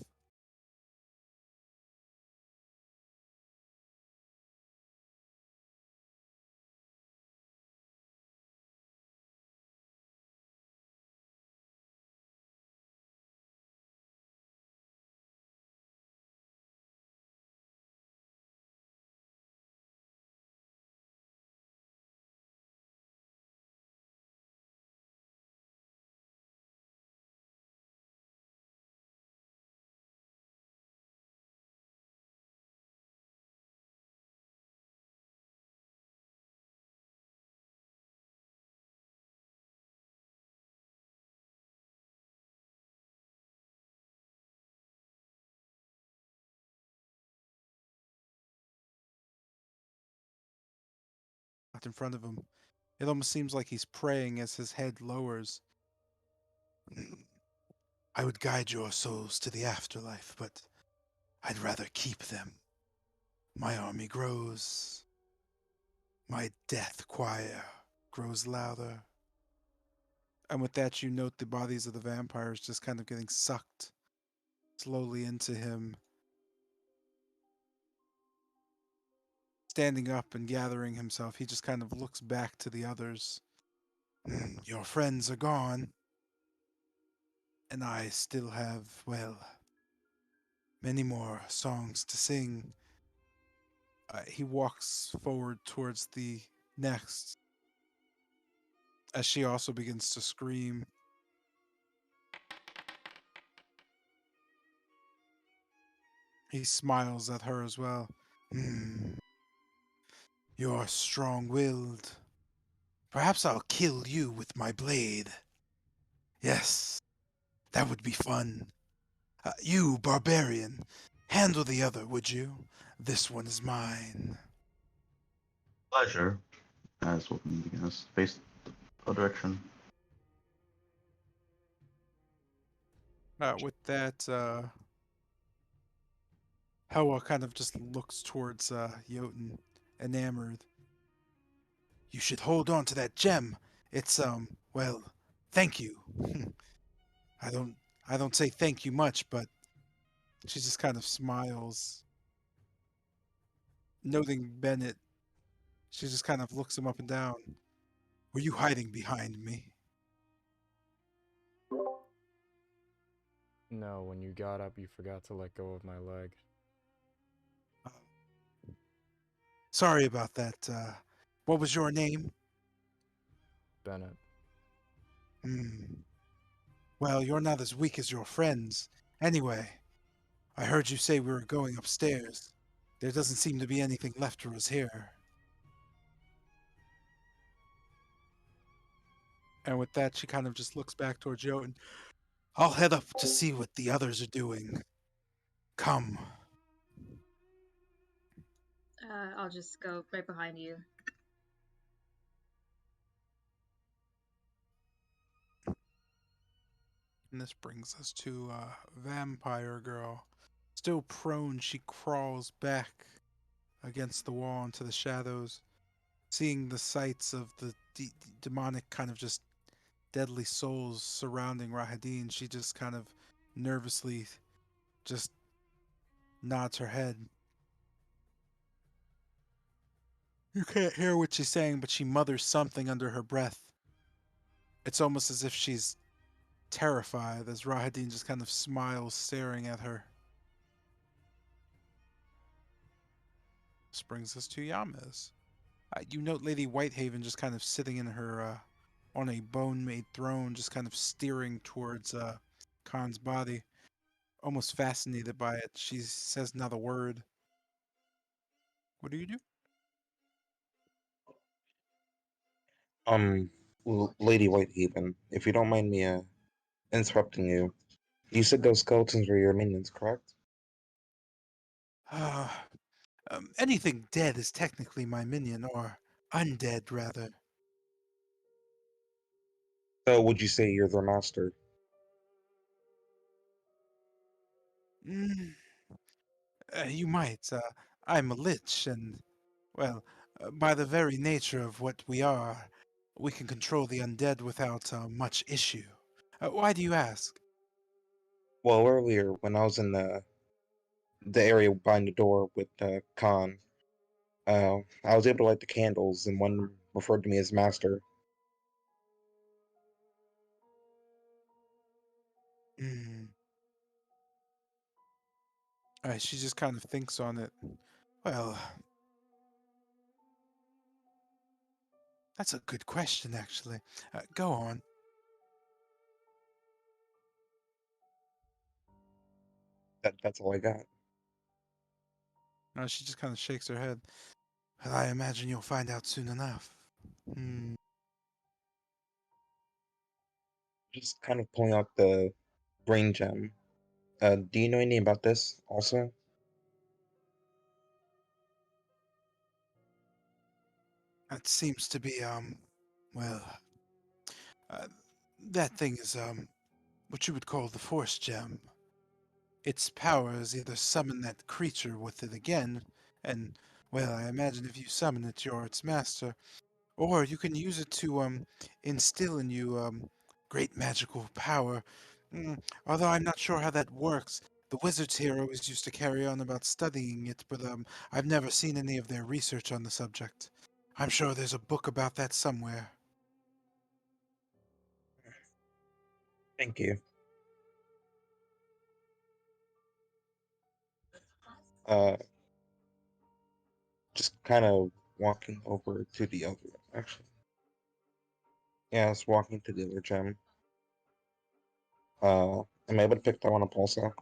in front of him. It almost seems like he's praying as his head lowers. I would guide your souls to the afterlife, but I'd rather keep them. My army grows. My death choir grows louder. And with that, you note the bodies of the vampires just kind of getting sucked slowly into him. Standing up and gathering himself, he just kind of looks back to the others. Your friends are gone, and I still have, well, many more songs to sing. He walks forward towards the next as she also begins to scream. He smiles at her as well. Hmm, you're strong-willed. Perhaps I'll kill you with my blade. Yes, that would be fun. You, barbarian, handle the other, would you? This one is mine. Pleasure. As Wolfman begins face the direction. With that, Hella kind of just looks towards Jotun, enamored. You should hold on to that gem. It's well, thank you. I don't I don't say thank you much, but she just kind of smiles. Noting Bennett, she just kind of looks him up and down. Were you hiding behind me? No, when you got up, you forgot to let go of my leg. Uh, Sorry about that. What was your name? Bennett. Hmm. Well, you're not as weak as your friends. Anyway, I heard you say we were going upstairs. There doesn't seem to be anything left for us here. And with that, she kind of just looks back towards Jotun. I'll head up to see what the others are doing. Come. I'll just go right behind you. And this brings us to Vampire Girl. Still prone, she crawls back against the wall into the shadows, seeing the sights of the demonic kind of just deadly souls surrounding Rahadin. She just kind of nervously just nods her head. You can't hear what she's saying, but she mutters something under her breath. It's almost as if she's terrified as Rahadin just kind of smiles, staring at her. This brings us to Yamez. You note Lady Whitehaven just kind of sitting in her on a bone-made throne, just kind of steering towards Khan's body, almost fascinated by it. She says not a word. What do you do? Lady Whitehaven, if you don't mind me interrupting you, you said those skeletons were your minions, correct? Uh, Anything dead is technically my minion, or undead, rather. So would you say you're their master? Mm, you might. I'm a lich, and, well, by the very nature of what we are, we can control the undead without much issue. Why do you ask? Well, earlier when I was in the area behind the door with Khan, I was able to light the candles, and one referred to me as master. Mm. She just kind of thinks on it. Well, that's a good question, actually. Go on. That's all I got. She just kind of shakes her head. Well, I imagine you'll find out soon enough. Hmm. Just kind of pulling out the brain gem. Do you know anything about this also? That seems to be, well, uh, that thing is, what you would call the Force Gem. Its powers either summon that creature with it again, and, well, I imagine if you summon it, you're its master, or you can use it to instill in you great magical power. Although I'm not sure how that works. The wizards here always used to carry on about studying it, but I've never seen any of their research on the subject. I'm sure there's a book about that somewhere. Thank you. Uh, just kind of walking over to the other. Actually, yeah, I was walking to the other gym. Am I able to pick that one up also?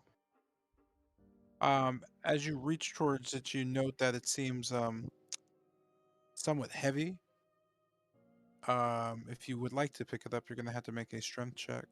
As you reach towards it, you note that it seems somewhat heavy. If you would like to pick it up, you're gonna have to make a strength check.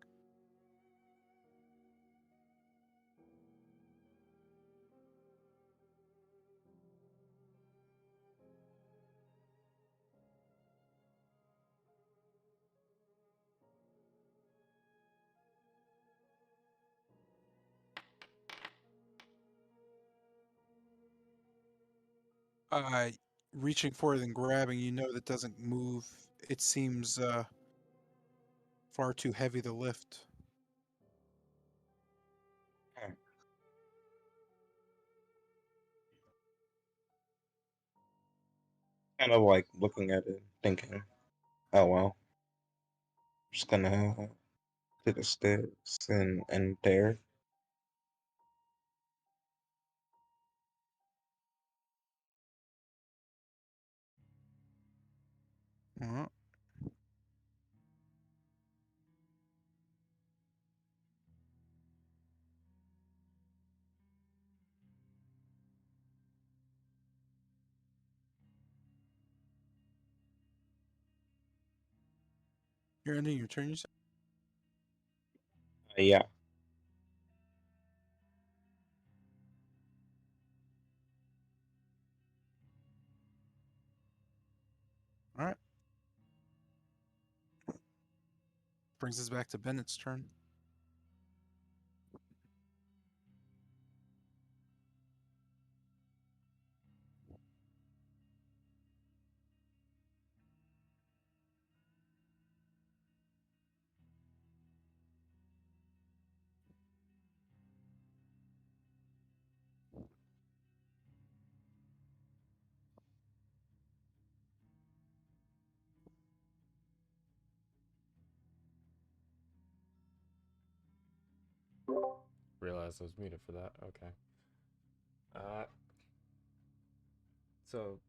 Uh, Reaching for it and grabbing, you know that doesn't move. It seems far too heavy to lift. Kind of like looking at it, thinking, "Oh well, just gonna to the stairs and there." Uh-huh. You're ending your turn, you said? Yeah. All right. Brings us back to Bennett's turn. Realized I was muted for that. Okay. Uh, so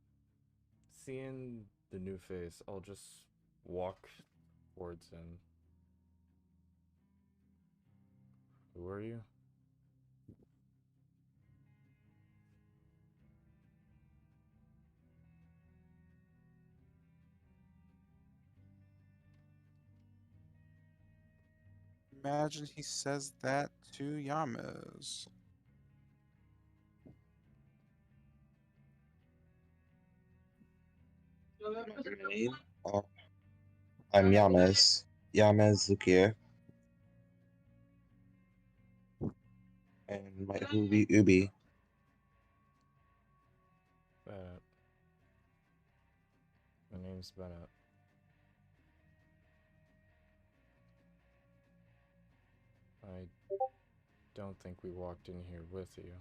seeing the new face, I'll just walk towards him. Who are you? Imagine he says that to Yamez. Uh, I'm Yamez. Yamez Zukier. And my Ubi Ubi. Bennett. My name's Bennett. I don't think we walked in here with you.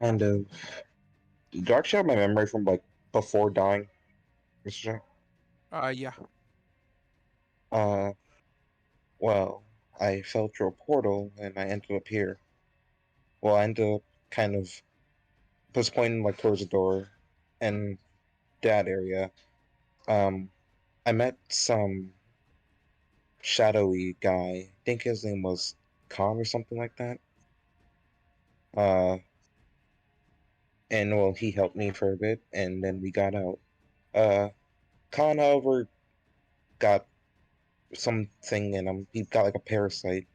Kind of. Do I actually have my memory from like before dying, Mr. Jack? Yeah. Uh, well, I fell through a portal and I ended up here. Well, I ended up kind of was pointing like towards the door and that area. Um, I met some shadowy guy. I think his name was Khan or something like that. Uh, and well, he helped me for a bit, and then we got out. Khan, however, got something in him. He got like a parasite,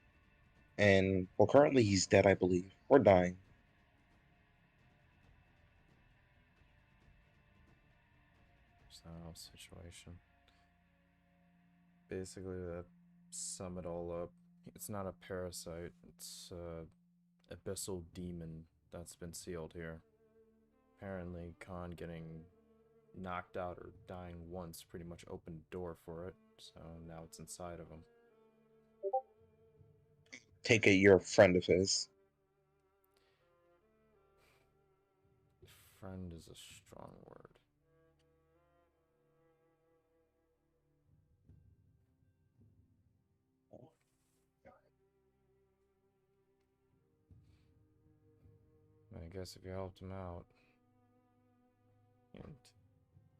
and well, currently he's dead, I believe, or dying. So, situation. Basically, to sum it all up, it's not a parasite, it's a abyssal demon that's been sealed here. Apparently, Khan getting knocked out or dying once pretty much opened the door for it, so now it's inside of him. Take it you're a friend of his. Friend is a strong word. guess if you helped him out. And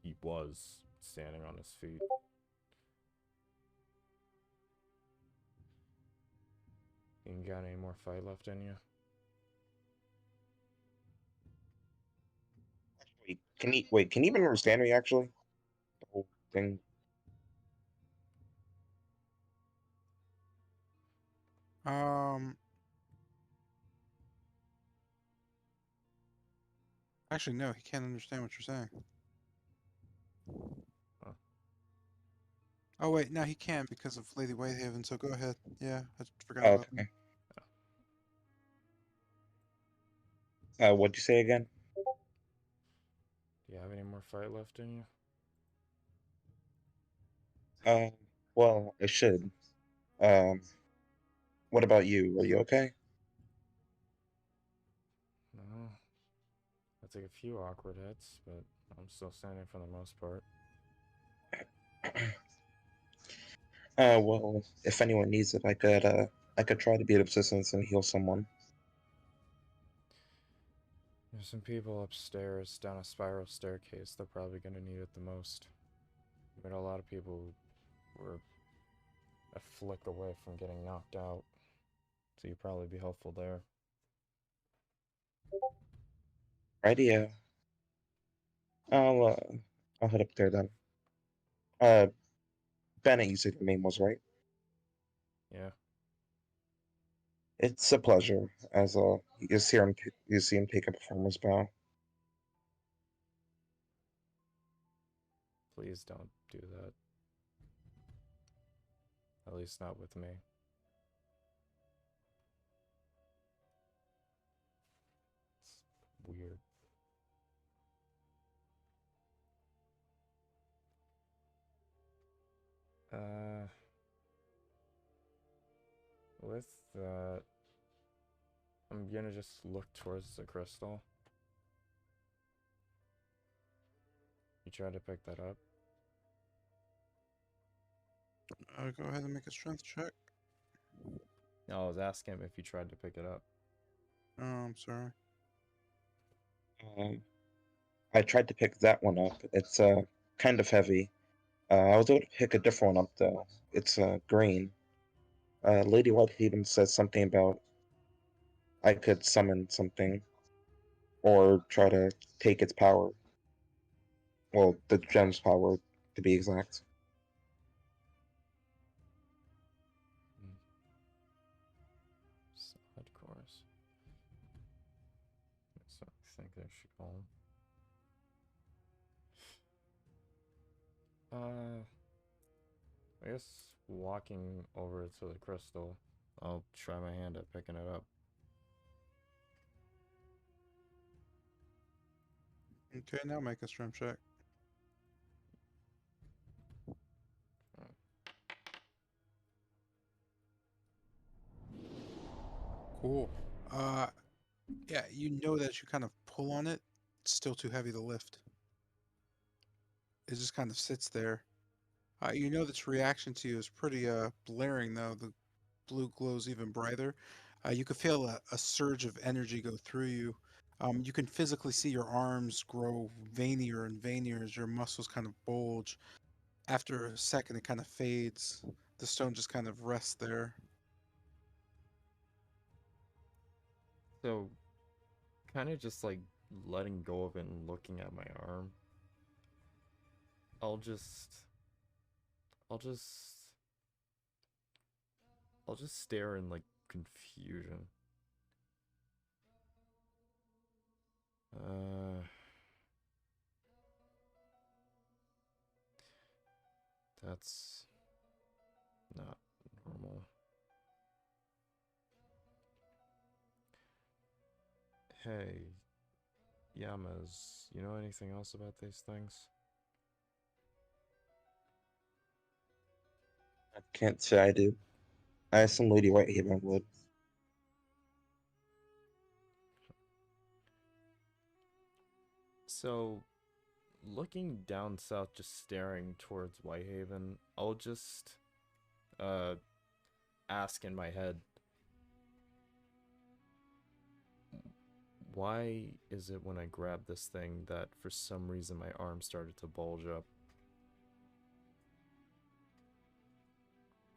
he was standing on his feet. You got any more fight left in you? Wait, can you even understand me actually? The whole thing. Actually, no, he can't understand what you're saying. Huh. Oh wait, no, he can because of Lady Whitehaven. So go ahead. Yeah, I forgot Oh, about okay. them. What'd you say again? Do you have any more fight left in you? Well, it should. Um, what about you? Are you okay? No. I took a few awkward hits, but I'm still standing for the most part. Well, if anyone needs it, I could try to be of assistance and heal someone. There's some people upstairs down a spiral staircase. They're probably going to need it the most. But a lot of people were a flick away from getting knocked out. So you'd probably be helpful there. Rightio. I'll head up there then. Uh, Bennett, you said your name was, right? Yeah. It's a pleasure, as you see him take a performance bow. Please don't do that. At least not with me. It's weird. With that, I'm gonna just look towards the crystal. You try to pick that up? Go ahead and make a strength check. No, I was asking him if you tried to pick it up. Oh, I'm sorry. I tried to pick that one up. It's kind of heavy. I was able to pick a different one up though. It's green. Lady Whitehaven says something about I could summon something or try to take its power. Well, the gem's power, to be exact. Side course. So I think I should call him. I guess walking over to the crystal, I'll try my hand at picking it up. Okay, now make a strength check. Cool. Yeah, you know that you kind of pull on it. It's still too heavy to lift. It just kind of sits there. You know its reaction to you is pretty blaring though. The blue glows even brighter. You can feel a surge of energy go through you. You can physically see your arms grow veinier and veinier as your muscles kind of bulge. After a second, it kind of fades. The stone just kind of rests there. So, kind of just like letting go of it and looking at my arm. I'll just stare in like confusion. That's not normal. Hey, Yamas, you know anything else about these things? I can't say I do. I assume Lady Whitehaven would. So, looking down south, just staring towards Whitehaven, I'll just ask in my head, Why is it when I grab this thing that for some reason my arm started to bulge up?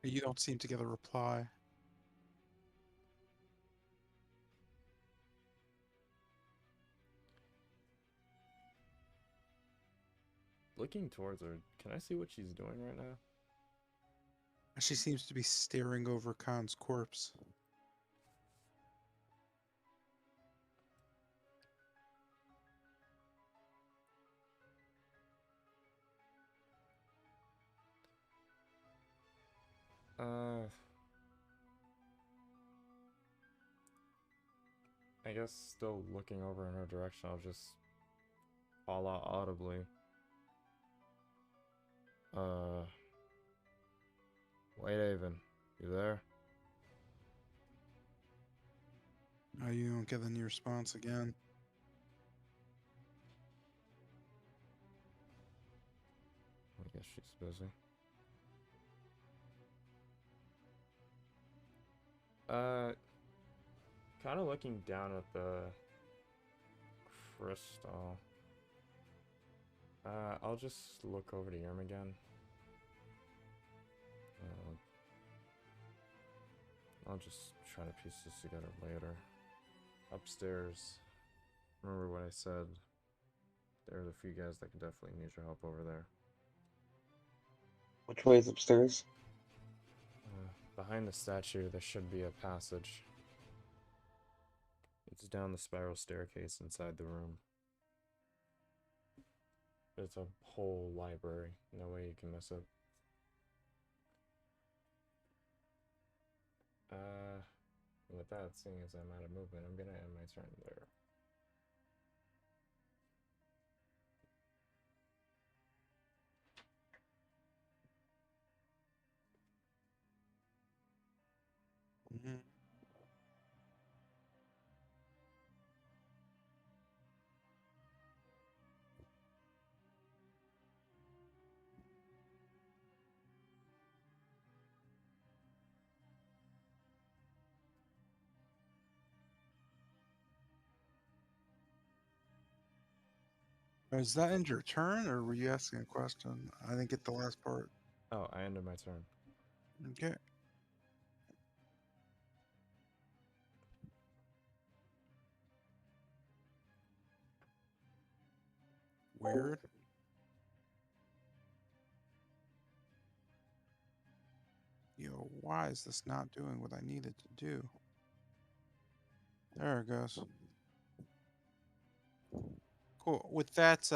You don't seem to get a reply. Looking towards her, can I see what she's doing right now? She seems to be staring over Khan's corpse. I guess still looking over in her direction, I'll just call out audibly. Whitehaven, you there? You don't get any response again. I guess she's busy. Kind of looking down at the crystal. I'll just look over to Yerm again. I'll just try to piece this together later. Upstairs. Remember what I said? There's a few guys that could definitely use your help over there. Which way is upstairs? Behind the statue, there should be a passage. It's down the spiral staircase inside the room. It's a whole library. No way you can miss it. With that, seeing as I'm out of movement, I'm gonna end my turn there. Mm-hmm. Is that end your turn, or were you asking a question? I didn't get the last part. Oh, I ended my turn. Okay. Weird. Yo, why is this not doing what I needed to do? There it goes. Cool. With that,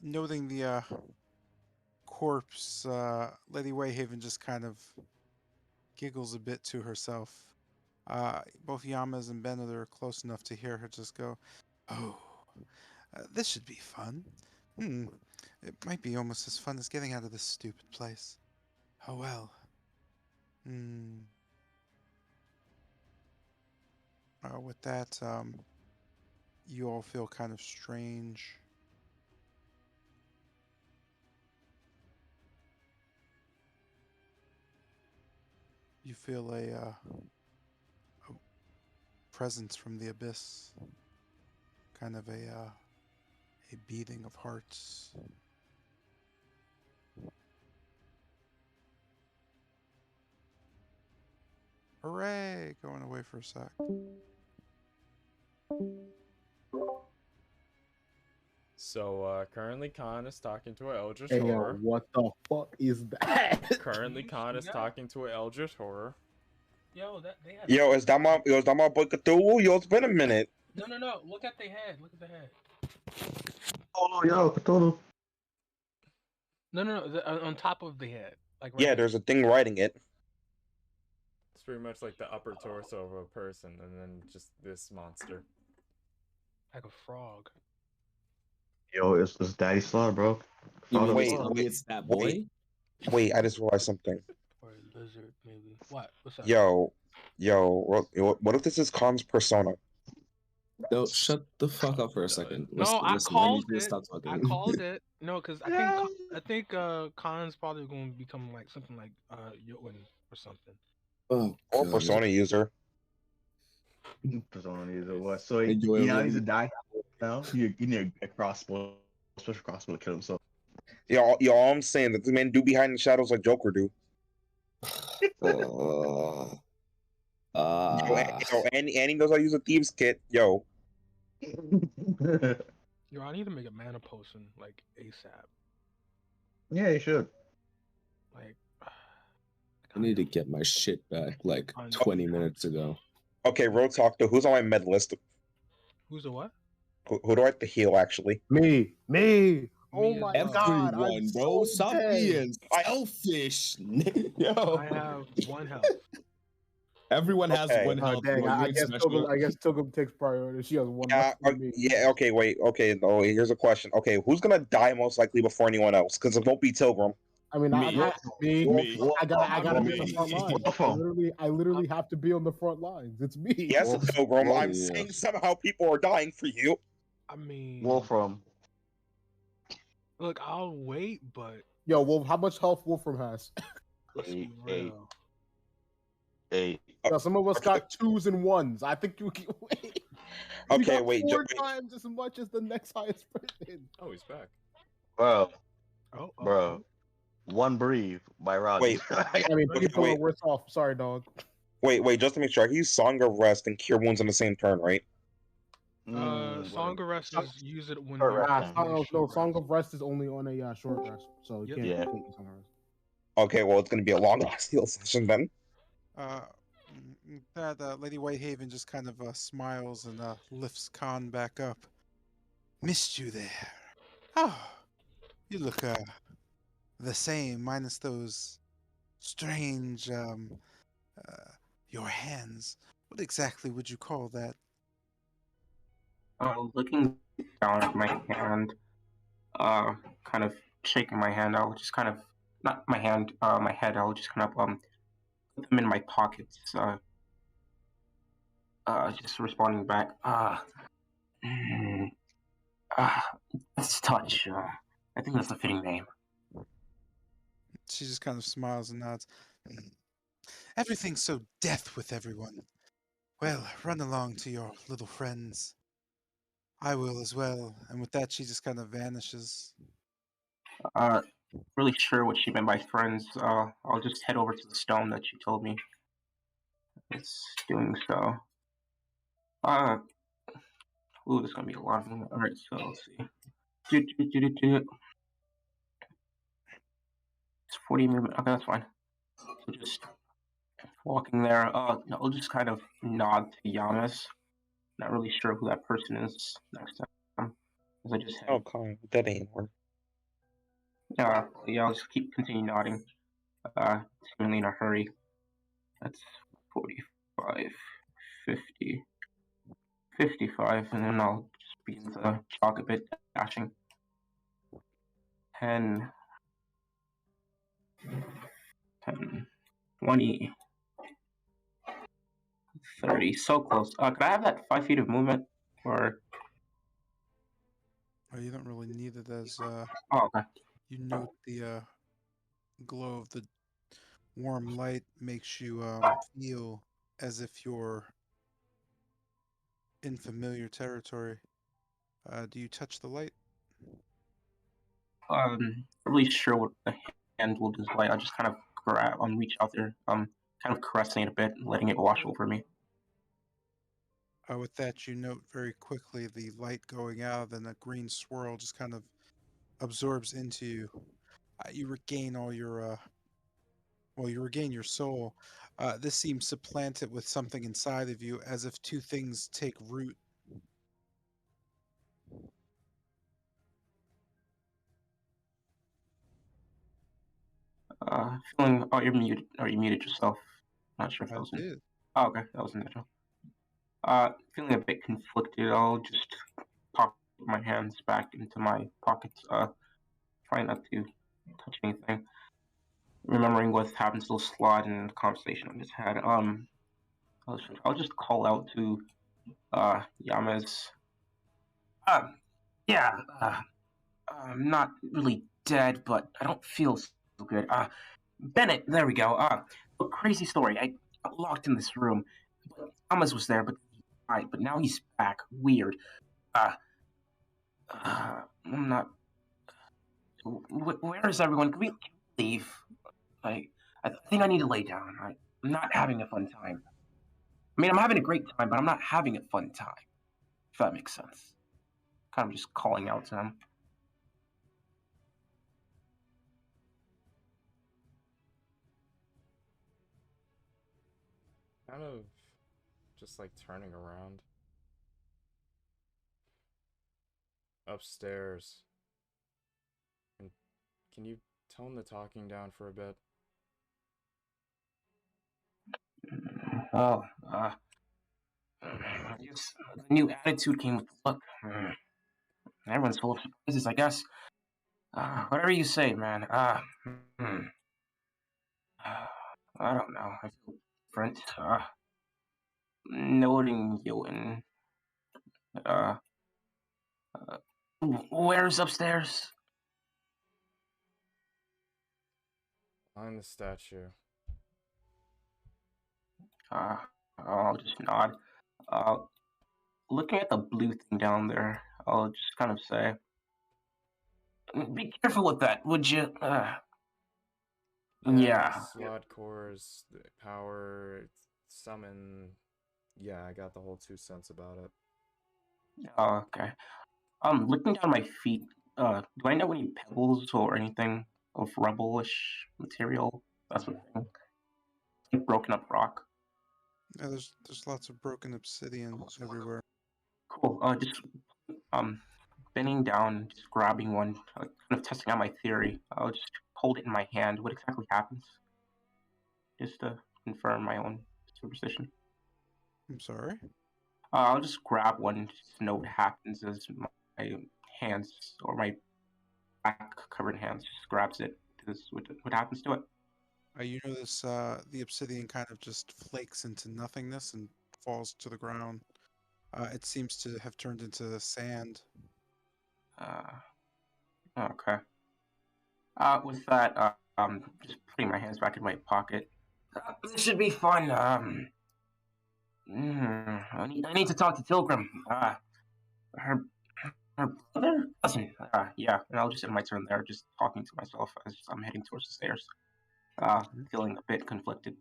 noting the corpse, Lady Wayhaven just kind of giggles a bit to herself. Both Yamas and Bennett are close enough to hear her just go, "Oh, this should be fun. It might be almost as fun as getting out of this stupid place. Oh well. With that, you all feel kind of strange. You feel a presence from the abyss, kind of a beating of hearts. Hooray! Going away for a sec. So, currently Khan is talking to an Eldritch Hey, Horror. what the fuck is that? Currently Khan is talking to an Eldritch Horror. Yo, they had. Yo, is that my boy Cthulhu? Yo, it's been a minute. No. Look at the head. Look at the head. Oh, yo, Cthulhu. No. On top of the head. Like right Yeah, here. there's a thing writing it. It's pretty much like the upper torso of a person, and then just this monster. Like a frog. Yo, it's Daddy Slaughter, bro. You mean Wait, to tell me wait, it's that boy? Wait, I just realized something. Or a lizard, maybe. What? What's up? Yo, what if this is Khan's persona? No, shut the fuck up for a second. No, I Listen, called need you to it. stop talking. I called it. No, because I think Khan's probably going to become like something like Yoan or something. Oh, Or God. persona user. Persona needs it was. So Enjoy he a now needs to little. die now. You need a crossbow, special crossbow to kill himself. Y'all, I'm saying that the men do behind the shadows like Joker do. Uh, uh, And he knows how to use a thieves kit. Yo, Yo, I need to make a mana potion like ASAP. Yeah, you should. Like, I need to get my shit back like 20 minutes ago. okay, real talk though. Who's on my med list? Who's a what? Who do I have to heal actually? Me. Oh Me my as well. god, I'm Everyone, bro, so stop dead. being selfish. Yo, I have 1 health. everyone has Okay. 1 health. Dang, bro. You I ain't guess special. Togum takes priority. She has one Yeah, left than me. yeah. Okay, wait. Okay, no. Here's a question. Okay, who's gonna die most likely before anyone else? Because it won't be Tilgrim. I mean, Me. Me. I gotta be on the Me. front lines. I literally have to be on the front lines. It's me. Yes, Tilgrim. I'm yeah. saying somehow people are dying for you. I mean, Wolfram. look, I'll wait, but Yo, Wolf, how much health Wolfram has? let's be Eight. real. Yo, some of us got 2s and 1s. I think you can wait. You Okay, got wait. 4 times as much as the next highest person. Oh, he's back. Bro, Oh, bro. One Breathe by Rodney. Wait. I mean, Okay, people are wait. worse off. Sorry, dog. Wait. Just to make sure, I use Song of Rest and Cure Wounds on the same turn, right? Song of Rest is use it when Short you're rest. Song of Rest is only on a short rest, so you Yep. can't, Yeah. you can't use Song of Rest. Okay, well, it's gonna be a long ass heal session then. Lady Whitehaven just kind of smiles and lifts Khan back up. Missed you there. Oh, you look the same, minus those strange your hands. What exactly would you call that? Looking down at my hand, kind of shaking my hand, I'll just kind of, not my hand, my head, I'll just kind of put them in my pockets, just responding back, let's touch, I think that's a fitting name. She just kind of smiles and nods. Everything's so death with everyone. Well, run along to your little friends. I will as well. And with that, she just kind of vanishes. Really sure what she meant by friends, I'll just head over to the stone that she told me. It's doing so. Ooh, there's gonna be a lot of them. Alright, so let's see. It's 40 movement. Okay, that's fine. So just walking there. I'll just kind of nod to Yamas. Not really sure who that person is next time. As I just Oh, Colin, that ain't work. yeah, I'll just continue nodding. Seemingly in a hurry. That's 45, 50, 55, and then I'll just begin to chalk a bit, dashing. 10, 20, 30, so close. Could I have that 5 feet of movement? Or Oh, you don't really need it as oh, okay. you note the glow of the warm light makes you feel as if you're in familiar territory. Do you touch the light? Really sure what the hand will display. I'll just kind of grab, reach out there, kind of caressing it a bit, and letting it wash over me. With that, you note very quickly the light going out, and a green swirl just kind of absorbs into you. You regain all your, you regain your soul. This seems supplanted with something inside of you, as if two things take root. Feeling. Oh, you're muted. Or you muted yourself. Not sure if that I was in. did. Oh, okay, that was natural. Feeling a bit conflicted. I'll just pop my hands back into my pockets. Try not to touch anything. Remembering what happened to the slot and the conversation I just had. I'll just call out to Yamas. Yeah. I'm not really dead, but I don't feel so good. Bennett, there we go. A crazy story. I got locked in this room. Yamas was there, but died, but now he's back. Weird. I'm not. Where is everyone? Can we leave? I think I need to lay down. I'm not having a fun time. I mean, I'm having a great time, but I'm not having a fun time. If that makes sense. Kind of just calling out to him. Kind of just like turning around. Upstairs. And can you tone the talking down for a bit? Oh, I guess the new attitude came with the look. Everyone's full of surprises, I guess. Whatever you say, man. Hmm. I don't know. I feel different. Noting Jotun. Uh, where's upstairs? Behind the statue. I'll just nod. Uh, Looking at the blue thing down there, I'll just kind of say, "Be careful with that, would you?" Yeah, Yeah. slot cores, the power, summon. Yeah, I got the whole 2 cents about it. Oh, okay. Looking down my feet, do I know any pebbles or anything of rubble-ish material? That's what thing. Like broken up rock. Yeah, there's lots of broken obsidian everywhere. Cool. Just bending down, just grabbing one, kind of testing out my theory. I'll just hold it in my hand. What exactly happens? Just to confirm my own superstition. I'm sorry? I'll just grab one, just know what happens as my hands or my back covered hands just grabs it. What happens to it? You notice the obsidian kind of just flakes into nothingness and falls to the ground. It seems to have turned into sand. Okay. With that, just putting my hands back in my pocket. This should be fun. I need to talk to Tilgrim. Her brother? Cousin. Yeah. And I'll just end my turn there, just talking to myself as I'm heading towards the stairs. Feeling a bit conflicted.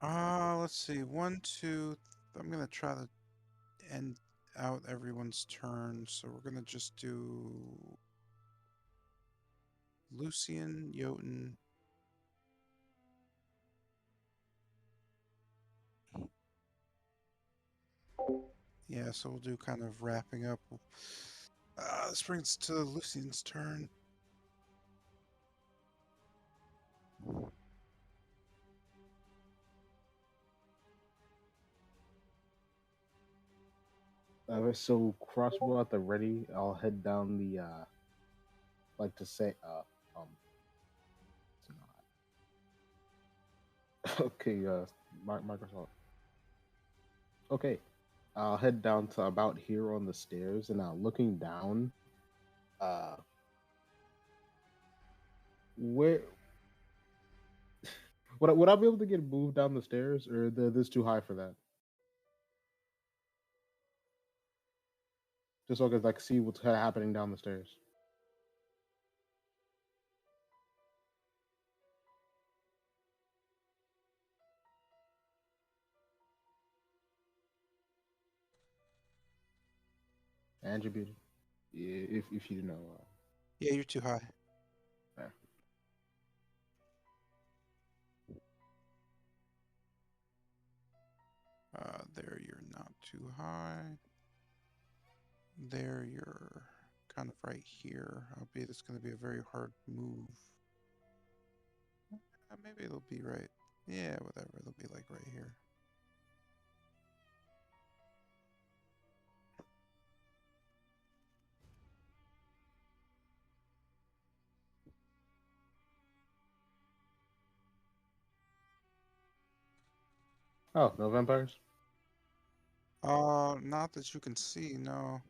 Let's see. 1, 2. I'm gonna try to end out everyone's turn, so we're gonna just do Lucian, Jotun. Yeah, so we'll do kind of wrapping up. This brings to Lucian's turn. So crossbow at the ready. I'll head down the like to say it's not. Okay, Microsoft. Okay. I'll head down to about here on the stairs, and looking down, where would I be able to get moved down the stairs, or this too high for that? Just so I could like see what's happening down the stairs. Andrew Beauty, if you know. Yeah, you're too high. There. There you're not too high. There you're kind of right here. Albeit it's going to be a very hard move. Maybe it'll be right. Yeah, whatever. It'll be like right here. Oh, no vampires. Not that you can see, no.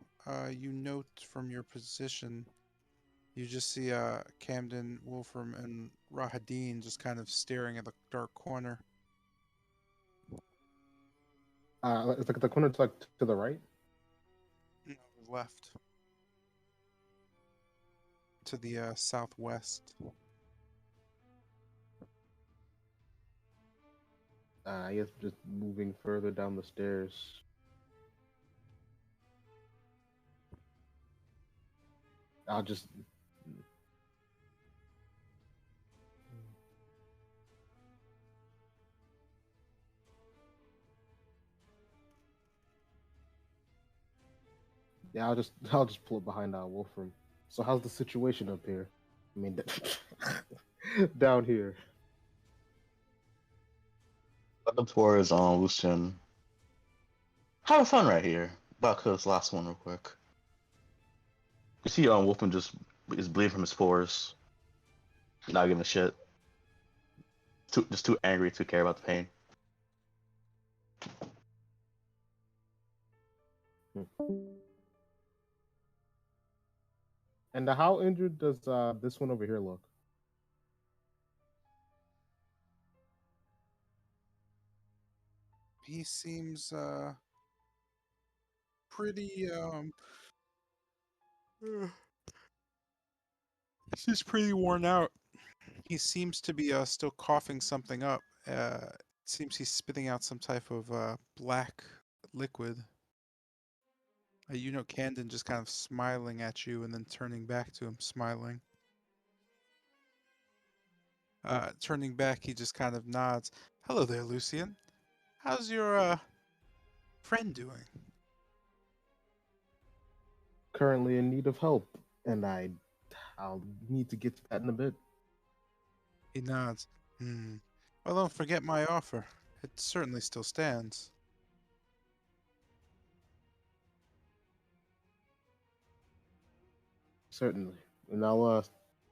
You note from your position, you just see Camden, Wolfram, and Rahadin just kind of staring at the dark corner. It's like the corner's like to the right. No, left to the southwest. I guess just moving further down the stairs. I'll just. Yeah, I'll just pull it behind Wolfram. So how's the situation up here? I mean, down here. Up towards Lucian. Having fun right here. About to this last one real quick. You see Wolfman just is bleeding from his pores. Not giving a shit. Just too angry to care about the pain. And how injured does this one over here look? He seems pretty he's pretty worn out. He seems to be still coughing something up. It seems he's spitting out some type of black liquid. You know, Candon just kind of smiling at you and then turning back to him, smiling. Turning back, he just kind of nods. Hello there, Lucian. How's your friend doing? Currently in need of help, and I'll need to get to that in a bit. He nods. Well, don't forget my offer. It certainly still stands. Certainly, and I'll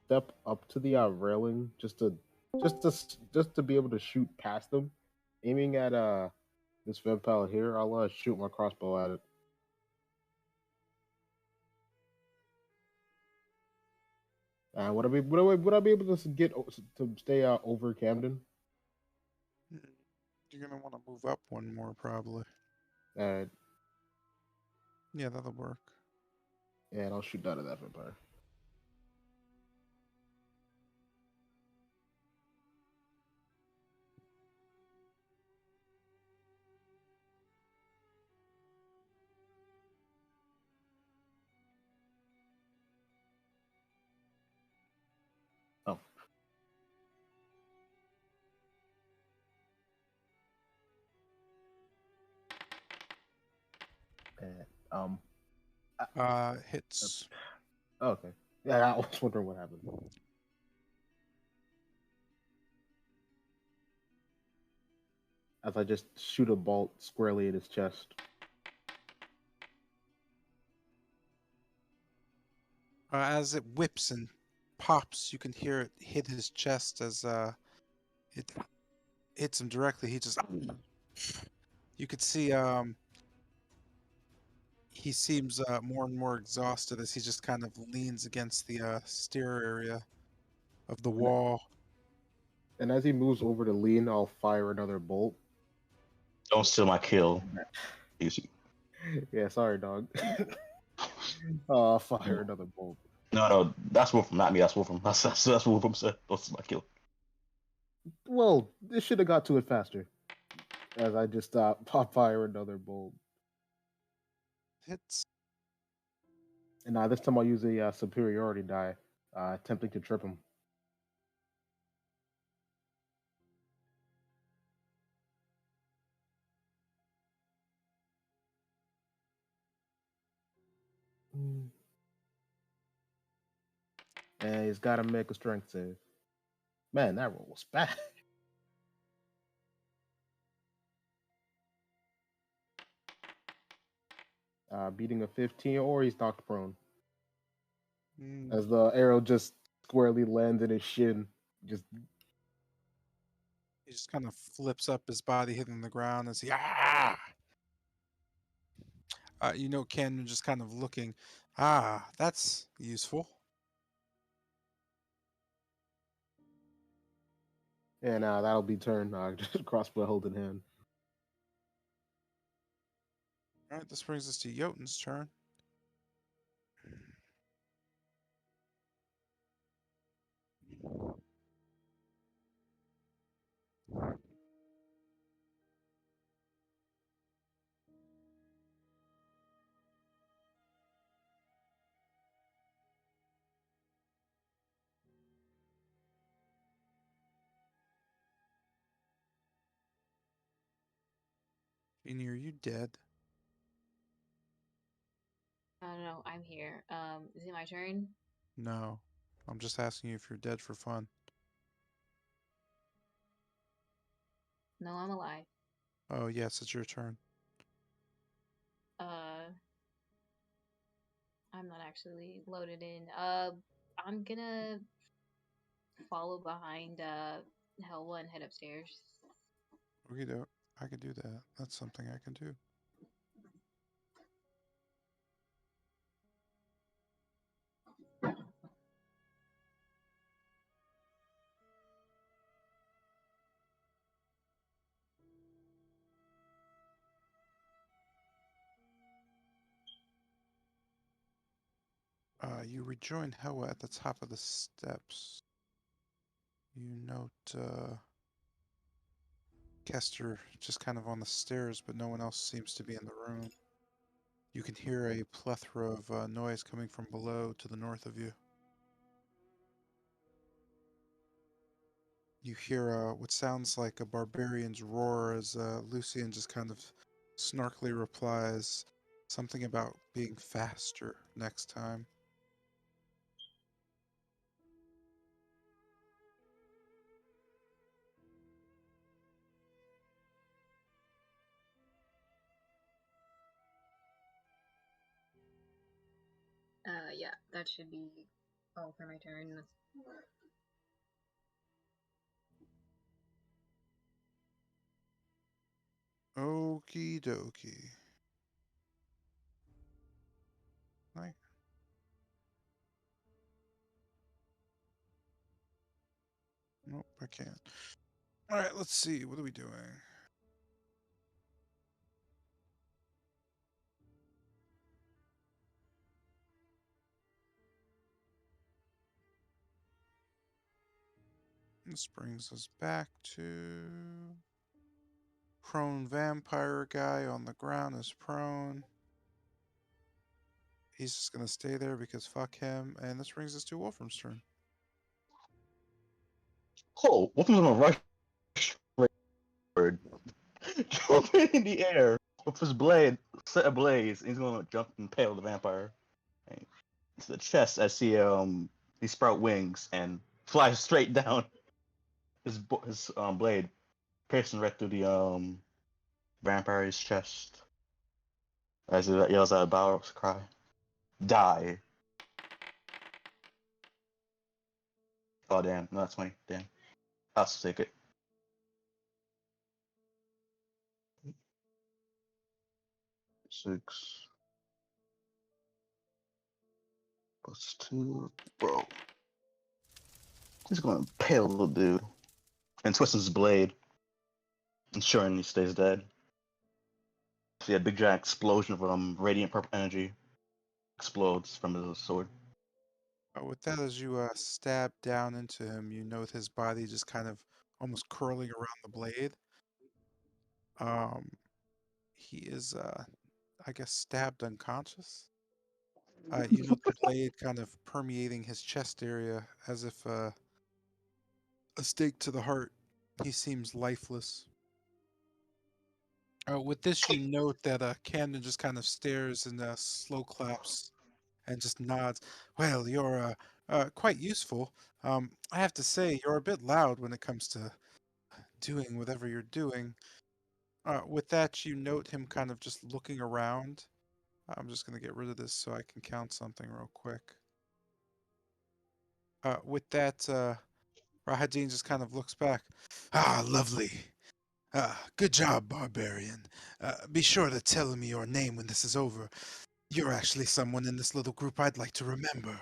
step up to the railing just to be able to shoot past them, aiming at this vampire here. I'll shoot my crossbow at it. Would I be able to get to stay over Camden? You're gonna want to move up one more, probably. And Yeah, that'll work. and I'll shoot down at that vampire. Oh. And, Hits. okay. Yeah, I was wondering what happened. As I just shoot a bolt squarely in his chest. As it whips and pops, you can hear it hit his chest as it hits him directly. He just you could see he seems more and more exhausted as he just kind of leans against the stair area of the wall. And as he moves over to lean, I'll fire another bolt. Don't steal my kill. Easy. Yeah, sorry, dog. I'll fire another bolt. No, that's Wolfram, not me. That's Wolfram. That's Wolfram said. Don't steal my kill. Well, this should have got to it faster. As I just pop fire another bolt. Hits. And this time I'll use a superiority die, attempting to trip him. And he's got to make a strength save. Man, that roll was bad. Beating a 15, or he's knocked prone. As the arrow just squarely lands in his shin. He just kind of flips up his body, hitting the ground as he you know, Ken just kind of looking. That's useful. And that'll be turn. Just crossbow held in hand. All right, this brings us to Jotun's turn. Jeannie, are you dead? I don't know. I'm here. Is it my turn? No. I'm just asking you if you're dead for fun. No, I'm alive. Oh, yes, it's your turn. Uh, I'm not actually loaded in. I'm gonna follow behind Helwa and head upstairs. Okay, I could do that. That's something I can do. You rejoin Hewa at the top of the steps. You note Kester just kind of on the stairs, but no one else seems to be in the room. You can hear a plethora of noise coming from below to the north of you. You hear what sounds like a barbarian's roar as Lucian just kind of snarkily replies something about being faster next time. Yeah, that should be all for my turn. Okie dokie. Right. Nope, I can't. All right, let's see. What are we doing? This brings us back to prone vampire guy on the ground is prone. He's just gonna stay there because fuck him. And this brings us to Wolfram's turn. Oh, Wolfman's gonna rush forward, jumping in the air with his blade set ablaze. He's gonna jump and impale the vampire. Right. To the chest, I see he sprout wings and flies straight down his blade, piercing right through the vampire's chest. As he yells out a battle cry, "Die!" Oh damn, no, that's 20. Damn, I'll still take it. Six plus two, bro. He's gonna impale the dude and twist his blade, ensuring he stays dead. See a big giant explosion of radiant purple energy explodes from his sword. With that, as you stab down into him, you note his body just kind of almost curling around the blade. He is, I guess, stabbed unconscious. You note the blade kind of permeating his chest area as if a stake to the heart. He seems lifeless. With this, you note that Camden just kind of stares and slow claps and just nods. Well, you're quite useful. I have to say, you're a bit loud when it comes to doing whatever you're doing. With that, you note him kind of just looking around. I'm just going to get rid of this so I can count something real quick. With that, Rahadin just kind of looks back. Ah, lovely. Good job, barbarian. Be sure to tell me your name when this is over. You're actually someone in this little group I'd like to remember.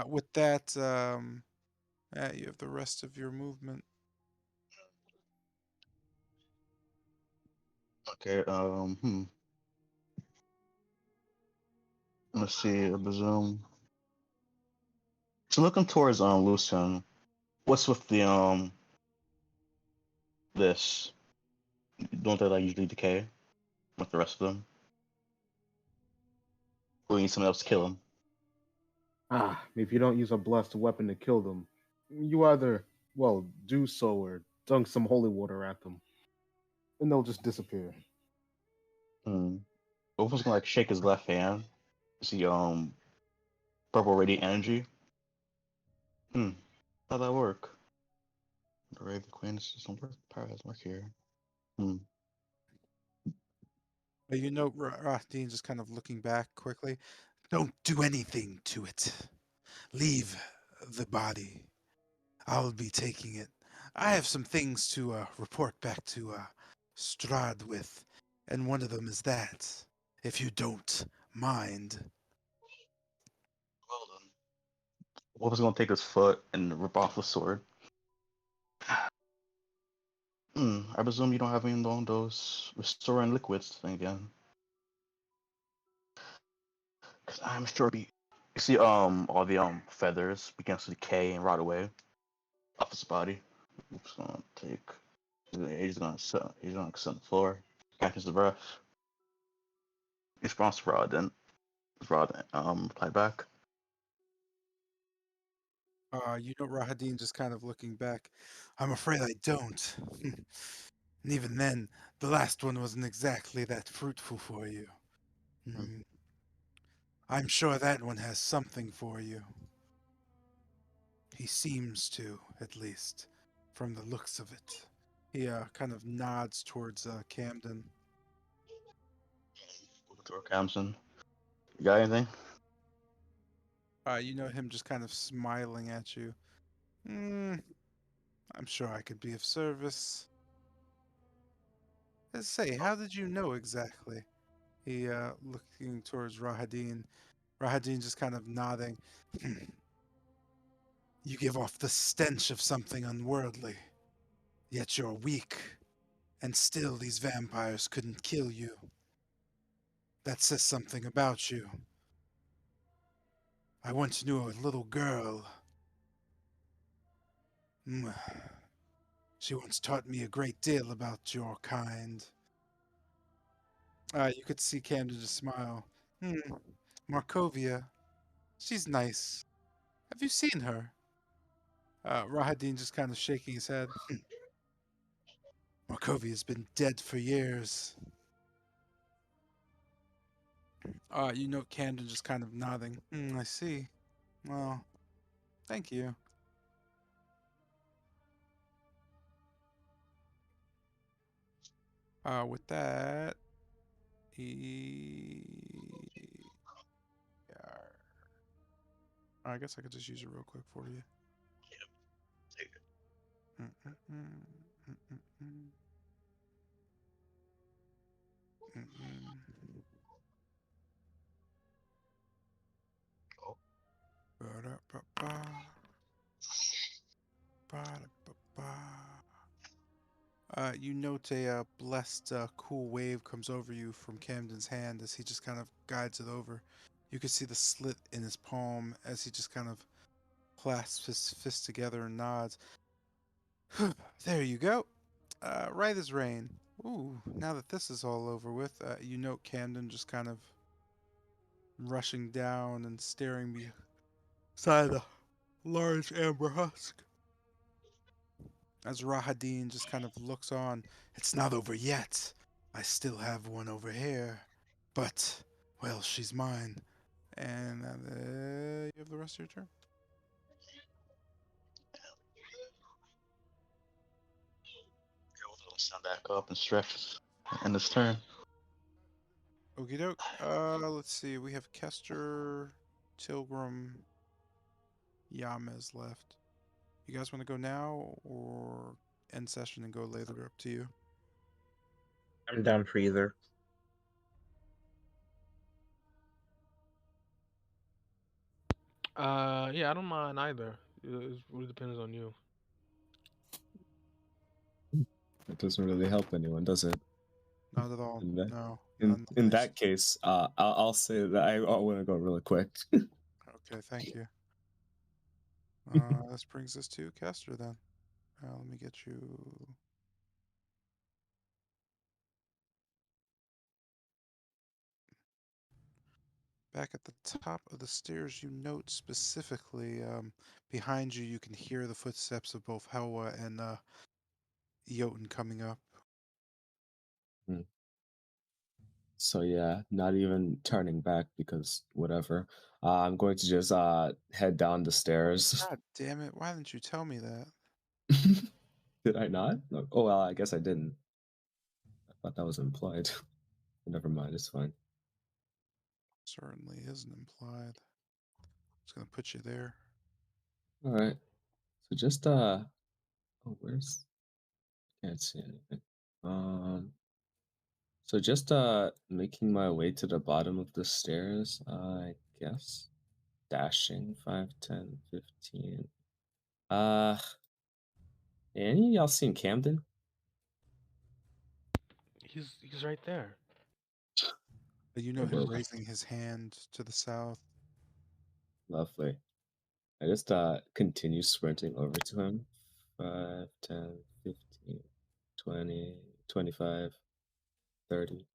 With that, you have the rest of your movement. Okay. Let's see. I presume. So looking towards Lucian, what's with the this? Don't they like usually decay with the rest of them? Or we need someone else to kill them? If you don't use a blessed weapon to kill them, you either, well, do so or dunk some holy water at them, and they'll just disappear. Wolf's gonna like shake his left hand. See purple radiant energy. How'd that work? The Raven Queen doesn't work. Power doesn't work here. But you know, Rahdeen just kind of looking back quickly. Don't do anything to it. Leave the body. I'll be taking it. I have some things to report back to Strahd with, and one of them is that, if you don't mind. Well then. Wolf's gonna take his foot and rip off the sword. I presume you don't have any of those restoring liquids thing again. Cause I'm sure you see all the feathers begins to decay and rot away off his body. Wolf's gonna take he's gonna sit on the floor, catches the breath. Response to Rod then. Rod replied back. You know, Rahadin just kind of looking back. I'm afraid I don't. And even then, the last one wasn't exactly that fruitful for you. I'm sure that one has something for you. He seems to, at least, from the looks of it. He kind of nods towards Camden. Camden. You got anything? You know him just kind of smiling at you. I'm sure I could be of service. Say, how did you know exactly? He looking towards Rahadin. Rahadin just kind of nodding. You give off the stench of something unworldly. Yet you're weak. And still these vampires couldn't kill you. That says something about you. I once knew a little girl. She once taught me a great deal about your kind. You could see Camden just smile. Markovia. She's nice. Have you seen her? Rahadin just kind of shaking his head. Markovia's been dead for years. You know Camden just kind of nodding. I see. Well, thank you. With that, I guess I could just use it real quick for you. Yep. Take it. Oh. You note a blessed, cool wave comes over you from Camden's hand as he just kind of guides it over. You can see the slit in his palm as he just kind of clasps his fists together and nods. There you go. Right as rain. Ooh, now that this is all over with, you note Camden just kind of rushing down and staring beside a large amber husk. As Rahadin just kind of looks on, it's not over yet. I still have one over here. But, well, she's mine. And you have the rest of your turn. We'll stand back up and stretch in this turn. Okie doke. Let's see. We have Kester, Tilgrim, Yamez left. You guys want to go now or end session and go later? Up to you. I'm down for either. Yeah, I don't mind either. It really depends on you. It doesn't really help anyone, does it? Not at all. And, No. In that case, I'll say that I want to go really quick. Okay, thank you. This brings us to Caster then. Let me get you. Back at the top of the stairs, you note specifically behind you, you can hear the footsteps of both Helwa and Jotun coming up. So yeah, not even turning back because whatever. I'm going to just head down the stairs. God damn it! Why didn't you tell me that? Did I not? Oh well, I guess I didn't. I thought that was implied. Never mind, it's fine. Certainly isn't implied. Just gonna put you there. All right. So just oh, where's? Can't see anything. So just making my way to the bottom of the stairs, I guess. Dashing 5, 10, 15. Any of y'all seen Camden? He's right there. But you know him raising his hand to the south. Lovely. I just continue sprinting over to him. 5, 10, 15, 20, 25, 30.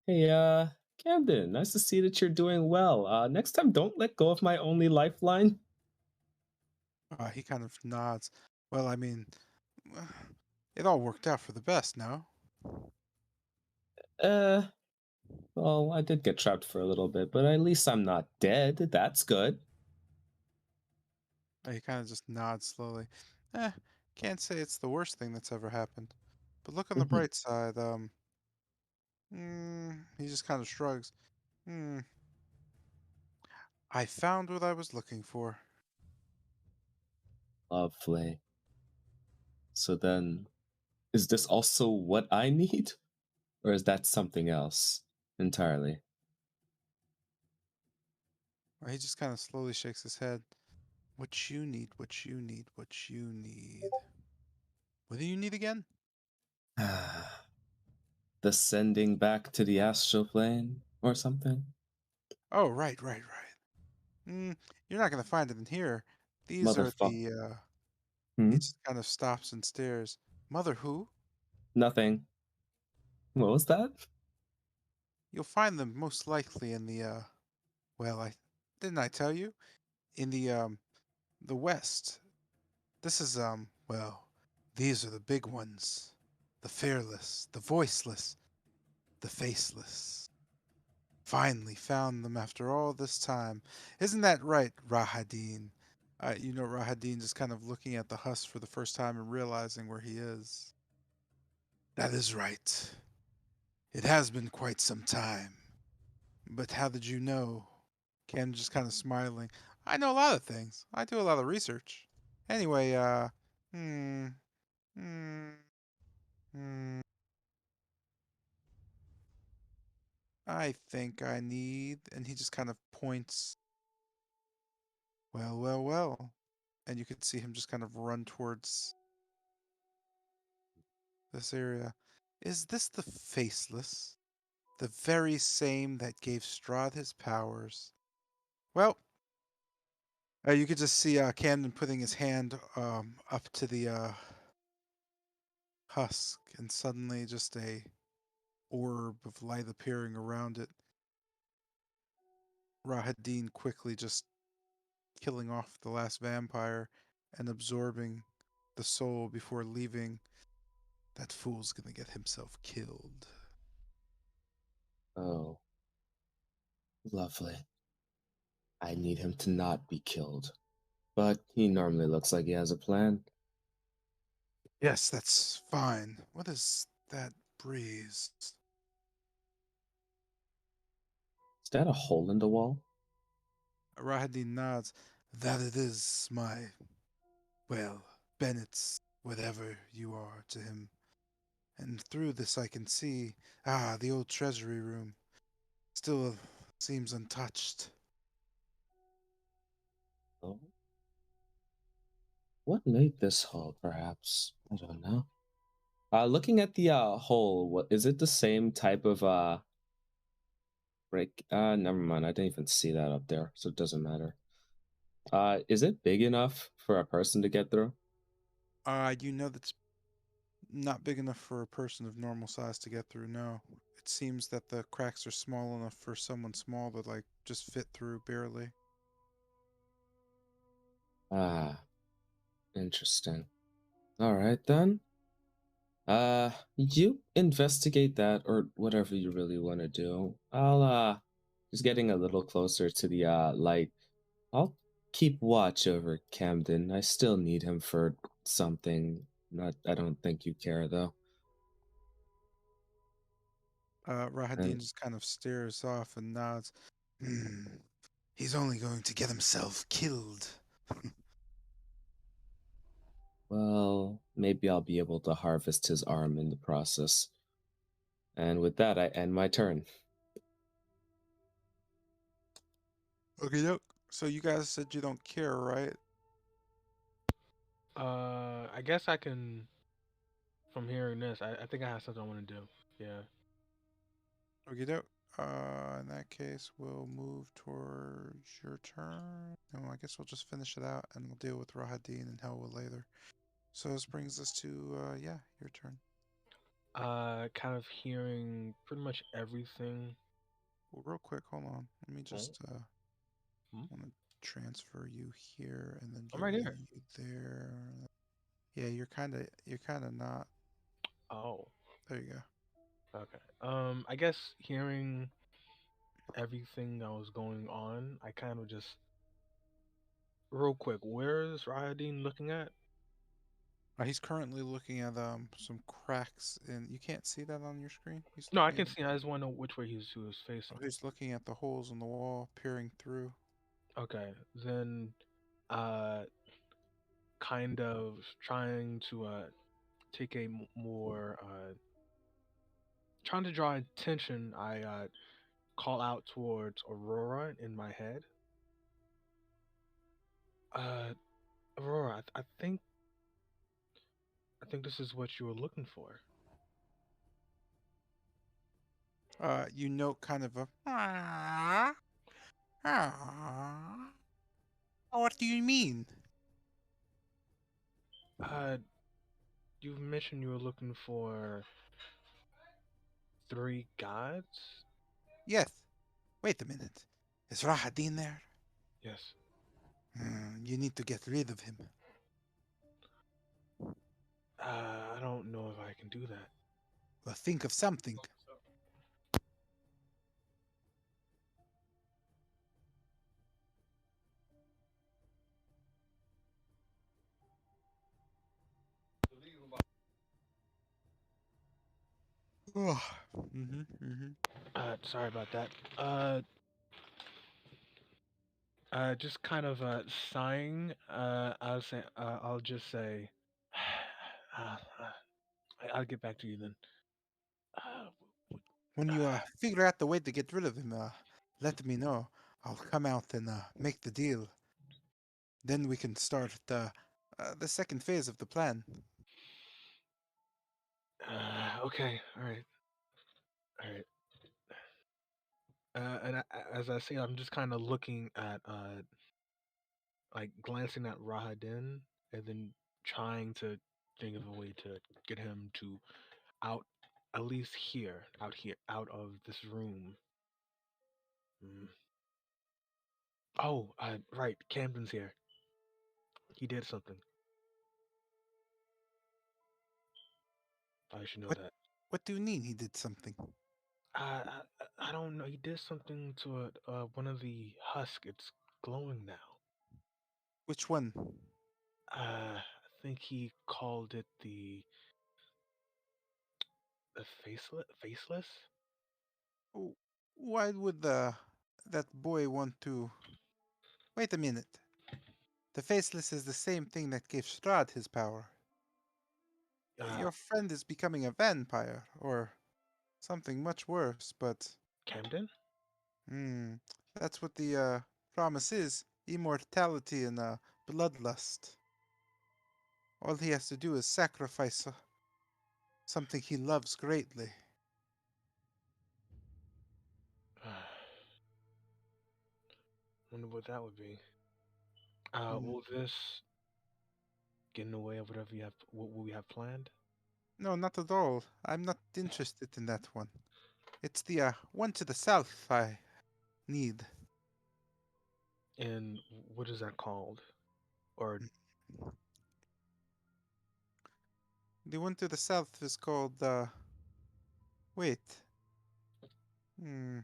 Hey, Camden, nice to see that you're doing well. Next time, don't let go of my only lifeline. He kind of nods. Well, I mean, it all worked out for the best, no? Well, I did get trapped for a little bit, but at least I'm not dead. That's good. He kind of just nods slowly. Can't say it's the worst thing that's ever happened. But look on the bright side. He just kind of shrugs. I found what I was looking for. Lovely. So then, is this also what I need? Or is that something else entirely? He just kind of slowly shakes his head. What you need, what you need, what you need. What do you need again? The sending back to the astral plane or something? Oh, right. You're not going to find it in here. These are Motherfucker. the, Hmm? He just kind of stops and stares. Mother who? Nothing. What was that? You'll find them most likely in the, well, didn't I tell you? In the west. This is, well, these are the big ones. The fearless, the voiceless, the faceless. Finally found them after all this time. Isn't that right, Rahadin? Rahadin just kind of looking at the husk for the first time and realizing where he is. That is right. It has been quite some time. But how did you know? Ken just kind of smiling. I know a lot of things. I do a lot of research. Anyway, hmm, hmm, hmm. I think I need, and he just kind of points. Well. And you could see him just kind of run towards this area. Is this the Faceless? The very same that gave Strahd his powers? Well, you could just see Camden putting his hand up to the husk, and suddenly just a orb of light appearing around it. Rahadin quickly just killing off the last vampire and absorbing the soul before leaving. That fool's gonna get himself killed. Oh, lovely. I need him to not be killed. But he normally looks like he has a plan. Yes, that's fine. What is that breeze? Is that a hole in the wall? Rahadin nods. That it is my, well, Bennett's whatever you are to him. And through this I can see, the old treasury room. Still seems untouched. Oh. What made this hole, perhaps? I don't know. Looking at the hole, what is it the same type of break. Never mind. I didn't even see that up there, so it doesn't matter. Is it big enough for a person to get through? You know that's not big enough for a person of normal size to get through, no. It seems that the cracks are small enough for someone small to, like, just fit through barely. Ah, interesting. All right then. You investigate that or whatever you really want to do. I'll just getting a little closer to the light. I'll keep watch over Camden. I still need him for something. Not I don't think you care though. Rahadin just kind of stares off and nods. Hmm. He's only going to get himself killed. Well, maybe I'll be able to harvest his arm in the process. And with that, I end my turn. Okay, yep. So you guys said you don't care, right? I guess I can. From hearing this, I think I have something I want to do. Yeah. Okay, doke. In that case, we'll move towards your turn. No, I guess we'll just finish it out and we'll deal with Rahadin and Helwa later. So this brings us to, yeah, your turn. Kind of hearing pretty much everything. Well, real quick, hold on. Let me Oh, just, hmm? want to transfer you here and then I'm get right rid of here. you there. Yeah, you're kind of not. Oh, There you go. okay. I guess hearing everything that was going on, I kind of just real quick. Where is Ryadine looking at? He's currently looking at some cracks in. You can't see that on your screen. He's No, I looking can at. see. I just want to know which way he was Oh, facing. he's looking at the holes in the wall, peering through. Okay, then, uh, kind of trying to take a more trying to draw attention. I call out towards Aurora in my head. Uh, Aurora, I think this is what you were looking for. You note kind of a. "Ah, ah." What do you mean? Uh, you mentioned you were looking for three gods. Yes. Wait a minute. Is Rahadin there? Yes. You need to get rid of him. I don't know if I can do that. Well, think of something. Oh. Sorry about that. Just kind of sighing. I'll just say, I'll get back to you then. Uh, When you figure out the way to get rid of him, let me know. I'll come out and make the deal. Then we can start the second phase of the plan. okay, all right, all right. As I say, I'm just kind of looking at, like glancing at Rahadin, and then trying to think of a way to get him to out, at least here, out of this room. Mm. Oh, right, Camden's here. He did something. I should know What that. What do you mean he did something? I don't know. He did something to one of the husk. It's glowing now. Which one? I think he called it the faceless. Oh, why would that boy want to? Wait a minute. The faceless is the same thing that gave Strahd his power. Uh, Your friend is becoming a vampire, or something much worse, but Camden. hmm, that's what the promise is: immortality and bloodlust. All he has to do is sacrifice something he loves greatly. Wonder what that would be. Hmm. Will this get in the way of whatever you have, what we have planned? No, not at all. I'm not interested in that one. It's the one to the south I need. And what is that called? Or The one to the south is called, wait. Hmm.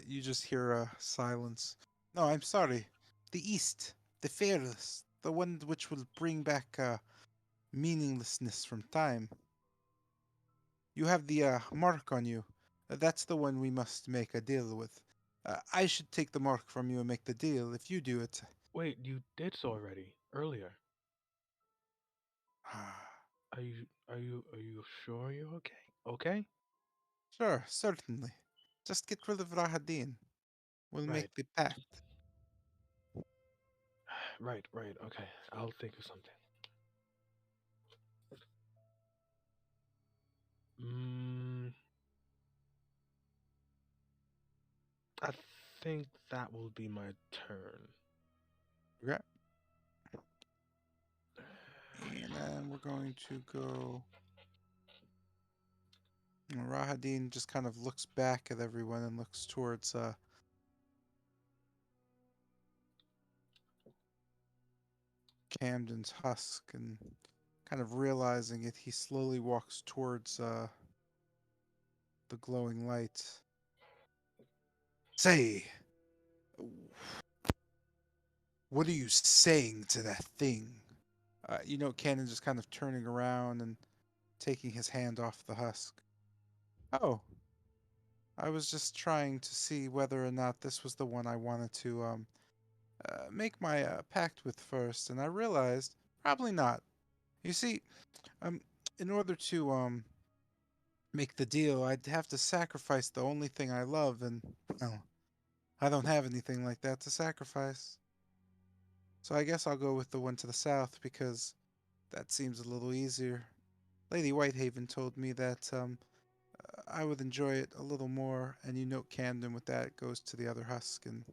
You just hear silence. No, I'm sorry. The east, the fairest, the one which will bring back meaninglessness from time. You have the mark on you. That's the one we must make a deal with. I should take the mark from you and make the deal. If you do it, wait, you did so already earlier. Are you sure you're okay? Okay? sure, certainly. Just get rid of Rahadin. We'll Right. make the pact. Right. Okay. I'll think of something. Mm, I think that will be my turn. Okay. And then we're going to go. Rahadin just kind of looks back at everyone and looks towards Camden's husk, and kind of realizing it, he slowly walks towards the glowing light. Say, what are you saying to that thing? Cannon just kind of turning around and taking his hand off the husk. Oh, I was just trying to see whether or not this was the one I wanted to make my pact with first, and I realized probably not. You see, um, in order to make the deal, I'd have to sacrifice the only thing I love, and well, I don't have anything like that to sacrifice. So I guess I'll go with the one to the south because that seems a little easier. Lady Whitehaven told me that I would enjoy it a little more, and you note Camden with that goes to the other husk and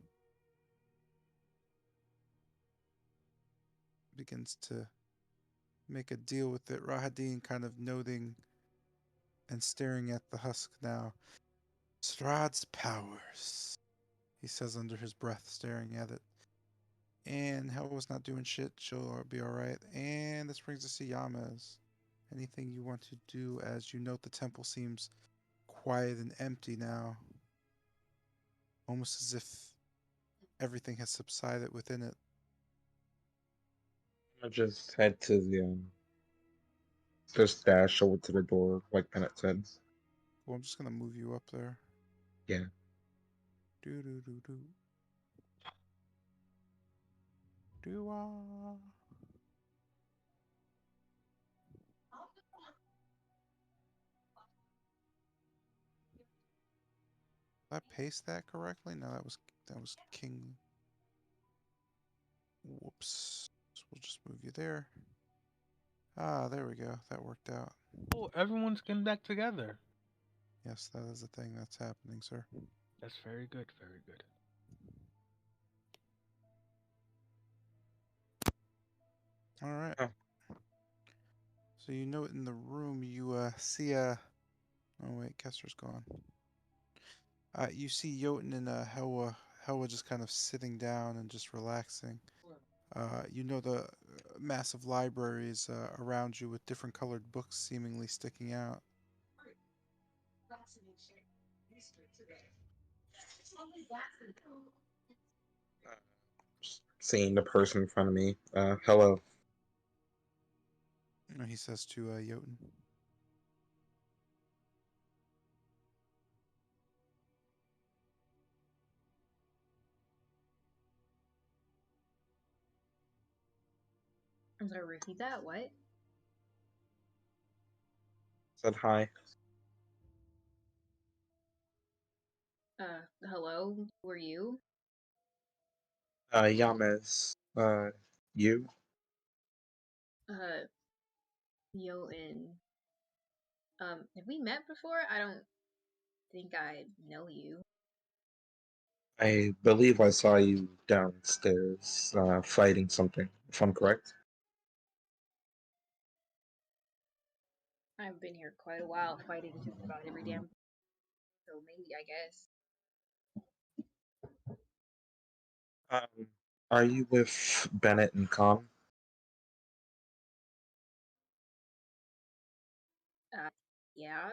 begins to make a deal with it. Rahadin kind of noting and staring at the husk now. Strahd's powers, he says under his breath, staring at it. And Helwa's not doing shit. She'll be alright. And this brings us to Yama's. Anything you want to do as you note the temple seems quiet and empty now? Almost as if everything has subsided within it. I just head to the just dash over to the door, like Bennett said. Well, I'm just gonna move you up there. Yeah. Do do do do. Do ah. Did I paste that correctly? No, that was King. Whoops. So we'll just move you there. Ah, there we go. That worked out. Oh, everyone's getting back together. Yes, that is the thing that's happening, sir. That's very good. Very good. All right. Oh. So you note in the room you see Oh wait, Kester's gone. You see Jotun and Helwa. Helwa just kind of sitting down and just relaxing. You know the massive libraries around you with different colored books seemingly sticking out. Just seeing the person in front of me. Hello. He says to Jotun. I'm sorry, repeat that. What? Said hi. Hello. Who are you? Yames. You? Uh, Yo and have we met before? I don't. think I know you. I believe I saw you downstairs fighting something, if I'm correct. I've been here quite a while, fighting just about every damn. So maybe I guess. Um, are you with Bennett and Con? Yeah.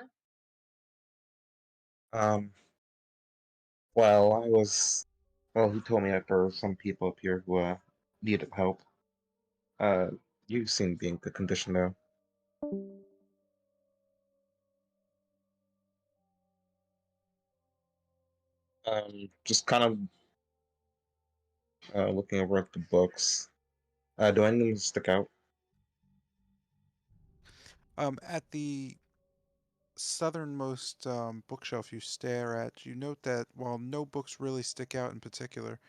Um, well, I was. Well, he told me that there were some people up here who needed help. Uh, you seem to be in good condition though. Just kind of looking over at the books. Do any of them stick out? At the southernmost bookshelf you stare at, you note that while no books really stick out in particular,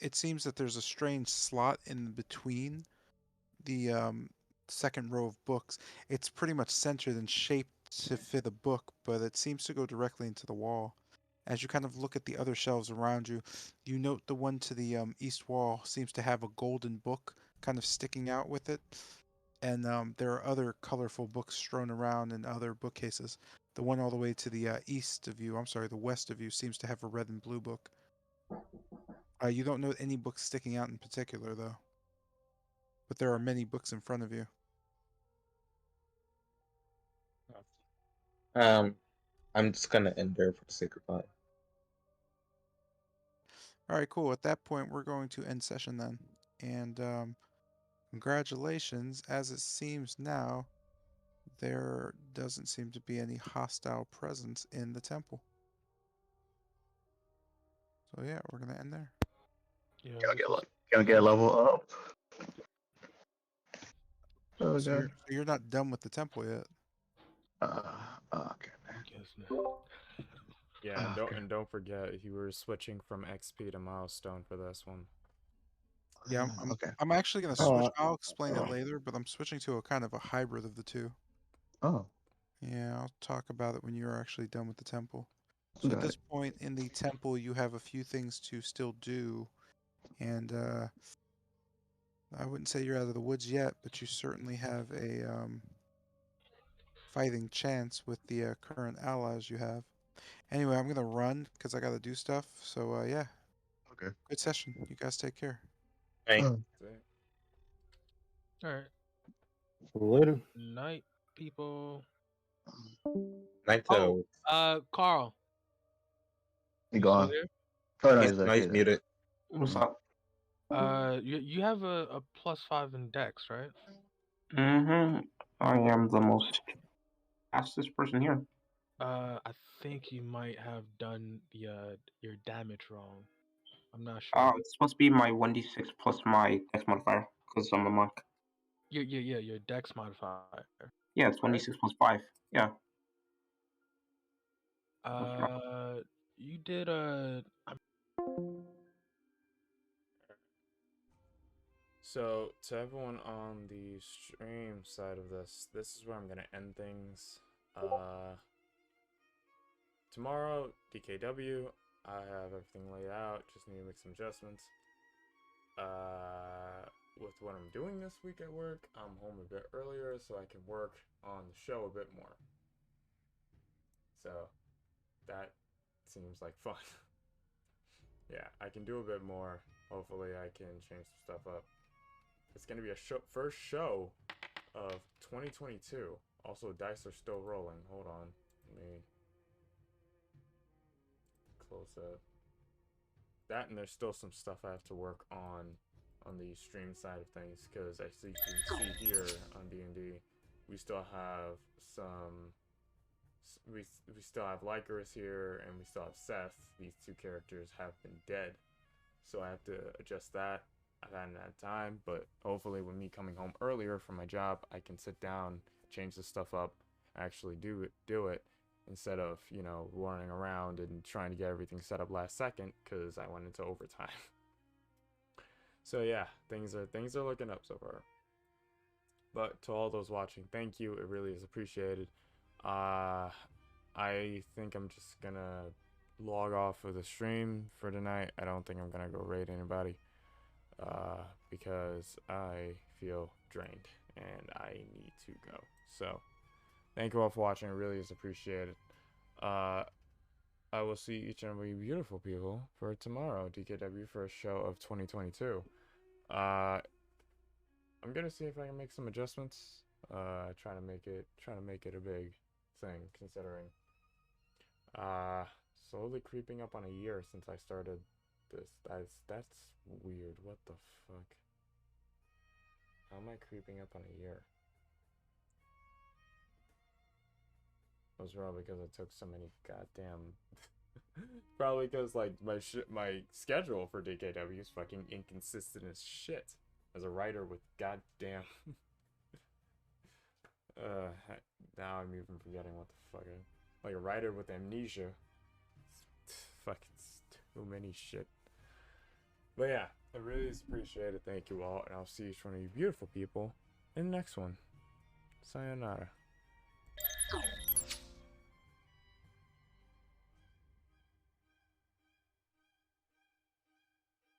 it seems that there's a strange slot in between the second row of books. It's pretty much centered and shaped to fit a book, but it seems to go directly into the wall. As you kind of look at the other shelves around you, you note the one to the east wall seems to have a golden book kind of sticking out with it, and there are other colorful books strewn around in other bookcases. The one all the way to the east of you, I'm sorry, the west of you, seems to have a red and blue book. You don't note any books sticking out in particular, though, but there are many books in front of you. I'm just gonna end there for the sake of time. All right, cool. At that point, we're going to end session then. And congratulations. As it seems now, there doesn't seem to be any hostile presence in the temple. So yeah, we're gonna end there. Yeah, Gonna get a level up. Oh So god. you're not done with the temple yet. Okay. guess not. Yeah, and Okay. don't forget you were switching from XP to milestone for this one. Yeah, I'm Okay. I'm actually gonna switch. Uh, I'll explain it later, but I'm switching to a kind of a hybrid of the two. Oh, Yeah, I'll talk about it when you're actually done with the temple. So at got this it. point in the temple, you have a few things to still do, and I wouldn't say you're out of the woods yet, but you certainly have a fighting chance with the current allies you have. Anyway, I'm gonna run because I gotta do stuff. So yeah, Okay. good session. You guys take care. hey, All right. Later. Night, people. Oh, Naito. Carl, You you still gone? there? Oh no, He's he's there. no, he's He's there. muted. What's up? You have a +5 in Dex, right? Mm-hmm. I am the most fastest person here. I think you might have done the your damage wrong. I'm not sure. It's supposed to be my 1d6 plus my dex modifier because I'm a monk. Your Dex modifier. Yeah, it's 1d6 plus 5. Yeah. That's right. You did So, to everyone on the stream side of this is where I'm gonna end things. Tomorrow, DKW, I have everything laid out, just need to make some adjustments. With what I'm doing this week at work, I'm home a bit earlier so I can work on the show a bit more. So, that seems like fun. Yeah, I can do a bit more. Hopefully, I can change some stuff up. It's gonna be a first show of 2022. Also, dice are still rolling. Hold on, let me close that. That and there's still some stuff I have to work on the stream side of things because as you can see here on D&D, we still have some. We still have Lycoris here, and we still have Seth. These two characters have been dead, so I have to adjust that. I haven't had time, but hopefully with me coming home earlier from my job, I can sit down, change the stuff up, actually do it instead of, running around and trying to get everything set up last second because I went into overtime. So yeah, things are looking up so far. But to all those watching, thank you. It really is appreciated. I think I'm just gonna log off of the stream for tonight. I don't think I'm gonna go raid anybody. Because I feel drained and I need to go. So, thank you all for watching. I really is appreciated. I will see each and every beautiful people for tomorrow, DKW first show of 2022. I'm gonna see if I can make some adjustments. Trying to make it a big thing, considering slowly creeping up on a year since I started this. That's weird. What the fuck? How am I creeping up on a year? It was probably because I took so many goddamn. Probably because like my schedule for DKW is fucking inconsistent as shit. As a writer with goddamn. Now I'm even forgetting what the fuck. Like a writer with amnesia. Fucking too many shit. But yeah, I really appreciate it. Thank you all, and I'll see each one of you beautiful people in the next one. Sayonara.